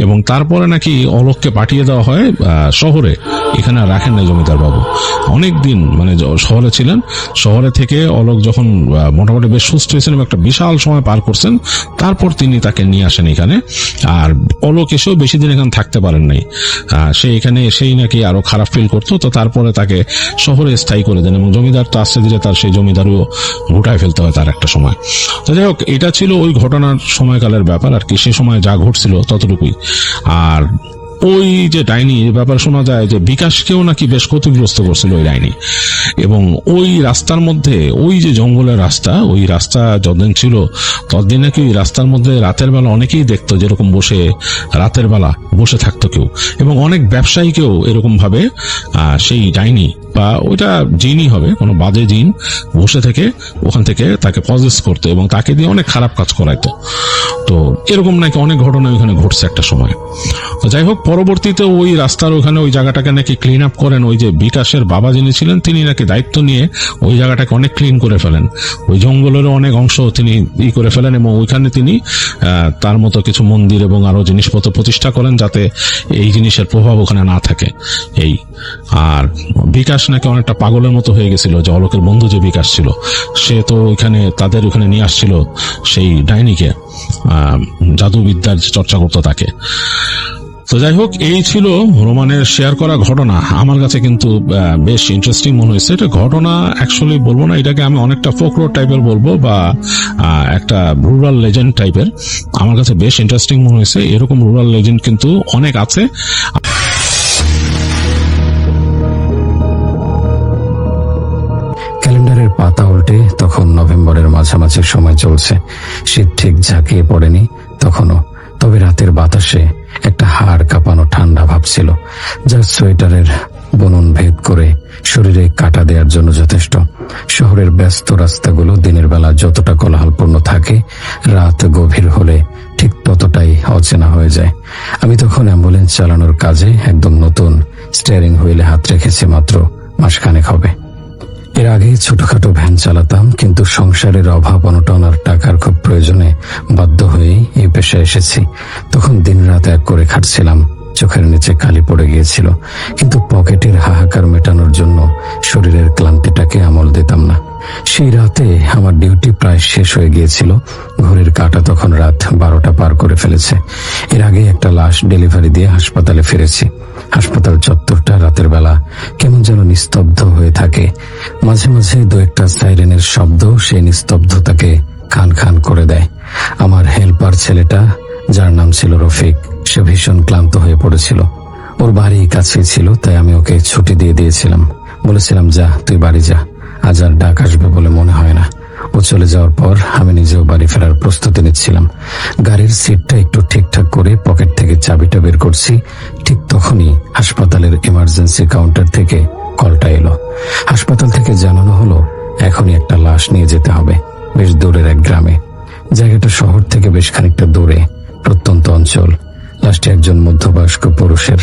এবং তারপরে নাকি অলোককে পাঠিয়ে দেওয়া হয় শহরে, এখানে রাখেন না জমিদার বাবু, অনেক দিন মানে শহরে ছিলেন, শহরে থেকে অলোক যখন মোটামুটি বেশ সুস্থ হয়েছেন এবং একটা বিশাল সময় পার করছেন, তারপর তিনি তাকে নিয়ে আসেন এখানে। আর অলোক এসেও বেশি দিন এখানে থাকতে পারেন নাই, সে এখানে এসেই নাকি আরো খারাপ ফিল করতো, তো তারপরে তাকে শহরে স্থায়ী করে দেন এবং জমিদার তো আস্তে ধীরে তার সেই জমিদারিও গুটায় ফেলতে হয় তার একটা সময়। তো যাই হোক, এটা ছিল ওই ঘটনার সময়কালের ব্যাপার আর কি, সে সময় যা ঘটছিল ততটুকুই। আর ওই যে ডাইনি ব্যাপার শোনা যায় যে বিকাশকেও নাকি বেশ ক্ষতিগ্রস্ত করছিল ওই ডাইনি, এবং ওই রাস্তার মধ্যে, ওই যে জঙ্গলের রাস্তা, ওই রাস্তা যতদিন ছিল ততদিন নাকি ওই রাস্তার মধ্যে রাতের বেলা অনেকেই দেখতো যেরকম বসে রাতের বেলা বসে থাকতো কেউ, এবং অনেক ব্যবসায়ীকেও এরকম ভাবে সেই ডাইনি বা ওইটা জিনই হবে, কোনো বাজে জিন বসে থেকে ওখান থেকে তাকে পজেস করতো এবং তাকে দিয়ে অনেক খারাপ কাজ করাইতো। তো এরকম নাকি অনেক ঘটনা ওইখানে ঘটছে একটা সময়। তো যাই হোক, পরবর্তীতে ওই রাস্তার ওখানে ওই জায়গাটাকে নাকি ক্লিন আপ করেন ওই যে বিকাশের বাবা যিনি ছিলেন, তিনি নাকি দায়িত্ব নিয়ে ওই জায়গাটাকে অনেক ক্লিন করে ফেলেন, ওই জঙ্গলেরও অনেক অংশ তিনি করে ফেলেন এবং ওইখানে তিনি তার মতো কিছু মন্দির এবং আরো জিনিসপত্র প্রতিষ্ঠা করেন যাতে এই জিনিসের প্রভাব ওখানে না থাকে। এই আর বিকাশ নাকি অনেকটা পাগলের মতো হয়ে গেছিল, যে অলোকের বন্ধু যে বিকাশ ছিল সে তো ওইখানে তাদের ওখানে নিয়ে আসছিল সেই ডাইনিকে, জাদুবিদ্যার চর্চা করতো তাকে। তো যাই হোক, এই ছিল রোমানের শেয়ার করা ঘটনা। আমার কাছে কিন্তু বেশ ইন্টারেস্টিং মনে হয়েছে। এটা ঘটনা অ্যাকচুয়ালি বলবো না, এটাকে আমি অনেকটা ফোকলোর টাইপের বলবো বা একটা রুরাল লেজেন্ড টাইপের। আমার কাছে বেশ ইন্টারেস্টিং মনে হয়েছে। এরকম রুরাল লেজেন্ড কিন্তু অনেক আছে। ক্যালেন্ডারের পাতা উল্টে তখন নভেম্বরের মাঝামাঝি সময় চলছে, শীত ঠিক ঝাঁকিয়ে পড়েনি তখনও, তবে রাতের বাতাসে একটা হাড় কাঁপানো ঠান্ডা ভাব ছিল, যা সোয়েটারের বুনন ভেদ করে শরীরে কাটা দেওয়ার জন্য যথেষ্ট। শহরের ব্যস্ত রাস্তাগুলো দিনের বেলা যতটা কোলাহলপূর্ণ থাকে, রাত গভীর হলে ঠিক ততটাই অচেনা হয়ে যায়। আমি তখন অ্যাম্বুলেন্স চালানোর কাজে একদম নতুন, স্টিয়ারিং হুইলে হাত রেখেছি মাত্র মাসখানেক হবে। এর আগে ছোটখাটো ভ্যান চালাতাম, কিন্তু সংসারের অভাব অনটন আর টাকার খুব প্রয়োজনে বাধ্য হয়েই এই পেশায় এসেছি। তখন দিনরাত এক করে খাটছিলাম, চোখের নিচে কালি পড়ে গিয়েছিল, কিন্তু পকেটের হাহাকার মেটানোর জন্য শরীরের ক্লান্তিটাকে আমল দিতাম না। সেই রাতে আমার ডিউটি প্রায় শেষ হয়ে গিয়েছিল, ঘড়ির কাঁটা তখন রাত 12টা পার করে ফেলেছে। এর আগে একটা লাশ ডেলিভারি দিয়ে হাসপাতালে ফিরেছি। হাসপাতাল চত্বরটা রাতের বেলা কেমন যেন নিস্তব্ধ হয়ে থাকে, মাঝে মাঝে দু একটা সাইরেনের শব্দ সেই নিস্তব্ধতাকে খান খান করে দেয়। আমার হেল্পার ছেলেটা, যার নাম ছিল রফিক, সে ভীষণ ক্লান্ত হয়ে পড়েছিল। ওর বাড়ি কাছেই ছিল, তাই আমি ওকে ছুটি দিয়ে দিয়েছিলাম। বলেছিলাম, যা তুই বাড়ি যা, আজ আর ডাক আসবে বলে মনে হয় না। ও চলে যাওয়ার পর আমি নিজেও বাড়ি ফেরার প্রস্তুতি নিচ্ছিলাম। গাড়ির সিটটা একটু ঠিকঠাক করে পকেট থেকে চাবিটা বের করছি, ঠিক তখনই হাসপাতালের ইমার্জেন্সি কাউন্টার থেকে কলটা এলো। হাসপাতাল থেকে জানানো হলো এখনই একটা লাশ নিয়ে যেতে হবে বেশ দূরের এক গ্রামে। জায়গাটা শহর থেকে বেশ খানিকটা দূরে, প্রত্যন্ত অঞ্চল। লাশটি একজন মধ্যবয়স্ক পুরুষের।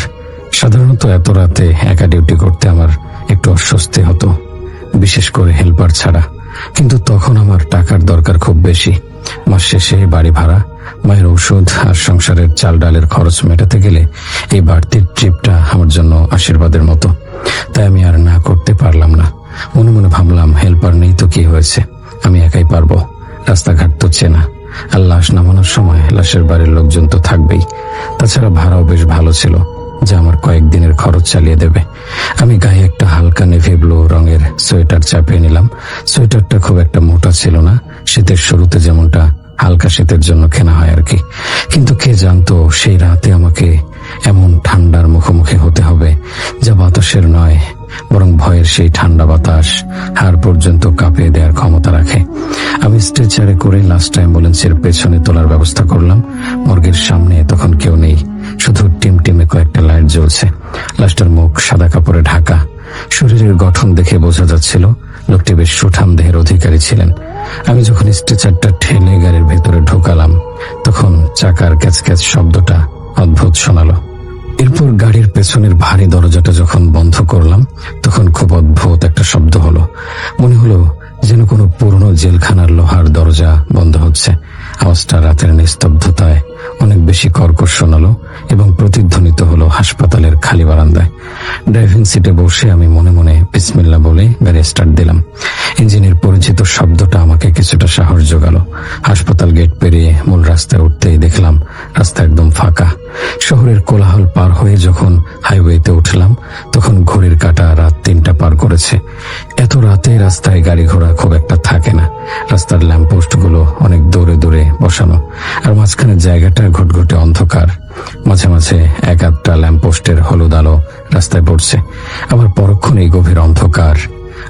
সাধারণত এত রাতে একা ডিউটি করতে আমার একটু অস্বস্তি হতো, বিশেষ করে হেল্পার ছাড়া। কিন্তু তখন আমার টাকার দরকার খুব বেশি। মাস শেষে বাড়ি ভাড়া, মায়ের ঔষধ আর সংসারের চাল ডালের খরচ মেটাতে গেলে এই বাড়তির ট্রিপটা আমার জন্য আশীর্বাদের মতো। তাই আমি আর না করতে পারলাম না। মনে মনে ভাবলাম, হেল্পার নেই তো কি হয়েছে, আমি একাই পারবো। রাস্তাঘাট তো চেনা, আর লাশ নামানোর সময় লাশের বাড়ির লোকজন তো থাকবেই। তাছাড়া ভাড়াও বেশ ভালো ছিল, যা আমার কয়েকদিনের খরচ চালিয়ে দেবে। আমি গায়ে একটা হালকা নেভি ব্লু রঙের সোয়েটার চাপিয়ে নিলাম। সোয়েটারটা খুব একটা মোটা ছিল না, শীতের শুরুতে যেমনটা হালকা শীতের জন্য কেনা হয় আর কি। কিন্তু কে জানতো সেই রাতে আমাকে এমন ঠান্ডার মুখোমুখি হতে হবে, যা বাতাসের নয় বরং ভয়ের সেই ঠান্ডা বাতাস হাড় পর্যন্ত কাঁপিয়ে দেওয়ার ক্ষমতা রাখে। আমি স্ট্রেচারে করে লাস্ট অ্যাম্বুলেন্সের পেছনে তোলার ব্যবস্থা করলাম। মর্গের সামনে তখন কেউ নেই, শুধু টিমটিমে কয়েকটা লাইট জ্বলছে। লাশটার মুখ সাদা কাপড়ে ঢাকা। শরীরের গঠন দেখে বোঝা যাচ্ছিল লোকটি বেশ সুঠাম দেহের অধিকারী ছিলেন। আমি যখন স্ট্রেচারটা ঠেলে গাড়ির ভেতরে ঢোকালাম, তখন চাকার ক্যাচ ক্যাচ শব্দটা অদ্ভুত শোনালো। এরপর গাড়ির পেছনের ভারী দরজাটা যখন বন্ধ করলাম, তখন খুব অদ্ভুত একটা শব্দ হলো। মনে হলো যেন কোনো পুরনো জেলখানার লোহার দরজা বন্ধ হচ্ছে। আওয়াজটা রাতের নিস্তব্ধতায় অনেক বেশি কর্কশ শোনালো এবং প্রতিধ্বনিত হলো হাসপাতালের খালি বারান্দায়। ড্রাইভিং সিটে বসে আমি মনে মনে বিসমিল্লাহ বলে গাড়ি স্টার্ট দিলাম। ইঞ্জিনের পরিচিত শব্দটা আমাকে কিছুটা সাহস জোগালো। হাসপাতাল গেট পেরিয়ে মূল রাস্তায় উঠতেই দেখলাম রাস্তা একদম ফাঁকা। শহরের কোলাহল পার হয়ে যখন হাইওয়েতে উঠলাম তখন ঘড়ির কাঁটা রাত 3টা পার করেছে। এত রাতে রাস্তায় গাড়ি ঘোড়া খুব একটা থাকে না। রাস্তার ল্যাম্পপোস্ট গুলো অনেক দূরে দূরে বসানো, আর মাঝখানের জায়গাটা ঘুটঘুটে অন্ধকার। মাঝে মাঝে এক আধটা ল্যাম্পপোস্টের হলুদ আলো রাস্তায় পড়ছে, আবার পরক্ষণেই গভীর অন্ধকার।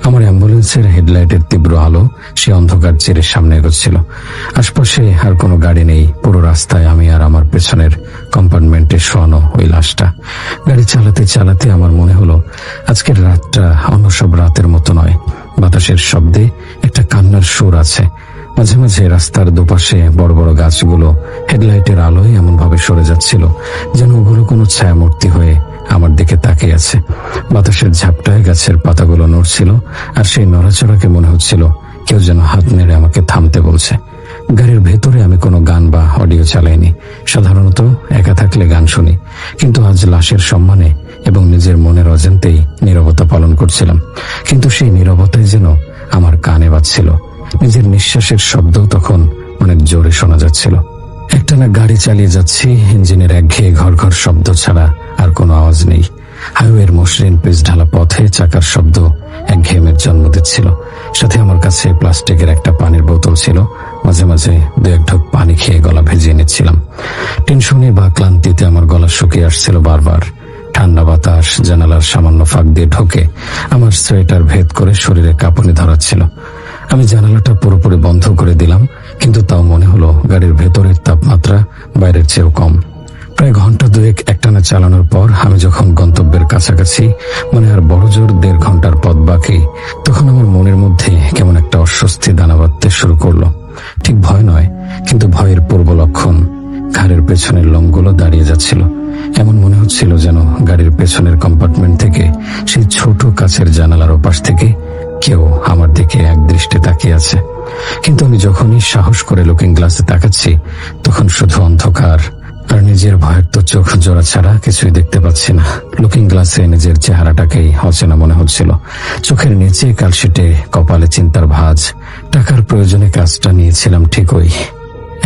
আমার অ্যাম্বুলেন্সের হেডলাইটের তীব্র আলো সে অন্ধকার চিরে সামনে এগোচ্ছিল। আশপাশে আর কোনো গাড়ি নেই। পুরো রাস্তায় আমি আর আমার পেছনের কম্পার্টমেন্টে শোয়ানো ওই লাশটা। গাড়ি চালাতে চালাতে আমার মনে হলো আজকের রাতটা অন্য সব রাতের মতো নয়। বাতাসের শব্দে একটা কান্নার সুর আছে। মাঝে মাঝে রাস্তার দুপাশে বড় বড় গাছগুলো হেডলাইটের আলোয় এমন ভাবে সরে যাচ্ছিল যেন ওগুলো কোনো ছায়ামূর্তি হয়ে আমার দিকে তাকিয়ে আছে। বাতাসের ঝাপটায় গাছের পাতাগুলো নড়ছিল, আর সেই নড়াচড়াকে মনে হচ্ছিল কেউ যেন হাত নেড়ে আমাকে থামতে বলছে। গাড়ির ভেতরে আমি কোনো গান বা অডিও চালাইনি। সাধারণত একা থাকলে গান শুনি, কিন্তু আজ লাশের সম্মানে এবং নিজের মনের অজান্তেই নীরবতা পালন করছিলাম। কিন্তু সেই নীরবতায় যেন আমার কানে বাজছিল। নিজের নিঃশ্বাসের শব্দ তখন অনেক জোরে শোনা যাচ্ছিল। একটানা গাড়ি চালিয়ে যাচ্ছি, ইঞ্জিনের একঘেয়ে ঘর ঘর শব্দ ছাড়া আর কোনো আওয়াজ নেই। হাইওয়ের মসৃণ পিচ ঢালা পথে চাকার শব্দ একঘেয়েমের জন্ম দিচ্ছিল। সাথে আমার কাছে প্লাস্টিকের একটা পানির বোতল ছিল। মাঝে মাঝে 2-1 ঢোক পানি খেয়ে গলা ভেজিয়ে নিচ্ছিলাম। টেনশনে বা ক্লান্তিতে আমার গলা শুকিয়ে আসছিল বারবার। ঠান্ডা বাতাস জানালার সামান্য ফাঁক দিয়ে ঢোকে আমার সোয়েটার ভেদ করে শরীরে কাঁপুনি ধরাচ্ছিল। আমি জানালাটা পুরোপুরি বন্ধ করে দিলাম, কিন্তু তাও মনে হলো গাড়ির ভেতরের তাপমাত্রা বাইরের চেয়েও কম। প্রায় ঘন্টা 2 একটানা চালানোর পর আমি যখন গন্তব্যের কাছাকাছি, মানে আর বড় জোর 1.5 ঘন্টার পথ বাকি, তখন আমার মনের মধ্যে কেমন একটা অস্বস্তি দানা বাঁধতে শুরু করলো। ঠিক ভয় নয়, কিন্তু ভয়ের পূর্ব লক্ষণ। ঘাড়ের পেছনের লোমগুলো দাঁড়িয়ে যাচ্ছিল। এমন মনে হচ্ছিল যেন গাড়ির পেছনের কম্পার্টমেন্ট থেকে, সেই ছোট কাছের জানালার ওপাশ থেকে কেউ আমার দিকে এক দৃষ্টে তাকিয়ে আছে। কিন্তু আমি যখনই সাহস করে লুকিং গ্লাসে তাকাচ্ছি তখন শুধু অন্ধকার, আর নিজের ভয়ের তো চোখ জোড়া ছাড়া কিছুই দেখতে পাচ্ছি না। লুকিং গ্লাসে নিজের চেহারাটাকেই অচেনা মনে হচ্ছিল। চোখের নিচে কালশিটে, কপালে চিন্তার ভাঁজ। টাকার প্রয়োজনে কাজটা নিয়েছিলাম ঠিকই,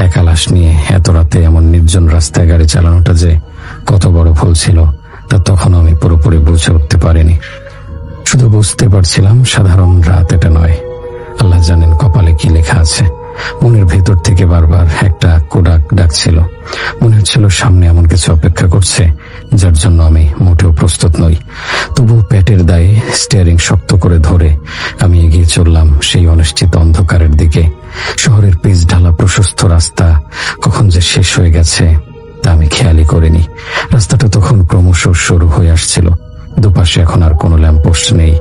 একা লাশ নিয়ে এত রাতে এমন নির্জন রাস্তায় গাড়ি চালানোটা যে কত বড় ভুল ছিল তা তখন আমি পুরোপুরি বুঝে উঠতে পারিনি। শুধু বুঝতে পারছিলাম সাধারণ রাত এটা নয়। আল্লাহ জানেন কপালে কি লেখা আছে। মনের ভেতর থেকে বারবার একটা কোডাক ডাকছিল। মনে হচ্ছিল সামনে এমন কিছু অপেক্ষা করছে যার জন্য আমি মোটেও প্রস্তুত নই। তবু পেটের দায়ে স্টিয়ারিং শক্ত করে ধরে আমি এগিয়ে চললাম সেই অনিশ্চিত অন্ধকারের দিকে। শহরের পিচ ঢালা প্রশস্ত রাস্তা কখন যে শেষ হয়ে গেছে তা আমি খেয়ালই করিনি। রাস্তাটা তখন ক্রমশ সরু হয়ে আসছিল। দুপাশে এখন আর কোনো ল্যাম্পপোস্ট নেই,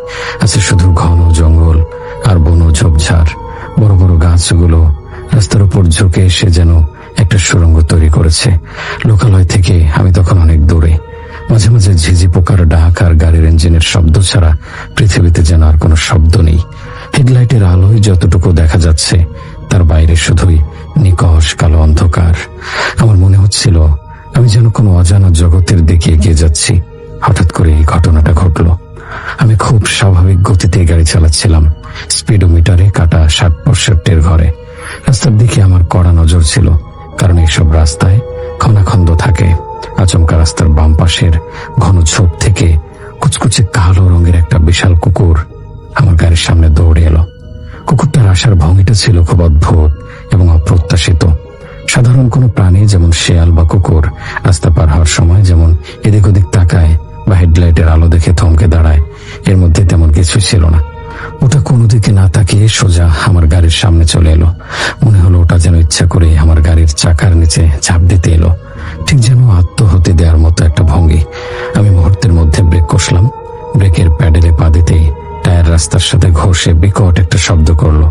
আছে শুধু ঘন জঙ্গল আর বন ঝোপঝাড়। বড় বড় গাছগুলো রাস্তার উপর ঝুঁকে এসে যেন একটা সুড়ঙ্গ তৈরি করেছে। লোকালয় থেকে আমি তখন অনেক দূরে। মাঝে মাঝে ঝিঝি পোকার ডাক আর গাড়ির ইঞ্জিনের শব্দ ছাড়া পৃথিবীতে যেন আর কোনো শব্দ নেই। হেডলাইটের আলোয় যতটুকু দেখা যাচ্ছে তার বাইরে শুধুই নিকষ কালো অন্ধকার। আমার মনে হচ্ছিল আমি যেন কোনো অজানা জগতের দিকে এগিয়ে যাচ্ছি। হঠাৎ করে এই ঘটনাটা ঘটলো। আমি খুব স্বাভাবিক গতিতে গাড়ি চালাচ্ছিলাম, স্পিডোমিটারে কাটা 60-65 ঘরে। রাস্তার দিকে আমার কড়া নজর ছিল, কারণ এইসব রাস্তায় খনাখন্দ থাকে। আচমকা রাস্তার বাম পাশের ঘন ঝোপ থেকে কুচকুচে কালো রঙের একটা বিশাল কুকুর আমার গাড়ির সামনে দৌড়ে এলো। কুকুরটার আসার ভঙ্গিটা ছিল খুব অদ্ভুত এবং অপ্রত্যাশিত। সাধারণ কোনো প্রাণী যেমন শেয়াল বা কুকুর রাস্তা পার হওয়ার সময় যেমন এদিক ওদিক তাকায় বা হেডলাইটের আলো দেখে থমকে দাঁড়ায়, এর মধ্যে তেমন কিছু ছিল না। ওটা কোনো দিকে না তাকিয়ে সোজা আমার গাড়ির সামনে চলে এলো। মনে হলো ওটা যেন ইচ্ছা করে আমার গাড়ির চাকার নিচে ঝাঁপ দিতে এলো, ঠিক যেন আত্মহতি দেওয়ার মতো একটা ভঙ্গি। আমি মুহূর্তের মধ্যে ব্রেক কষলাম। ব্রেকের প্যাডেলে পা দিতেই টায়ার রাস্তার সাথে ঘষে বিকট একটা শব্দ করলো,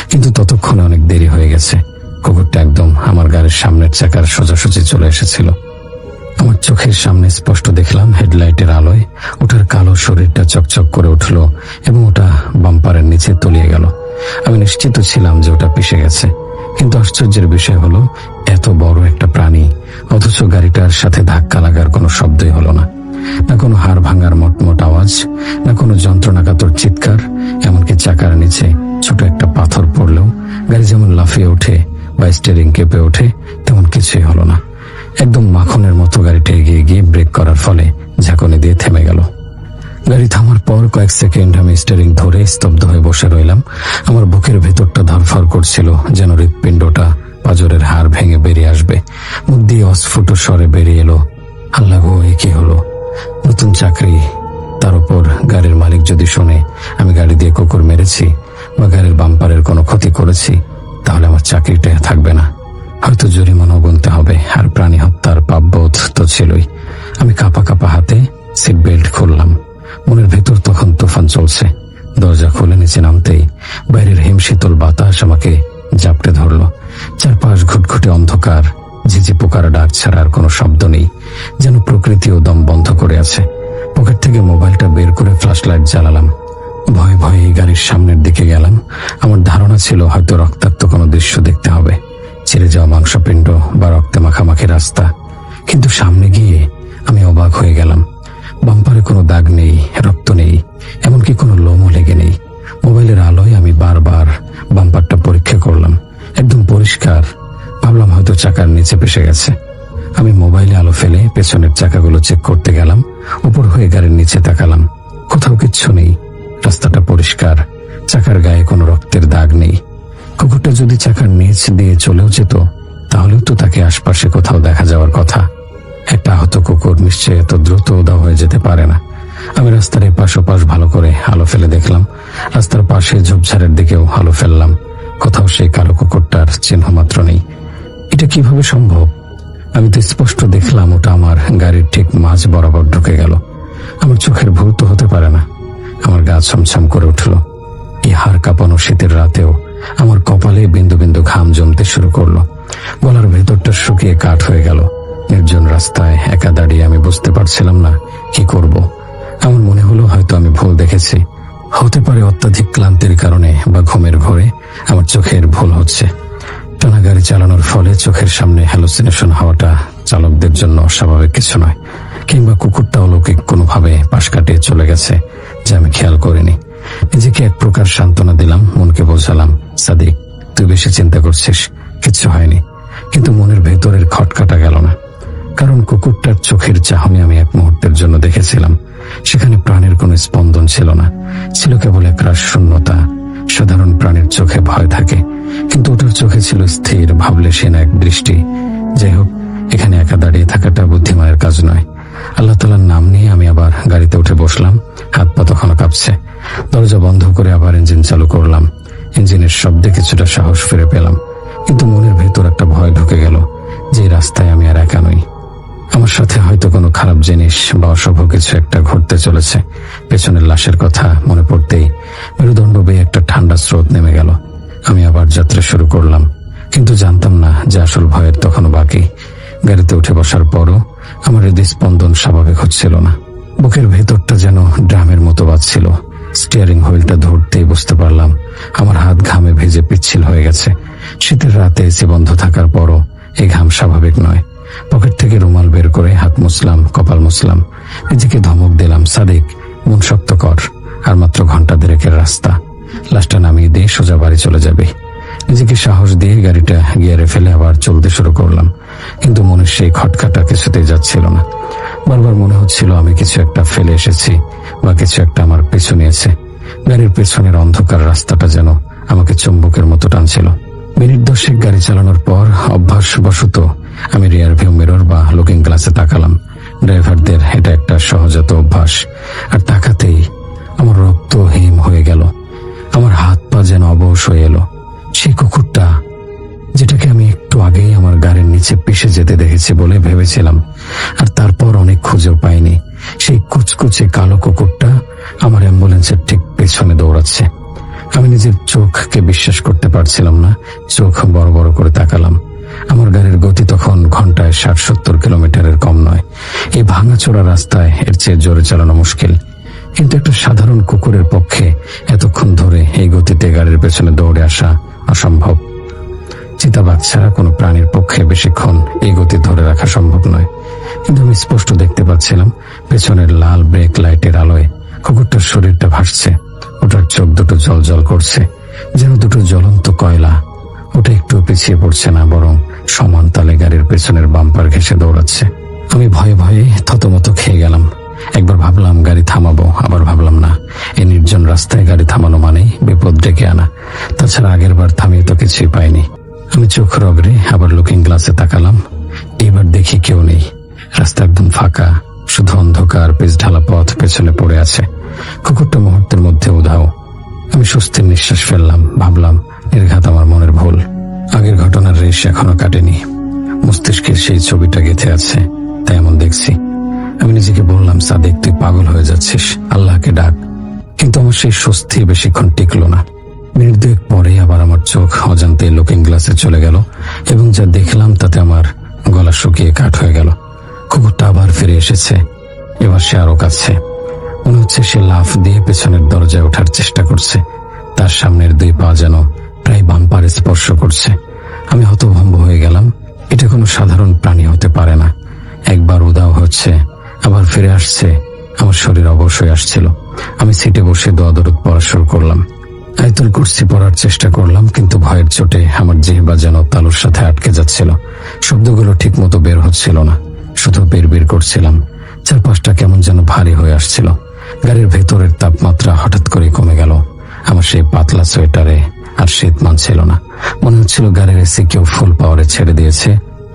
কিন্তু ততক্ষণে অনেক দেরি হয়ে গেছে। কুকুরটা একদম আমার গাড়ির সামনের চাকার সোজাসুজি চলে এসেছিল। আমার চোখের সামনে স্পষ্ট দেখলাম হেডলাইটের আলোয় ওটার কালো শরীরটা চকচক করে উঠলো এবং ওটা বাম্পারের নিচে তলিয়ে গেল। আমি নিশ্চিত ছিলাম যে ওটা পিষে গেছে, কিন্তু আশ্চর্যের বিষয় হলো এত বড় একটা প্রাণী, অথচ গাড়িটার সাথে ধাক্কা লাগার কোনো শব্দই হলো না। না কোনো হাড় ভাঙার মটমট আওয়াজ, না কোনো যন্ত্রণাকাতর চিৎকার, এমনকি চাকার নিচে ছোট একটা পাথর পড়লেও গাড়ি যেমন লাফিয়ে ওঠে বা স্টিয়ারিং কেঁপে ওঠে তেমন কিছুই হলো না। একদম মাখনের মতো গাড়িটা এগিয়ে গিয়ে ব্রেক করার ফলে ঝাঁকুনি দিয়ে থেমে গেল। গাড়ি থামার পর কয়েক সেকেন্ড আমি স্টিয়ারিং ধরে স্তব্ধ হয়ে বসে রইলাম। আমার বুকের ভেতরটা ধরফর করছিল, যেন হৃৎপিণ্ডটা পাঁজরের হাড় ভেঙে বেরিয়ে আসবে। মুখ দিয়ে অস্ফুট স্বরে বেরিয়ে এলো, আল্লাহ গো, এ কি হলো? নতুন চাকরি, তার উপর গাড়ির মালিক যদি শোনে আমি গাড়ি দিয়ে কুকুর মেরেছি বা গাড়ির বাম্পারের কোনো ক্ষতি করেছি, তাহলে আমার চাকরিটা থাকবে না, হয়তো জরিমানাও গুনতে হবে। আর প্রাণী হত্যার পাপবোধ তো ছিলই। আমি কাঁপা কাঁপা হাতে সিট বেল্ট খুললাম। মনের ভেতর তখন তুফান চলছে। দরজা খুলে নিচে নামতেই বাইরের হিমশীতল বাতাস আমাকে জাপটে ধরলো। চারপাশ ঘুটঘুটে অন্ধকার, ঝিঝি পোকার ডাক ছাড়া আর কোনো শব্দ নেই, যেন প্রকৃতিও দম বন্ধ করে আছে। পকেট থেকে মোবাইলটা বের করে ফ্ল্যাশ লাইট জ্বালালাম। ভয়ে ভয়ে গাড়ির সামনের দিকে গেলাম। আমার ধারণা ছিল হয়তো রক্তাক্ত কোনো দৃশ্য দেখতে হবে, ছিঁড়ে যাওয়া মাংসপিণ্ড বা রক্তে মাখামাখি রাস্তা। কিন্তু সামনে গিয়ে আমি অবাক হয়ে গেলাম। বাম্পারে কোনো দাগ নেই, রক্ত নেই, এমনকি কোনো লোমও লেগে নেই। মোবাইলের আলোয় আমি বারবার বাম্পারটা পরীক্ষা করলাম, একদম পরিষ্কার। ভাবলাম হয়তো চাকার নিচে পেশে গেছে। আমি মোবাইলে আলো ফেলে পেছনের চাকাগুলো চেক করতে গেলাম। উপর হয়ে গাড়ির নিচে তাকালাম, কোথাও কিচ্ছু নেই। রাস্তাটা পরিষ্কার, চাকার গায়ে কোনো রক্তের দাগ নেই। কুকুরটা যদি চাকার নিচ দিয়ে চলেও যেত, তাহলেও তো তাকে আশপাশে কোথাও দেখা যাওয়ার কথা। একটা আহত কুকুর নিশ্চয়ই এত দ্রুত উধাও হয়ে যেতে পারে না। আমি রাস্তার এপাশ ওপাশ ভালো করে আলো ফেলে দেখলাম। রাস্তার পাশে ঝোপঝাড়ের দিকেও আলো ফেললাম, কোথাও সেই কালো কুকুরটার চিহ্ন মাত্র নেই। এটা কিভাবে সম্ভব? আমি তো স্পষ্ট দেখলাম ওটা আমার গাড়ির ঠিক মাঝ বরাবর ঢুকে গেল। আমার চোখের ভুল তো হতে পারে না। আমার গা ছমছম করে উঠল। এই হাড় কাঁপানো শীতের রাতেও আমার কপালে বিন্দু বিন্দু ঘাম জমতে শুরু করলো। গলার ভেতরটা শুকিয়ে কাঠ হয়ে গেল। নির্জন রাস্তায় একা দাঁড়িয়ে আমি বুঝতে পারছিলাম না কি করব। আমার মনে হলো হয়তো আমি ভুল দেখেছি। হতে পারে অত্যাধিক ক্লান্তির কারণে বা ঘুমের ঘোরে আমার চোখের ভুল হচ্ছে। টানা গাড়ি চালানোর ফলে চোখের সামনে হ্যালুসিনেশন হওয়াটা চালকদের জন্য অস্বাভাবিক কিছু নয়, কিংবা কুকুরটা অলৌকিক কোনোভাবে পাশ কাটিয়ে চলে গেছে যে আমি খেয়াল করিনি। নিজেকে এক প্রকার সান্ত্বনা দিলাম, মনকে বোঝালাম, সাদিক, তুই বেশি চিন্তা করছিস, কিচ্ছু হয়নি। কিন্তু মনের ভেতরের খটকাটা গেল না, কারণ কুকুরটার চোখের চাহনি আমি এক মুহূর্তের জন্য দেখেছিলাম। সেখানে প্রাণের কোনো স্পন্দন ছিল না, ছিল কেবল একরাশ শূন্যতা। সাধারণ প্রাণীর চোখে ভয় থাকে, কিন্তু ওটার চোখে ছিল স্থির, ভাবলে সে না এক দৃষ্টি। যাই হোক, এখানে একা দাঁড়িয়ে থাকাটা বুদ্ধিমানের কাজ নয়। আল্লাহ তাআলার নাম নিয়ে আমি আবার গাড়িতে উঠে বসলাম। হাত পা তখনও কাঁপছে। দরজা বন্ধ করে আবার ইঞ্জিন চালু করলাম। ইঞ্জিনের শব্দে কিছুটা সাহস ফিরে পেলাম, কিন্তু মনের ভেতর একটা ভয় ঢুকে গেল যে রাস্তায় আমি আর একা নই। আমার সাথে হয়তো কোনো খারাপ জিনিস বা অশুভ কিছু একটা ঘটতে চলেছে। পেছনের লাশের কথা মনে পড়তেই মেরুদণ্ড বেয়ে একটা ঠান্ডা স্রোত নেমে গেল। আমি আবার যাত্রা শুরু করলাম, কিন্তু জানতাম না যে আসল ভয়ের তখনও বাকি। গাড়িতে উঠে বসার পরও আমার হৃদস্পন্দন স্বাভাবিক হচ্ছিল না। বুকের ভেতরটা যেন ড্রামের মতো বাজছিল। স্টিয়ারিং হুইলটা ধরতেই বুঝতে পারলাম আমার হাত ঘামে ভেজে পিচ্ছিল হয়ে গেছে। শীতের রাতে এসি বন্ধ থাকার পরও এই ঘাম স্বাভাবিক নয়। পকেট থেকে রুমাল বের করে হাত মুছলাম, কপাল মুছলাম। নিজেকে ধমক দিলাম, সাদিক, মন শক্ত কর, আর মাত্র ঘন্টা দেড়েকের রাস্তা। লাশটা নামিয়ে দিয়ে সোজা বাড়ি চলে যাবে। নিজেকে সাহস দিয়ে গাড়িটা গিয়ারে ফেলে আবার চলতে শুরু করলাম, কিন্তু মনের সেই খটকাটা কিছুতেই যাচ্ছিল না। বারবার মনে হচ্ছিল আমি কিছু একটা ফেলে এসেছি বা কিছু একটা আমার পিছু নিয়েছে। গাড়ির পেছনের অন্ধকার রাস্তাটা যেন আমাকে চুম্বকের মতো টানছিল। মিনিট 10 গাড়ি চালানোর পর অভ্যাসবশত আমি রিয়ার ভিউ মিরর বা লুকিং গ্লাসে তাকালাম। ড্রাইভারদের এটা একটা সহজাত অভ্যাস। আর তাকাতেই আমার রক্ত হিম হয়ে গেল। আমার হাত পা যেন অবশ হয়ে এলো। সেই কুকুরটা, যেটাকে আমি একটু আগেই আমার গাড়ির নিচে পিষে যেতে দেখেছি বলে ভেবেছিলাম, আর তারপর অনেক খুঁজেও পাইনি, সেই কুচকুচে কালো কুকুরটা আমার অ্যাম্বুলেন্সের ঠিক পেছনে দৌড়াচ্ছে। আমি নিজের চোখকে বিশ্বাস করতে পারছিলাম না। চোখ বড় বড় করে তাকালাম। আমার গাড়ির গতি তখন ঘন্টায় 60-70 কিলোমিটারের কম নয়। এই ভাঙাচোরা রাস্তায় এর চেয়ে জোরে চালানো মুশকিল, কিন্তু একটা সাধারণ কুকুরের পক্ষে এতক্ষণ ধরে এই গতিতে গাড়ির পেছনে দৌড়ে আসা অসম্ভব। চিতাবাঘ ছাড়া কোনো প্রাণীর পক্ষে বেশিক্ষণ এই গতি ধরে রাখা সম্ভব নয়, কিন্তু আমি স্পষ্ট দেখতে পাচ্ছিলাম পেছনের লাল ব্রেক লাইটের আলোয় কুকুরটার শরীরটা ভাসছে। ওটার চোখ দুটো জল করছে, যেন দুটো জ্বলন্ত কয়লা। ওটা একটু পিছিয়ে পড়ছে না, বরং সমান তালে গাড়ির পেছনের বাম্পার ঘেঁষে দৌড়াচ্ছে। আমি ভয়ে ভয়ে থতমত খেয়ে গেলাম। একবার ভাবলাম গাড়ি থামাবো, আবার ভাবলাম না, এই নির্জন রাস্তায় গাড়ি থামানো মানেই বিপদ ডেকে আনা। তাছাড়া আগের বার থামিয়ে তো কিছুই পাইনি। আমি চোখ রগড়ে আবার লুকিং গ্লাসে তাকালাম। এবার দেখি কেউ নেই, রাস্তা একদম ফাঁকা, শুধু অন্ধকার, পিচ ঢালা পথ পেছনে পড়ে আছে। কুকুরটা মুহূর্তের মধ্যে উধাও। আমি স্বস্তির নিঃশ্বাস ফেললাম, ভাবলাম নির্ঘাত আমার মনের ভুল। আগের ঘটনার রেশ এখনো কাটেনি, মস্তিষ্কের সেই ছবিটা গেঁথে আছে, তাই এমন দেখছি। আমি নিজেকে বললাম, সাদেক তুই পাগল হয়ে যাচ্ছিস, আল্লাহকে ডাক। কিন্তু আমার সেই স্বস্তি বেশিক্ষণ টিকলো না। মিনিট দুয়েক পরে আবার আমার চোখ অজান্তে লুকিং গ্লাসে চলে গেল, এবং যা দেখলাম তাতে আমার গলা শুকিয়ে কাঠ হয়ে গেল। কুকুরটা আবার ফিরে এসেছে, এবার সে আরো কাছে। মনে হচ্ছে সে লাফ দিয়ে পেছনের দরজায় ওঠার চেষ্টা করছে। তার সামনের দুই পা যেন প্রায় বাম্পারে স্পর্শ করছে। আমি হতভম্ব হয়ে গেলাম। এটা কোনো সাধারণ প্রাণী হতে পারে না। একবার উধাও হচ্ছে, আবার ফিরে আসছে। আমার শরীর অবশ হয়ে আসছিল। আমি সিটে বসে দোয়া দরুদ পড়া শুরু করলাম। আয়াতুল কুরসি পড়ার চেষ্টা করলাম, কিন্তু ভয়ের চোটে আমার জিহ্বা যেন তালুর সাথে আটকে যাচ্ছিল। শব্দগুলো ঠিক মতো বের হচ্ছিল না, শুধু বের করছিলাম। চারপাশটা কেমন যেন ভারী হয়ে আসছিল। গাড়ির ভেতরের তাপমাত্রা হঠাৎ করে কমে গেল। আমার সেই পাতলা সোয়েটারে আর শীত মানছিল না। মনে হচ্ছিল গাড়ির এসি কেউ ফুল পাওয়ারে ছেড়ে দিয়েছে,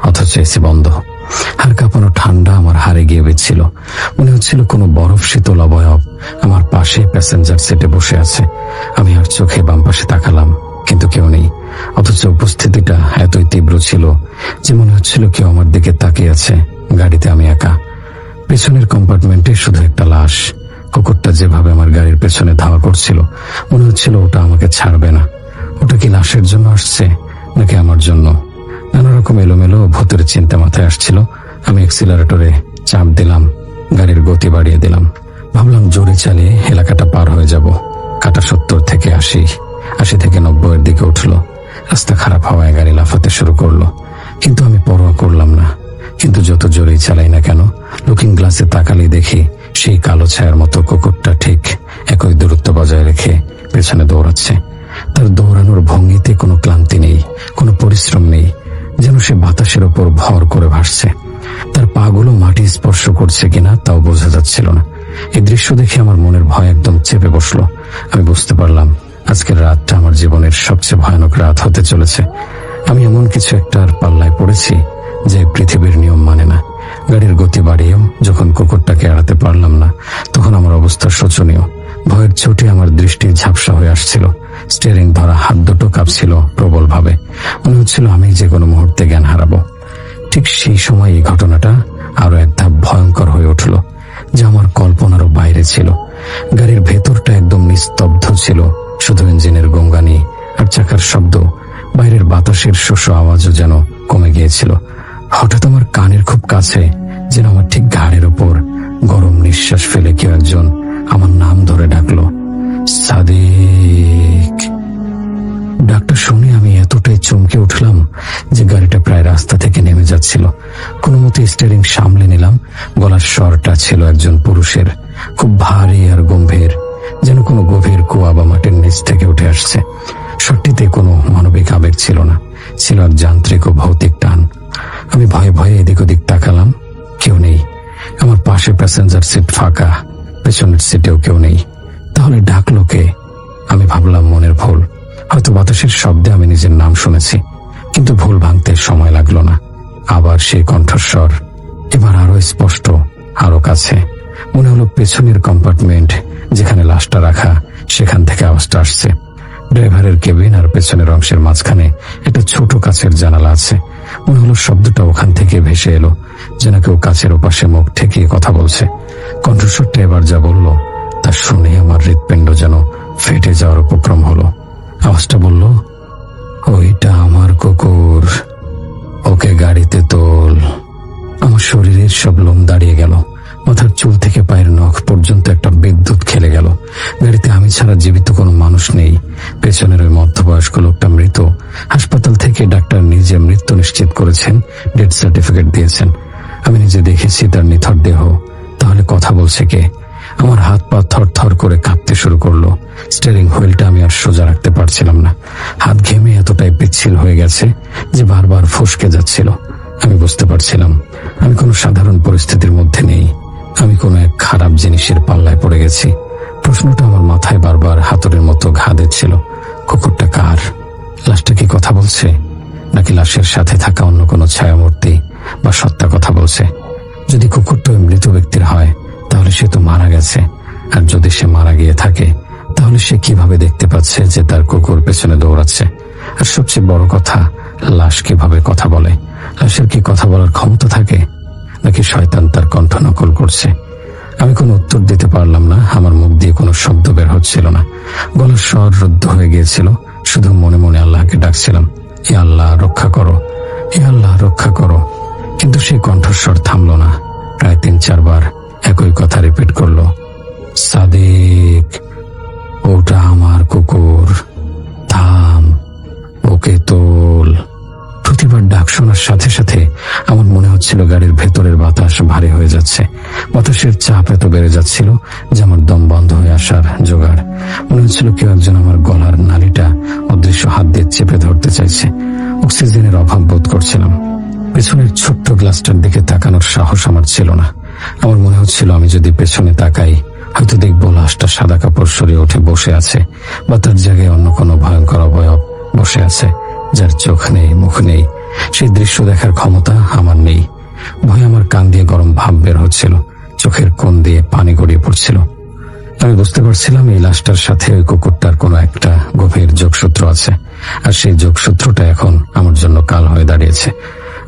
অথচ এসি বন্ধ। হাড় কাঁপানো ঠান্ডা আমার হাড়ে গিয়ে বিচ্ছিল। মনে হচ্ছিল কোনো বরফ শীতল অবয়ব আমার পাশে প্যাসেঞ্জার সিটে বসে আছে। আমি আর চোখে বাম পাশে তাকালাম, কিন্তু কেউ নেই। অথচ উপস্থিতিটা এতই তীব্র ছিল যে মনে হচ্ছিল কেউ আমার দিকে তাকিয়ে আছে। গাড়িতে আমি একা, পেছনের কম্পার্টমেন্টে শুধু একটা লাশ। কুকুরটা যেভাবে আমার গাড়ির পেছনে ধাওয়া করছিল, মনে হচ্ছিল ওটা আমাকে ছাড়বে না। ওটা কি লাশের জন্য আসছে নাকি আমার জন্য? নানা রকম এলোমেলো ভূতের চিন্তা মাথায় আসছিল। আমি এক্সিলারেটরে চাপ দিলাম, গাড়ির গতি বাড়িয়ে দিলাম। ভাবলাম জোরে চালিয়ে এলাকাটা পার হয়ে যাব। কাটা 70 থেকে 80, 80 থেকে 90-এর দিকে উঠলো। রাস্তা খারাপ হওয়ায় গাড়ি লাফাতে শুরু করলো, কিন্তু আমি পরোয়া করলাম না। কিন্তু যত জোরেই চালাই না কেন, লুকিং গ্লাসে তাকালেই দেখি সেই কালো ছায়ার মতো কুকুরটা ঠিক একই দূরত্ব বজায় রেখে পেছনে দৌড়াচ্ছে। তার দৌড়ানোর ভঙ্গিতে কোনো ক্লান্তি নেই, কোনো পরিশ্রম নেই, যেন সে বাতাসের ওপর ভর করে ভাসছে। তার পাগুলো মাটি স্পর্শ করছে কিনা তাও বোঝা যাচ্ছিল না। এই দৃশ্য দেখে আমার মনের ভয় একদম চেপে বসলো। আমি বুঝতে পারলাম আজকের রাতটা আমার জীবনের সবচেয়ে ভয়ানক রাত হতে চলেছে। আমি এমন কিছু একটার পাল্লায় পড়েছি যে পৃথিবীর নিয়ম মানে না। গাড়ির গতি বাড়িয়েও যখন কুকুরটাকে এড়াতে পারলাম না, তখন আমার অবস্থা শোচনীয়। ভয়ের চোটে আমার দৃষ্টি ঝাপসা হয়ে আসছিল। স্টিয়ারিং ধরা হাত দুটো কাঁপছিল প্রবলভাবে। মনে হচ্ছিল আমি যে কোনো মুহূর্তে জ্ঞান হারাবো। ঠিক সেই সময় এই ঘটনাটা আরো এক ধাপ ভয়ঙ্কর হয়ে উঠল, যা আমার কল্পনারও বাইরে ছিল। গাড়ির ভেতরটা একদম নিস্তব্ধ ছিল, শুধু ইঞ্জিনের গঙ্গানি আর চাকার শব্দ। বাইরের বাতাসের শোষ আওয়াজও যেন কমে গিয়েছিল। হঠাৎ আমার কানের খুব কাছে, যেন আমার ঠিক ঘাড়ের ওপর গরম নিঃশ্বাস ফেলে কেউ একজন আমার নাম ধরে ডাকলো, সাদিক। ডাকটা শুনে আমি এতটাই চমকে উঠলাম যে গাড়িটা প্রায় রাস্তা থেকে নেমে যাচ্ছিল। কোনো মতে স্টিয়ারিং সামলে নিলাম। গলার স্বরটা ছিল একজন পুরুষের, খুব ভারী আর গম্ভীর, যেন কোনো গভীর কুয়া বা মাটির নিচ থেকে উঠে আসছে। স্বরটিতে কোনো মানবিক আবেগ ছিল না, ছিল এক যান্ত্রিক ও ভৌতিক টান। আমি ভয়ে ভয়ে এদিক ওদিক তাকালাম, কেউ নেই। আমার পাশে প্যাসেঞ্জার সিট ফাঁকা, পেছনের সিটেও কেউ নেই। তাহলে ডাকলো কে? আমি ভাবলাম মনের ভুল, হয়তো বাতাসের শব্দে আমি নিজের নাম শুনেছি। কিন্তু ভুল ভাঙতে সময় লাগলো না। আবার সেই কণ্ঠস্বর, এবার আরো স্পষ্ট, আরো কাছে। মনে হলো পেছনের কম্পার্টমেন্ট যেখানে লাশটা রাখা, সেখান থেকে আওয়াজটা আসছে। ড্রাইভারের কেবিন আর পেছনের অংশের মাঝখানে একটা ছোট কাচের জানালা আছে। মনে হলো শব্দটা ওখান থেকে ভেসে এলো, যেন কেউ কাছের ওপাশে মুখ ঠেকিয়ে কথা বলছে। কণ্ঠস্বরটা এবার যা বলল তা শুনে আমার হৃৎপিণ্ড যেন ফেটে যাওয়ার উপক্রম হলো। আওয়াজটা বলল, ওইটা আমার কুকুর, ওকে গাড়িতে তোল। আমার শরীরের সব লোম দাঁড়িয়ে গেল। মাথার চুল থেকে পায়ের নখ পর্যন্ত একটা বিদ্যুৎ খেলে গেল। গাড়িতে আমি ছাড়া জীবিত কোনো মানুষ নেই। পেছনের ওই মধ্যবয়স্ক লোকটা মৃত। হাসপাতাল থেকে ডাক্তার নিজে মৃত্যু নিশ্চিত করেছেন, ডেথ সার্টিফিকেট দিয়েছেন। আমি নিজে দেখেছি তার নিথর দেহ। তাহলে কথা বলছে কে? আমার হাত পা থর থর করে কাঁপতে শুরু করলো। স্টিয়ারিং হুইলটা আমি আর সোজা রাখতে পারছিলাম না। হাত ঘেমে এতটাই পিচ্ছিল হয়ে গেছে যে বারবার ফসকে যাচ্ছিল। আমি বুঝতে পারছিলাম আমি কোনো সাধারণ পরিস্থিতির মধ্যে নেই। আমি কোনো এক খারাপ জিনিসের পাল্লায় পড়ে গেছি। প্রশ্নটা আমার মাথায় বারবার হাতুড়ির মতো ঘা দিচ্ছিল। কুকুরটা কার? লাশটা কি কথা বলছে, নাকি লাশের সাথে থাকা অন্য কোনো ছায়ামূর্তি বা সত্তা কথা বলছে? যদি কুকুরটা ওই মৃত ব্যক্তির হয় তাহলে সে তো মারা গেছে। আর যদি সে মারা গিয়ে থাকে তাহলে সে কিভাবে দেখতে পাচ্ছে যে তার কুকুর পেছনে দৌড়াচ্ছে? আর সবচেয়ে বড় কথা, লাশ কিভাবে কথা বলে? লাশের কি কথা বলার ক্ষমতা থাকে, নাকি শয়তান তার কণ্ঠ নকল করছে? আমি কোনো উত্তর দিতে পারলাম না। আমার মুখ দিয়ে কোনো শব্দ বের হচ্ছিল না। গলার স্বর রুদ্ধ হয়ে গিয়েছিল। শুধু মনে মনে আল্লাহকে ডাকছিলাম, হে আল্লাহ রক্ষা করো, হে আল্লাহ রক্ষা করো। কিন্তু সেই কণ্ঠস্বর থামলো না। প্রায় 3-4 বার একই কথা রিপিট করলো, সাদিক, ওটা আমার কুকুর, থাম, ওকে তোল। প্রতিবার ডাক শোনার সাথে সাথে আমার মনে হচ্ছিল গাড়ির ভেতরের বাতাস ভারী হয়ে যাচ্ছে। বাতাসের চাপ এত বেড়ে যাচ্ছিল যে আমার দম বন্ধ হয়ে আসার জোগাড়। মনে হচ্ছিল কেউ একজন আমার গলার নালীটা অদৃশ্য হাত দিয়ে চেপে ধরতে চাইছে। অক্সিজেনের অভাব বোধ করছিলাম। পেছনের ছোট্ট গ্লাসটার দিকে তাকানোর সাহস আমার ছিল না। আমার মনে হচ্ছিল আমি যদি পেছনে তাকাই হয়তো দেখবো লাশটা সাদা কাপড় সরিয়ে উঠে বসে আছে, বা তার জায়গায় অন্য কোনো ভয়ঙ্কর অবয়ব বসে আছে যার চোখ নেই, মুখ নেই। সেই দৃশ্য দেখার ক্ষমতা আমার নেই। ভয় আমার কান দিয়ে গরম ভাব বের হচ্ছিল, চোখের কোণ দিয়ে পানি গড়িয়ে পড়ছিল। আমি বুঝতে পারছিলাম এই লাশটার সাথে ওই কুকুরটার কোনো একটা গভীর যোগসূত্র আছে, আর সেই যোগসূত্রটা এখন আমার জন্য কাল হয়ে দাঁড়িয়েছে।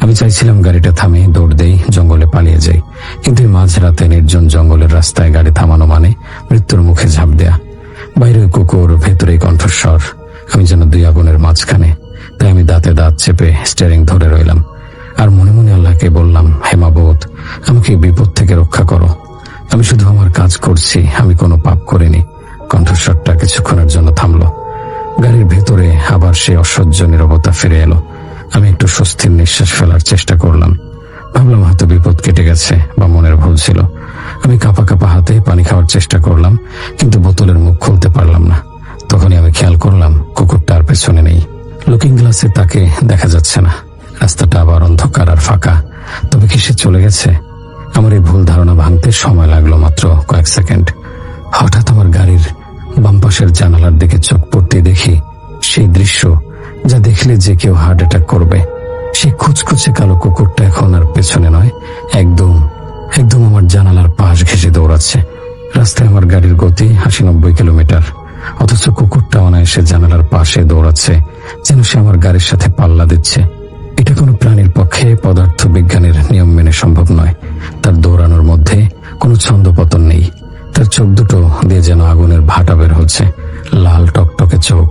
আমি চাইছিলাম গাড়িটা থামিয়ে দৌড় দেই, জঙ্গলে পালিয়ে যাই। কিন্তু মাঝরাতে নির্জন জঙ্গলের রাস্তায় গাড়ি থামানো মানে মৃত্যুর মুখে ঝাঁপ দেয়া। বাইরে কুকুর, ভেতরে কণ্ঠস্বর। আমি যেন দুই আগুনের মাঝখানে। তাই আমি দাঁতে দাঁত চেপে স্টিয়ারিং ধরে রইলাম আর মনে মনে আল্লাহকে বললাম, হে মাবুদ, আমাকে বিপদ থেকে রক্ষা করো। আমি শুধু আমার কাজ করছি, আমি কোনো পাপ করিনি। কণ্ঠস্বরটা কিছুক্ষণের জন্য থামলো। গাড়ির ভেতরে আবার সেই অসহ্য নীরবতা ফিরে এলো। আমি একটু স্বস্তির নিঃশ্বাস ফেলার চেষ্টা করলাম। ভাবলাম হয়তো বিপদ কেটে গেছে বা মনের ভুল ছিল। আমি কাঁপা কাঁপা হাতে পানি খাওয়ার চেষ্টা করলাম, কিন্তু বোতলের মুখ খুলতে পারলাম না। তখনই আমি খেয়াল করলাম কুকুরটা আর পেছনে নেই। লুকিং গ্লাসে তাকে দেখা যাচ্ছে না। রাস্তাটা আবার অন্ধকার আর ফাঁকা। তবে কি সে চলে গেছে? আমার এই ভুল ধারণা ভাঙতে সময় লাগলো মাত্র কয়েক সেকেন্ড। হঠাৎ আমার গাড়ির বাম পাশের জানালার দিকে চোখ পড়তে দেখি সেই দৃশ্য যা দেখলে যে কেউ হার্ট অ্যাটাক করবে। সেই কুচকুচে কালো কুকুরটা এখন আর পেছনে নয়, একদম আমার জানালার পাশ ঘেঁষে দৌড়াচ্ছে। রাস্তায় আমার গাড়ির গতি 80-90 কিলোমিটার, অথচ কুকুরটা অনায়াসে জানালার পাশে দৌড়াচ্ছে, যেন সে আমার গাড়ির সাথে পাল্লা দিচ্ছে। এটা কোনো প্রাণীর পক্ষে পদার্থ বিজ্ঞানের নিয়ম মেনে সম্ভব নয়। তার দৌড়ানোর মধ্যে কোনো ছন্দপতন নেই। তার চোখ দুটো দিয়ে যেন আগুনের ভাটা বের হচ্ছে, লাল টকটকে চোখ।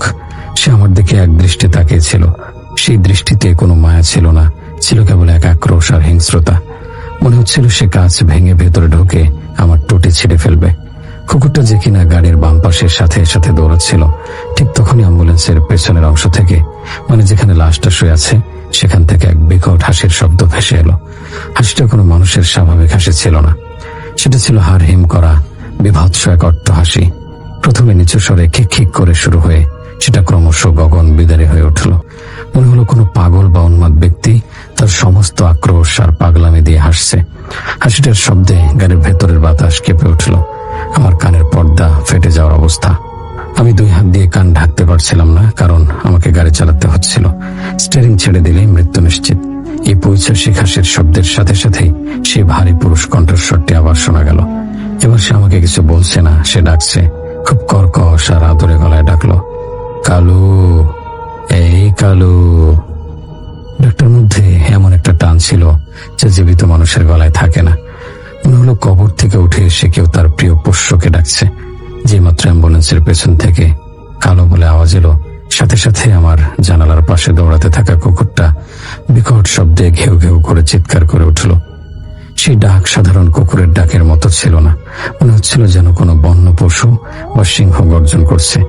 সে আমার দিকে এক দৃষ্টি তাকিয়েছিল। সেই দৃষ্টিতে কোনো মায়া ছিল না, ছিল কেবল এক আক্রোশ আর হিংস্রতা। মনে হচ্ছিল সে কাঁচ ভেঙে ভেতরে ঢুকে আমার টুটি ছিঁড়ে ফেলবে। কুকুরটা যে কিনা গাড়ির বাম পাশের সাথে সাথে দৌড়াচ্ছিল, ঠিক তখনই অ্যাম্বুলেন্সের পেছনের অংশ থেকে, মানে যেখানে লাশটা শুয়ে আছে, সেখান থেকে এক বিকট হাসির শব্দ ভেসে এলো। হাসিটা কোনো মানুষের স্বাভাবিক হাসি ছিল না। সেটা ছিল হাড় হিম করা বিভৎস এক অট্ট হাসি। প্রথমে নিচু স্বরে খিক খিক করে শুরু হয়ে সেটা ক্রমশ গগন বিদারী হয়ে উঠল। মনে হলো কোনো পাগল বা উন্মাদ ব্যক্তি তার সমস্ত আক্রোশ আর পাগলামি দিয়ে হাসছে। হাসিটার শব্দে গাড়ির ভেতরের বাতাস কেঁপে উঠল। আমার কানের পর্দা ফেটে যাওয়ার অবস্থা। আমি 2 হাত দিয়ে কান ঢাকতে পারছিলাম না, কারণ আমাকে গাড়ি চালাতে হচ্ছিল। স্টিয়ারিং ছেড়ে দিলেই মৃত্যু নিশ্চিত। এই পৈশাসিক হাসির শব্দের সাথে সাথেই সেই ভারী পুরুষ কণ্ঠস্বরটি আবার শোনা গেল। এবার সে আমাকে কিছু বলছে না, সে ডাকছে। খুব কর্কশ আর আদরে গলায় ডাকলো, কালু, এই কালু। ডাকটার মধ্যে এমন একটা টান ছিল যা জীবিত মানুষের গলায় থাকে না। মনে হলো কবর থেকে উঠে এসে কেউ তার প্রিয় পোষ্যকে ডাকছে। যে মাত্র অ্যাম্বুলেন্সের পেছন থেকে কালো বলে আওয়াজ এলো, সাথে সাথে আমার জানালার পাশে দৌড়াতে থাকা কুকুরটা বিকট শব্দে ঘেউ ঘেউ করে চিৎকার করে উঠল। সেই ডাক সাধারণ কুকুরের ডাকের মতো ছিল না, মনে হচ্ছিল যেন কোনো বন্য পশু বা সিংহ গর্জন করছে।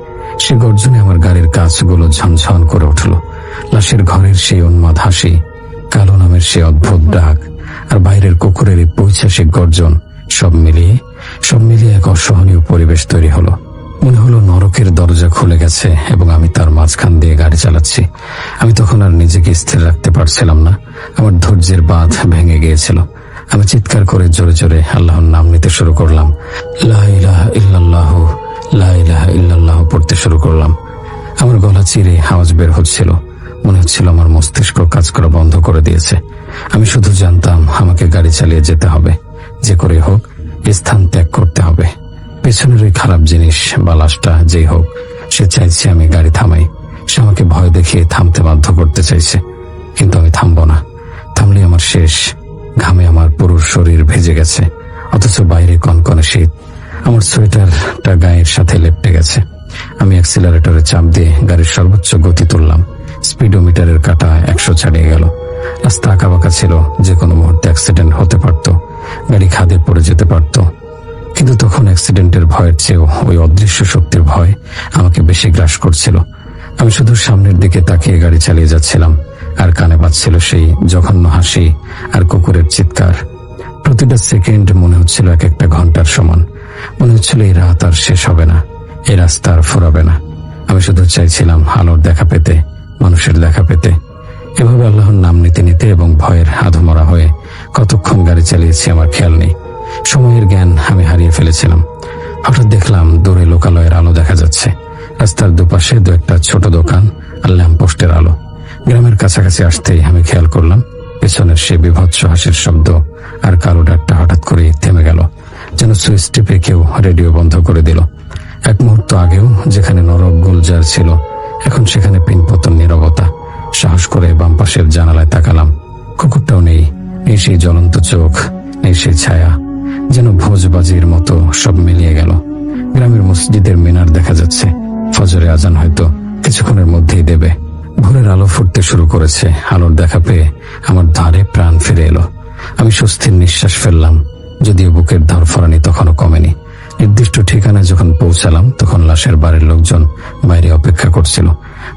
সে গর্জনে আমার গাড়ির কাঁচগুলো ঝনঝন করে উঠল। লাশের ঘরের সেই উন্মাদ হাসি, কালো নামের সেই অদ্ভুত ডাক, আর বাইরের কুকুরের এই পৈশাচিক গর্জন, সব মিলিয়ে এক অসহনীয় পরিবেশ তৈরি হলো। মনে হলো নরকের দরজা খুলে গেছে এবং আমি তার মাঝখান দিয়ে গাড়ি চালাচ্ছি। আমি তখন আর নিজেকে স্থির রাখতে পারছিলাম না। আমার ধৈর্যের বাঁধ ভেঙে গিয়েছিল। আমি চিৎকার করে জোরে জোরে আল্লাহর নাম নিতে শুরু করলাম। লা ইলাহা ইল্লাল্লাহ, লা ইলাহা ইল্লাল্লাহ পড়তে শুরু করলাম। আমার গলা চিরে আওয়াজ বের হচ্ছিল। মনে হচ্ছিল আমার মস্তিষ্ক কাজ করা বন্ধ করে দিয়েছে। আমি শুধু জানতাম আমাকে গাড়ি চালিয়ে যেতে হবে, যে করে হোক স্থান ত্যাগ করতে হবে। পেছনের ওই খারাপ জিনিস বা লাশটা যেই হোক, সে চাইছে আমি গাড়ি থামাই। সে আমাকে ভয় দেখিয়ে থামতে বাধ্য করতে চাইছে, কিন্তু আমি থামবো না। থামলে আমার শেষ। ঘামে আমার পুরো শরীর ভেজে গেছে, অথচ বাইরে কনকনে শীত। আমার সোয়েটারটা গায়ের সাথে লেপটে গেছে। আমি অ্যাক্সিলারেটরে চাপ দিয়ে গাড়ির সর্বোচ্চ গতি তুললাম। স্পিডোমিটারের কাঁটা 100 ছাড়িয়ে গেল। রাস্তা আঁকাবাঁকা ছিল, যে কোনো মুহূর্তে অ্যাক্সিডেন্ট হতে পারত, গাড়ি খাদে পড়ে যেতে পারত। কিন্তু তখন অ্যাক্সিডেন্টের ভয়ের চেয়েও ওই অদৃশ্য শক্তির ভয় আমাকে বেশি গ্রাস করছিল। আমি শুধু সামনের দিকে তাকিয়ে গাড়ি চালিয়ে যাচ্ছিলাম, আর কানে বাজছিল সেই জঘন্য হাসি আর কুকুরের চিৎকার। প্রতিটা সেকেন্ড মনে হচ্ছিল এক একটা ঘন্টার সমান। মনে হচ্ছিল এই রাত আর শেষ হবে না, এই রাস্তা আর ফুরাবে না। আমি শুধু চাইছিলাম আলোর দেখা পেতে, মানুষের দেখা পেতে। এভাবে আল্লাহর নাম নিতে নিতে এবং ভয়ের আধমরা হয়ে কতক্ষণ গাড়ি চালিয়েছি আমার খেয়াল নেই। সময়ের জ্ঞান আমি হারিয়ে ফেলেছিলাম। হঠাৎ দেখলাম দূরে লোকালয়ের আলো দেখা যাচ্ছে। রাস্তার দুপাশে দু একটা ছোট দোকান আর ল্যাম্পপোস্টের আলো। গ্রামের কাছাকাছি আসতেই আমি খেয়াল করলাম পেছনের সে বিভৎস হাসির শব্দ আর কালো ডাকটা হঠাৎ করে থেমে গেল, যেন সুইচ টিপে কেউ রেডিও বন্ধ করে দিল। এক মুহূর্ত আগেও যেখানে নরক গুলজার ছিল, এখন সেখানে পিনপতন নীরবতা। সাহস করে বাম পাশের জানালায় তাকালাম। কুকুরটাও নেই, নেই সেই জ্বলন্ত চোখ, নেই সেই ছায়া। যেন ভোজবাজির মতো সব মিলিয়ে গেল। গ্রামের মসজিদের মিনার দেখা যাচ্ছে। ফজরে আজান হয়তো কিছুক্ষণের মধ্যেই দেবে। ভোরের আলো ফুটতে শুরু করেছে। আলোর দেখা পেয়ে আমার ধারে প্রাণ ফিরে এলো। আমি স্বস্তির নিঃশ্বাস ফেললাম, যদিও বুকের ধরফরানি তখনও কমেনি। নির্দিষ্ট ঠিকানায় যখন পৌঁছালাম, তখন লাশের বাড়ির লোকজন বাইরে অপেক্ষা করছিল।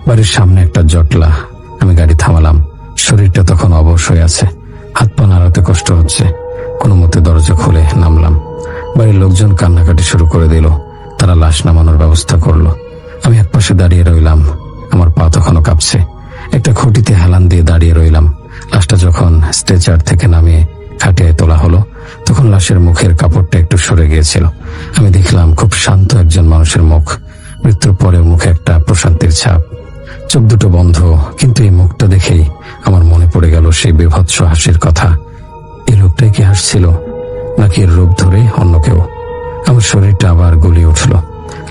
বাড়ির সামনে একটা জটলা। আমি গাড়ি থামালাম। শরীরটা তখন অবশ হয়ে আছে, হাত পা নাড়াতে কষ্ট হচ্ছে। কোনো মতে দরজা খুলে নামলাম। বাড়ির লোকজন কান্নাকাটি শুরু করে দিল। তারা লাশ নামানোর ব্যবস্থা করলো। আমি একপাশে দাঁড়িয়ে রইলাম। আমার পা তখনও কাঁপছে। একটা খুঁটিতে হেলান দিয়ে দাঁড়িয়ে রইলাম। লাশটা যখন স্ট্রেচার থেকে নামিয়ে খাটিয়ায় তোলা হলো, তখন লাশের মুখের কাপড়টা একটু সরে গিয়েছিল। আমি দেখলাম খুব শান্ত একজন মানুষের মুখ। মৃত্যুর পরেও মুখে একটা প্রশান্তির ছাপ। চোখ দুটো বন্ধ, কিন্তু এই মুখটা দেখেই আমার মনে পড়ে গেল সেই বিভৎস হাসির কথা। এই লোকটাই কি হাসছিল, নাকি এর রূপ ধরে অন্য কেউ? আমার শরীরটা আবার গলিয়ে উঠল।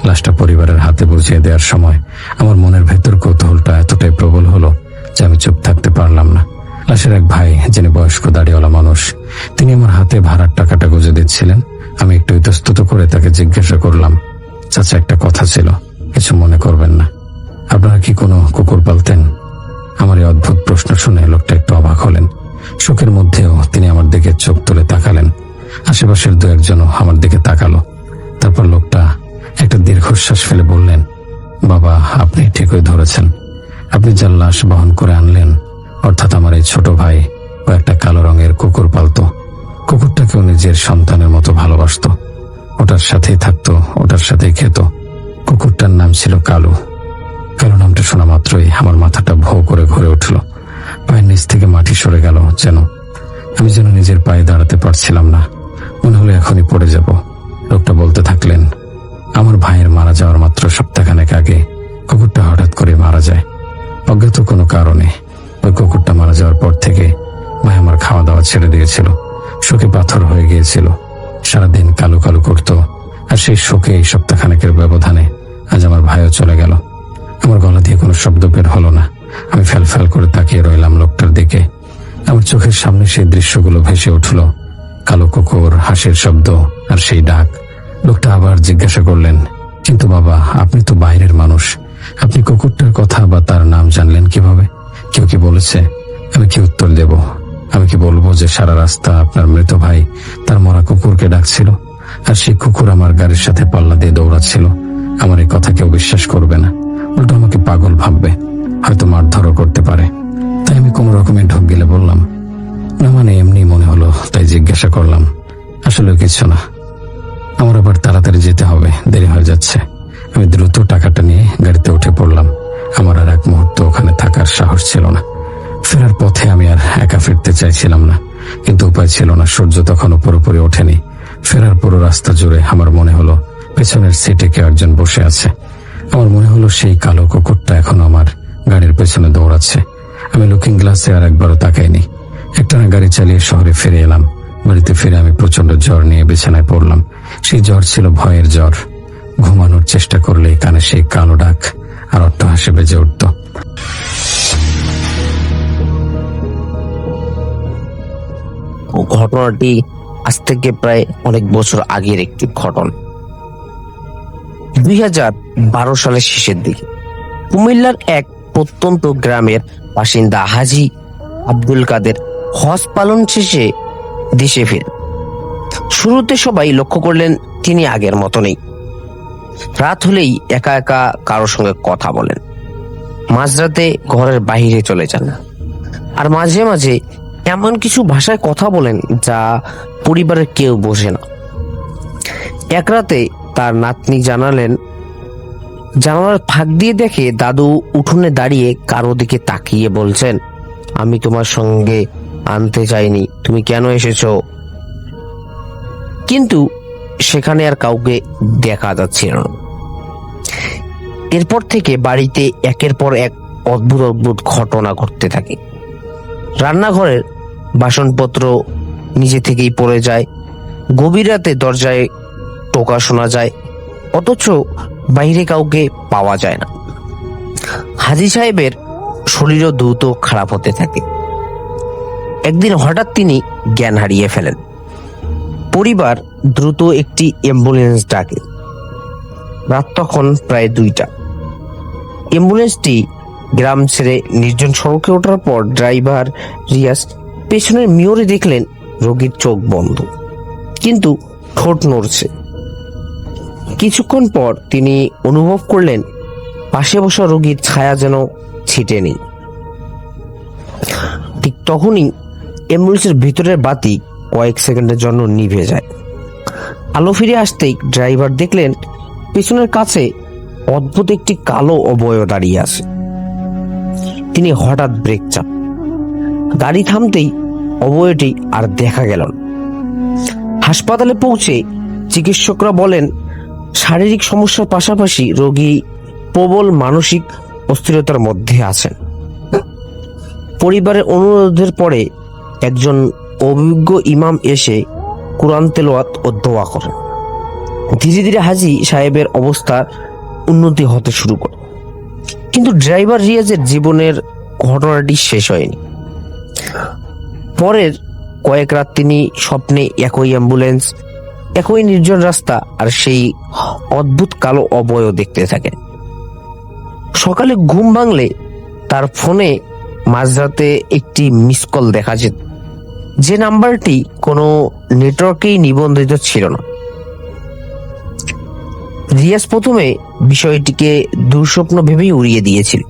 লাশটা পরিবারের হাতে বুঝিয়ে দেওয়ার সময় আমার মনের ভেতর কৌতূহলটা এতটাই প্রবল হলো যে আমি চুপ থাকতে পারলাম না। লাশের এক ভাই, যিনি বয়স্ক দাড়িওয়ালা মানুষ, তিনি আমার হাতে ভাড়ার টাকাটা গুঁজে দিচ্ছিলেন। আমি একটু ইতস্তত করে তাকে জিজ্ঞাসা করলাম, চাচা, একটা কথা ছিল, কিছু মনে করবেন না। আপনারা কি কোনো কুকুর পালতেন? আমার এই অদ্ভুত প্রশ্ন শুনে লোকটা একটু অবাক হলেন। শোকের মধ্যেও তিনি আমার দিকে চোখ তুলে তাকালেন। আশেপাশের দু একজনও আমার দিকে তাকালো। তারপর লোকটা একটা দীর্ঘশ্বাস ফেলে বললেন, বাবা, আপনি ঠিকই ধরেছেন। আপনি যার লাশ বহন করে আনলেন, অর্থাৎ আমার এই ছোট ভাই, ও একটা কালো রঙের কুকুর পালতো। কুকুরটাকেও নিজের সন্তানের মতো ভালোবাসতো। ওটার সাথেই থাকতো, ওটার সাথেই খেত। কুকুরটার নাম ছিল কালু। কালো নামটা শোনা মাত্রই আমার মাথাটা ভো করে ঘুরে উঠল। পায়ের নিচ থেকে মাটি সরে গেল। আমি যেন নিজের পায়ে দাঁড়াতে পারছিলাম না। মনে হলো এখনই পড়ে যাব। লোকটা বলতে থাকলেন, আমার ভাইয়ের মারা যাওয়ার মাত্র সপ্তাহখানেক আগে কুকুরটা হঠাৎ করে মারা যায়, অজ্ঞাত কোনো কারণে। ওই কুকুরটা মারা যাওয়ার পর থেকে ভাই আমার খাওয়া দাওয়া ছেড়ে দিয়েছিল। শোকে পাথর হয়ে গিয়েছিল। সারাদিন কালো কালো করতো। আর সেই শোকে এই সপ্তাহখানেকের ব্যবধানে আজ আমার ভাইও চলে গেল। আমার গলা দিয়ে কোনো শব্দ বের হলো না। আমি ফ্যাল করে তাকিয়ে রইলাম লোকটার দিকে। আমার চোখের সামনে সেই দৃশ্যগুলো ভেসে উঠল। কালো কুকুর, হাসির শব্দ আর সেই ডাক। লোকটা আবার জিজ্ঞাসা করলেন, কিন্তু বাবা, আপনি তো বাইরের মানুষ, আপনি কুকুরটার কথা বা তার নাম জানলেন কিভাবে? কেউ কি বলেছে? আমি কি উত্তর দেব? আমি কি বলবো যে সারা রাস্তা আপনার মৃত ভাই তার মরা কুকুরকে ডাকছিল, আর সেই কুকুর আমার গাড়ির সাথে পাল্লা দিয়ে দৌড়াচ্ছিল? আমার এই কথা কেউ বিশ্বাস করবে না, উল্টো আমাকে পাগল ভাববে, হয়তো মারধরও করতে পারে। তাই আমি কোনো রকমের ঢোক গেলে বললাম, না মানে এমনি মনে হলো তাই জিজ্ঞাসা করলাম। আসলে কিছু না, আমার আবার তাড়াতাড়ি যেতে হবে, দেরি হয়ে যাচ্ছে। আমি দ্রুত টাকাটা নিয়ে গাড়িতে উঠে পড়লাম। আমার আর এক মুহূর্ত ওখানে থাকার সাহস ছিল না। ফেরার পথে আমি আর একা ফিরতে চাইছিলাম না, কিন্তু উপায় ছিল না, সূর্য তখনও পুরোপুরি ওঠেনি। ফেরার পুরো রাস্তা জুড়ে আমার মনে হলো পেছনের সিটে কেউ একজন বসে আছে। আমার মনে হলো সেই কালো কুকুরটা এখনো আমার গাড়ির পেছনে দৌড়াচ্ছে। আমি লুকিং গ্লাসে আর একবারও তাকাইনি। একটানা গাড়ি চালিয়ে শহরে ফিরে এলাম। বাড়িতে ফিরে আমি প্রচন্ড জ্বর নিয়ে বিছানায় পড়লাম। সেই জ্বর ছিল ভয়ের জ্বর। ঘুমানোর চেষ্টা করলেই কানে সেই কালো ডাক আর অট্টহাসি বেজে উঠত। ঘটনাটি আজ থেকে প্রায় অনেক বছর আগের একটি ঘটনা। 2012 সালের শেষের দিকে কুমিল্লার এক প্রত্যন্ত গ্রামের বাসিন্দা হাজী আব্দুল কাদের হজ পালন শেষে দেশে ফেরেন। শুরুতে সবাই লক্ষ্য করলেন তিনি আগের মতো নেই। রাত হলেই একা একা কারোর সঙ্গে কথা বলেন, মাঝরাতে ঘরের বাইরে চলে যান, আর মাঝে মাঝে এমন কিছু ভাষায় কথা বলেন যা পরিবারের কেউ বোঝে না। এক রাতে তার নাতনি জানালার ফাঁক দিয়ে দেখে দাদু উঠোনে দাঁড়িয়ে কারো দিকে তাকিয়ে বলছেন, আমি তোমার সঙ্গে আনতে চাইনি, তুমি কেন এসেছো? কিন্তু সেখানে আর কাউকে দেখা যাচ্ছিল না। এরপর থেকে বাড়িতে একের পর এক অদ্ভুত অদ্ভুত ঘটনা ঘটতে থাকে। রান্নাঘরের বাসনপত্র নিজে থেকেই পড়ে যায়, গভীর রাতে দরজায় টোকা শোনা যায়, অথচ বাইরে কাউকে পাওয়া যায় না। হাজী সাহেবের শরীরও দ্রুত খারাপ হতে থাকে। একদিন হঠাৎ তিনি জ্ঞান হারিয়ে ফেলেন। পরিবার দ্রুত একটি অ্যাম্বুলেন্স ডাকে। রাত তখন প্রায় 2টা। অ্যাম্বুলেন্সটি গ্রাম ছেড়ে নির্জন সড়কে ওঠার পর ড্রাইভার রিয়াজ পেছনের মিররে দেখলেন রোগীর চোখ বন্ধ, কিন্তু ঠোঁট নড়ছে। কিছুক্ষণ পর তিনি অনুভব করলেন পাশে বসা রোগীর ছায়া যেন ছিটে নেই। ঠিক তখনই অ্যাম্বুলেন্সের ভিতরের বাতি কয়েক সেকেন্ডের জন্য নিভে যায়। আলো ফিরে আসতেই ড্রাইভার দেখলেন পেছনের কাছে অদ্ভুত একটি কালো অবয়ব দাঁড়িয়ে আছে। তিনি হঠাৎ ব্রেক চাপ, গাড়ি থামতেই অবয়বটি আর দেখা গেল না। হাসপাতালে পৌঁছে চিকিৎসকরা বলেন শারীরিক সমস্যার পাশাপাশি রোগী প্রবল মানসিক অস্থিরতার মধ্যে আছেন। পরিবারের অনুরোধের পরে একজন অভিজ্ঞ ইমাম এসে কোরআন তেলাওয়াত ও দোয়া করেন। ধীরে ধীরে হাজী সাহেবের অবস্থার উন্নতি হতে শুরু করে। কিন্তু ড্রাইভার রিয়াজের জীবনের ঘটনাটি শেষ হয়নি। পরের কয়েক রাত তিনি স্বপ্নে একই অ্যাম্বুলেন্স, একই নির্জন রাস্তা আর সেই অদ্ভুত কালো অবয়ব দেখতে থাকেন। সকালে ঘুম ভাঙলে তার ফোনে মাঝরাতে একটি মিস কল দেখা যেত, যে নাম্বারটি কোনো নেটওয়ার্কেই নিবন্ধিত ছিল না। রিয়াজ প্রথমে বিষয়টিকে দুঃস্বপ্ন ভেবেই উড়িয়ে দিয়েছিল,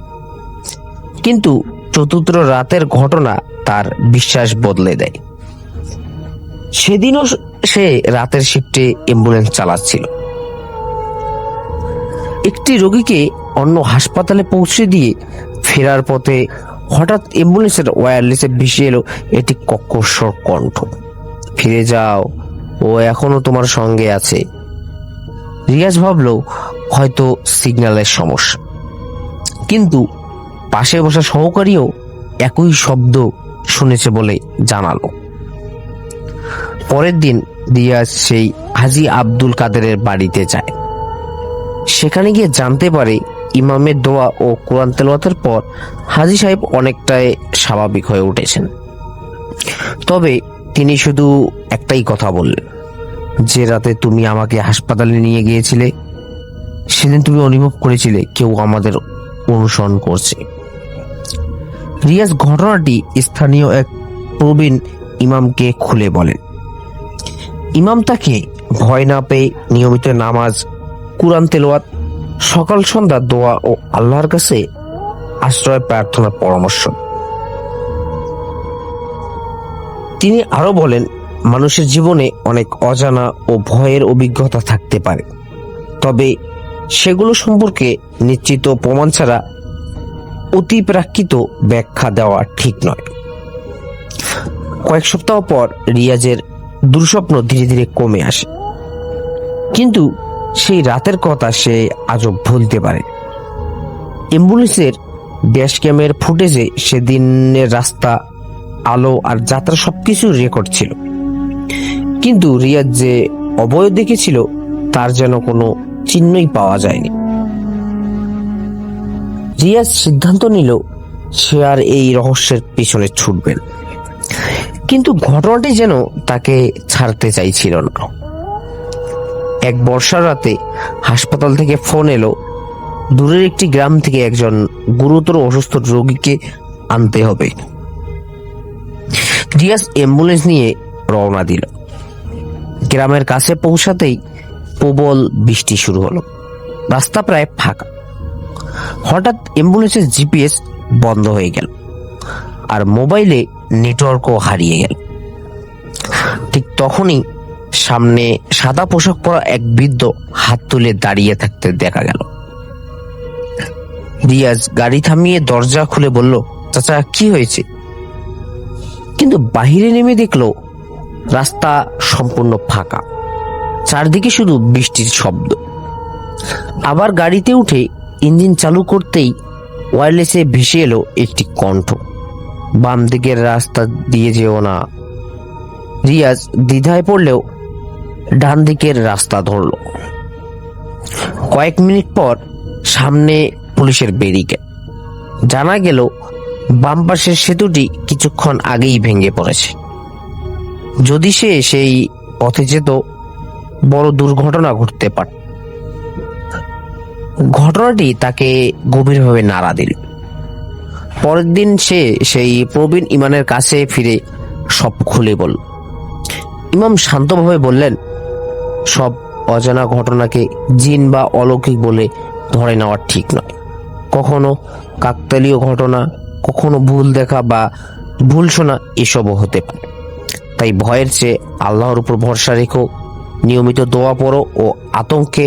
কিন্তু চতুর্থ রাতের ঘটনা তার বিশ্বাস বদলে দেয়। সেদিনও সে রাতের শিফটে অ্যাম্বুলেন্স চালাচ্ছিল। একটি রোগীকে অন্য হাসপাতালে পৌঁছে দিয়ে ফেরার পথে হঠাৎ অ্যাম্বুলেন্সের ওয়্যারলেসে ভেসে এলো একটি কর্কশ কণ্ঠ, ফিরে যাও, ও এখনো তোমার সঙ্গে আছে। রিয়াজ ভাবলো হয়তো সিগন্যালের সমস্যা, কিন্তু পাশে বসা সহকারীও একই শব্দ শুনেছে বলে জানালো। পরের দিন রিয়াজ সেই হাজী আব্দুল কাদেরের বাড়িতে যায়। সেখানে গিয়ে জানতে পারে ইমামের দোয়া ও কোরআন তেলাওয়াতের পর হাজী সাহেব অনেকটাই স্বাভাবিক হয়ে উঠেছেন। তবে তিনি শুধু একটাই কথা বললেন, যে রাতে তুমি আমাকে হাসপাতালে নিয়ে গিয়েছিলে সেদিন তুমি অনুভব করেছিলে কেউ আমাদের অনুসরণ করছে। রিয়াজ ঘটনাটি স্থানীয় এক প্রবীণ ইমামকে খুলে বলেন। ইমাম তাকে ভয় না পেয়ে নিয়মিত নামাজ, কুরআন তেলাওয়াত, সকাল সন্ধ্যা দোয়া ও আল্লাহর কাছে আশ্রয় প্রার্থনার পরামর্শ। তিনি আরো বলেন, মানুষের জীবনে অনেক অজানা ও ভয়ের অভিজ্ঞতা থাকতে পারে, তবে সেগুলো সম্পর্কে নিশ্চিত প্রমাণ ছাড়া অতিপ্রাকৃত ব্যাখ্যা দেওয়া ঠিক নয়। কয়েক সপ্তাহ পর রিয়াজের দুঃস্বপ্ন ধীরে ধীরে কমে আসে, কিন্তু সেই রাতের কথা সে আজও ভুলতে পারে। অ্যাম্বুলেন্সের ড্যাশ ক্যামের ফুটেজে সেদিনের রাস্তা, আলো আর যাত্রা সবকিছু রেকর্ড ছিল, কিন্তু রিয়াজ যে অবয়ব দেখেছিল তার যেন কোনো চিহ্নই পাওয়া যায়নি। রিয়াজ সিদ্ধান্ত নিল সে আর এই রহস্যের পিছনে ছুটবেন, কিন্তু ঘটনাটি যেন তাকে ছাড়তে চাইছিল না। এক বর্ষার রাতে হাসপাতাল থেকে ফোন এলো, দূরের একটি গ্রাম থেকে একজন গুরুতর অসুস্থ রোগীকে আনতে হবে। রিয়াজ অ্যাম্বুলেন্স নিয়ে রওনা দিল। গ্রামের কাছে পৌঁছাতেই প্রবল বৃষ্টি শুরু হলো, রাস্তা প্রায় ফাঁকা। হঠাৎ অ্যাম্বুলেন্সের জিপিএস বন্ধ হয়ে গেল আর মোবাইলে নেটওয়ার্কও হারিয়ে গেল। ঠিক তখনই সামনে সাদা পোশাক পরা এক বৃদ্ধ হাত তুলে দাঁড়িয়ে থাকতে দেখা গেল। রিয়াজ গাড়ি থামিয়ে দরজা খুলে বলল, চাচা কি হয়েছে? কিন্তু বাহিরে নেমে দেখলো রাস্তা সম্পূর্ণ ফাঁকা, চারদিকে শুধু বৃষ্টির শব্দ। আবার গাড়িতে উঠে ইঞ্জিন চালু করতেই ওয়্যারলেসে ভেসে এলো একটি কণ্ঠ, বাম দিকের রাস্তা দিয়ে যেও না। রিয়াজ দ্বিধায় পড়লেও ডান দিকের রাস্তা ধরল। কয়েক মিনিট পর সামনে পুলিশের ব্যারিকেড। জানা গেল বাম পাশের সেতুটি কিছুক্ষণ আগেই ভেঙে পড়েছে। যদি সে সেই পথে যেত, বড় দুর্ঘটনা ঘটতে পারত। ঘটনাটি তাকে গভীরভাবে নাড়া দিল। পরের দিন সে সেই প্রবীণ ইমামের কাছে ফিরে সব খুলে বলল। ইমাম শান্তভাবে বললেন, সব অজানা ঘটনাকে জিন বা অলৌকিক বলে ধরে নেওয়া ঠিক নয়। কখনো কাকতালীয় ঘটনা, কখনো ভুল দেখা বা ভুল শোনা এসবও হতে পারে। তাই ভয়ের চেয়ে আল্লাহর উপর ভরসা রেখো, নিয়মিত দোয়া পড়ো ও আতঙ্কে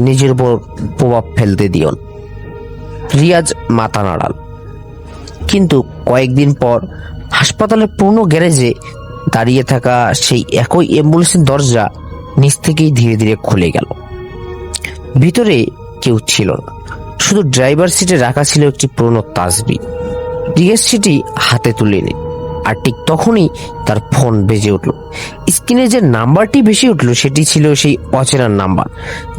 নিজের উপর প্রভাব ফেলতে দিও না। রিয়াজ মাথা নাড়াল, কিন্তু কয়েকদিন পর হাসপাতালের পুরনো গ্যারেজে দাঁড়িয়ে থাকা সেই একই অ্যাম্বুলেন্সের দরজা নিচ থেকেই ধীরে ধীরে খুলে গেল। ভিতরে কেউ ছিল না, শুধু ড্রাইভার সিটে রাখা ছিল একটি পুরনো তাসবিহ। রিয়াজ সেটি হাতে তুলে নিল, আর ঠিক তখনই তার ফোন বেজে উঠল। স্ক্রিনে যে নাম্বারটি ভেসে উঠল সেটি ছিল সেই অচেনা নাম্বার,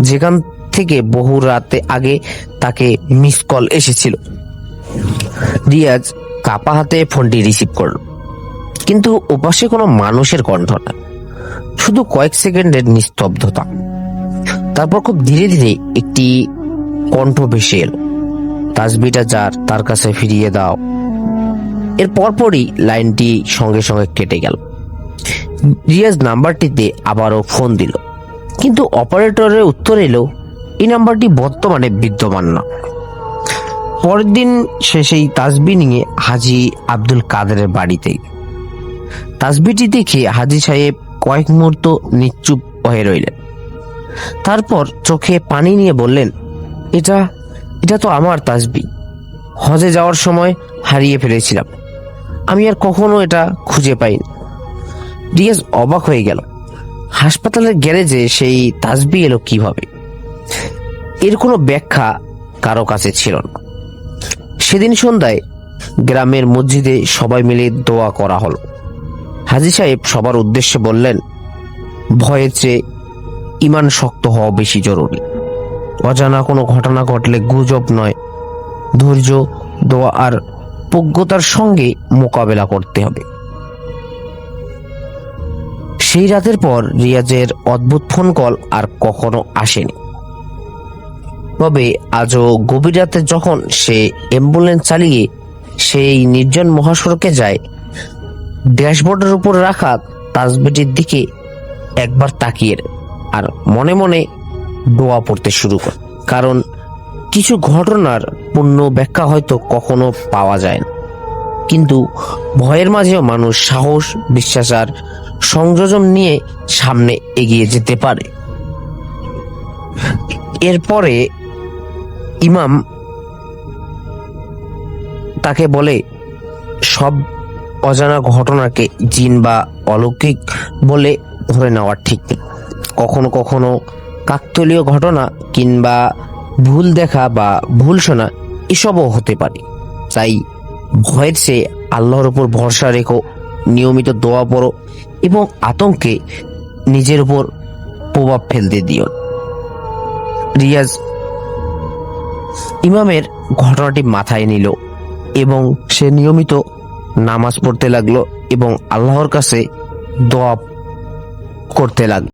যেখান থেকে বহু রাতে আগে তাকে মিস কল এসেছিল। রিয়াজ কাপা হাতে ফোনটি রিসিভ করল, কিন্তু ওপাশে কোনো মানুষের কণ্ঠ না, শুধু কয়েক সেকেন্ডের নিস্তব্ধতা। তারপর খুব ধীরে ধীরে একটি কণ্ঠ ভেসে এলো, তাসবিহটা যার তার কাছে ফিরিয়ে দাও। এর পরপরই লাইনটি সঙ্গে সঙ্গে কেটে গেল। রিয়াজ নাম্বারটিতে আবারও ফোন দিল, কিন্তু অপারেটরের উত্তর এলো এই নাম্বারটি বর্তমানে বিদ্যমান না। পরের দিন সে সেই তাসবিহ নিয়ে হাজী আব্দুল কাদেরের বাড়িতে। তাসবিহটি দেখে হাজী সাহেব কয়েক মুহূর্ত নিশ্চুপ হয়ে রইলেন। তারপর চোখে পানি নিয়ে বললেন, এটা তো আমার তাসবিহ, হজে যাওয়ার সময় হারিয়ে ফেলেছিলাম, আমি আর কখনো এটা খুঁজে পাইনি। রিয়াজ অবাক হয়ে গেল, হাসপাতালের গ্যারেজে সেই তাসবিহ এলো কিভাবে? এর কোনো ব্যাখ্যা কারো কাছে ছিল না। সেদিন সন্ধ্যায় গ্রামের মসজিদে সবাই মিলে দোয়া করা হলো। হাজী সাহেব সবার উদ্দেশ্যে বললেন, ভয়ের চেয়ে ঈমান শক্ত হওয়া বেশি জরুরি। অজানা কোনো ঘটনা ঘটলে গুজব নয়, ধৈর্য, দোয়া আর প্রজ্ঞতার সঙ্গে মোকাবেলা করতে হবে। সেই রাতের পর রিয়াজের অদ্ভুত ফোন কল আর কখনো আসেনি। তবে আজও গভীর রাতে যখন সে অ্যাম্বুলেন্স চালিয়ে সেই নির্জন মহাসড়কে যায়, ড্যাশবোর্ডের উপর রাখা তাসবিহটির দিকে একবার তাকিয়ে আর মনে মনে দোয়া পড়তে শুরু করে। কারণ কিছু ঘটনার পূর্ণ ব্যাখ্যা হয়তো কখনো পাওয়া যায় না, কিন্তু ভয়ের মাঝেও মানুষ সাহস, বিশ্বাস আর সংযোজন নিয়ে সামনে এগিয়ে যেতে পারে। এরপরে ইমাম তাকে বলে, সব অজানা ঘটনাকে জিন বা অলৌকিক বলে ধরে নেওয়া ঠিক নেই। কখনো কখনো কাকতালীয় ঘটনা কিংবা ভুল দেখা বা ভুল শোনা এসবও হতে পারে। তাই ভয়ের চেয়ে আল্লাহর উপর ভরসা রেখো, নিয়মিত দোয়া পড়ো এবং আতঙ্কে নিজের উপর প্রভাব ফেলতে দিও। রিয়াজ ইমামের ঘটনাটি মাথায় নিল এবং সে নিয়মিত নামাজ পড়তে লাগলো এবং আল্লাহর কাছে দোয়া করতে লাগলো।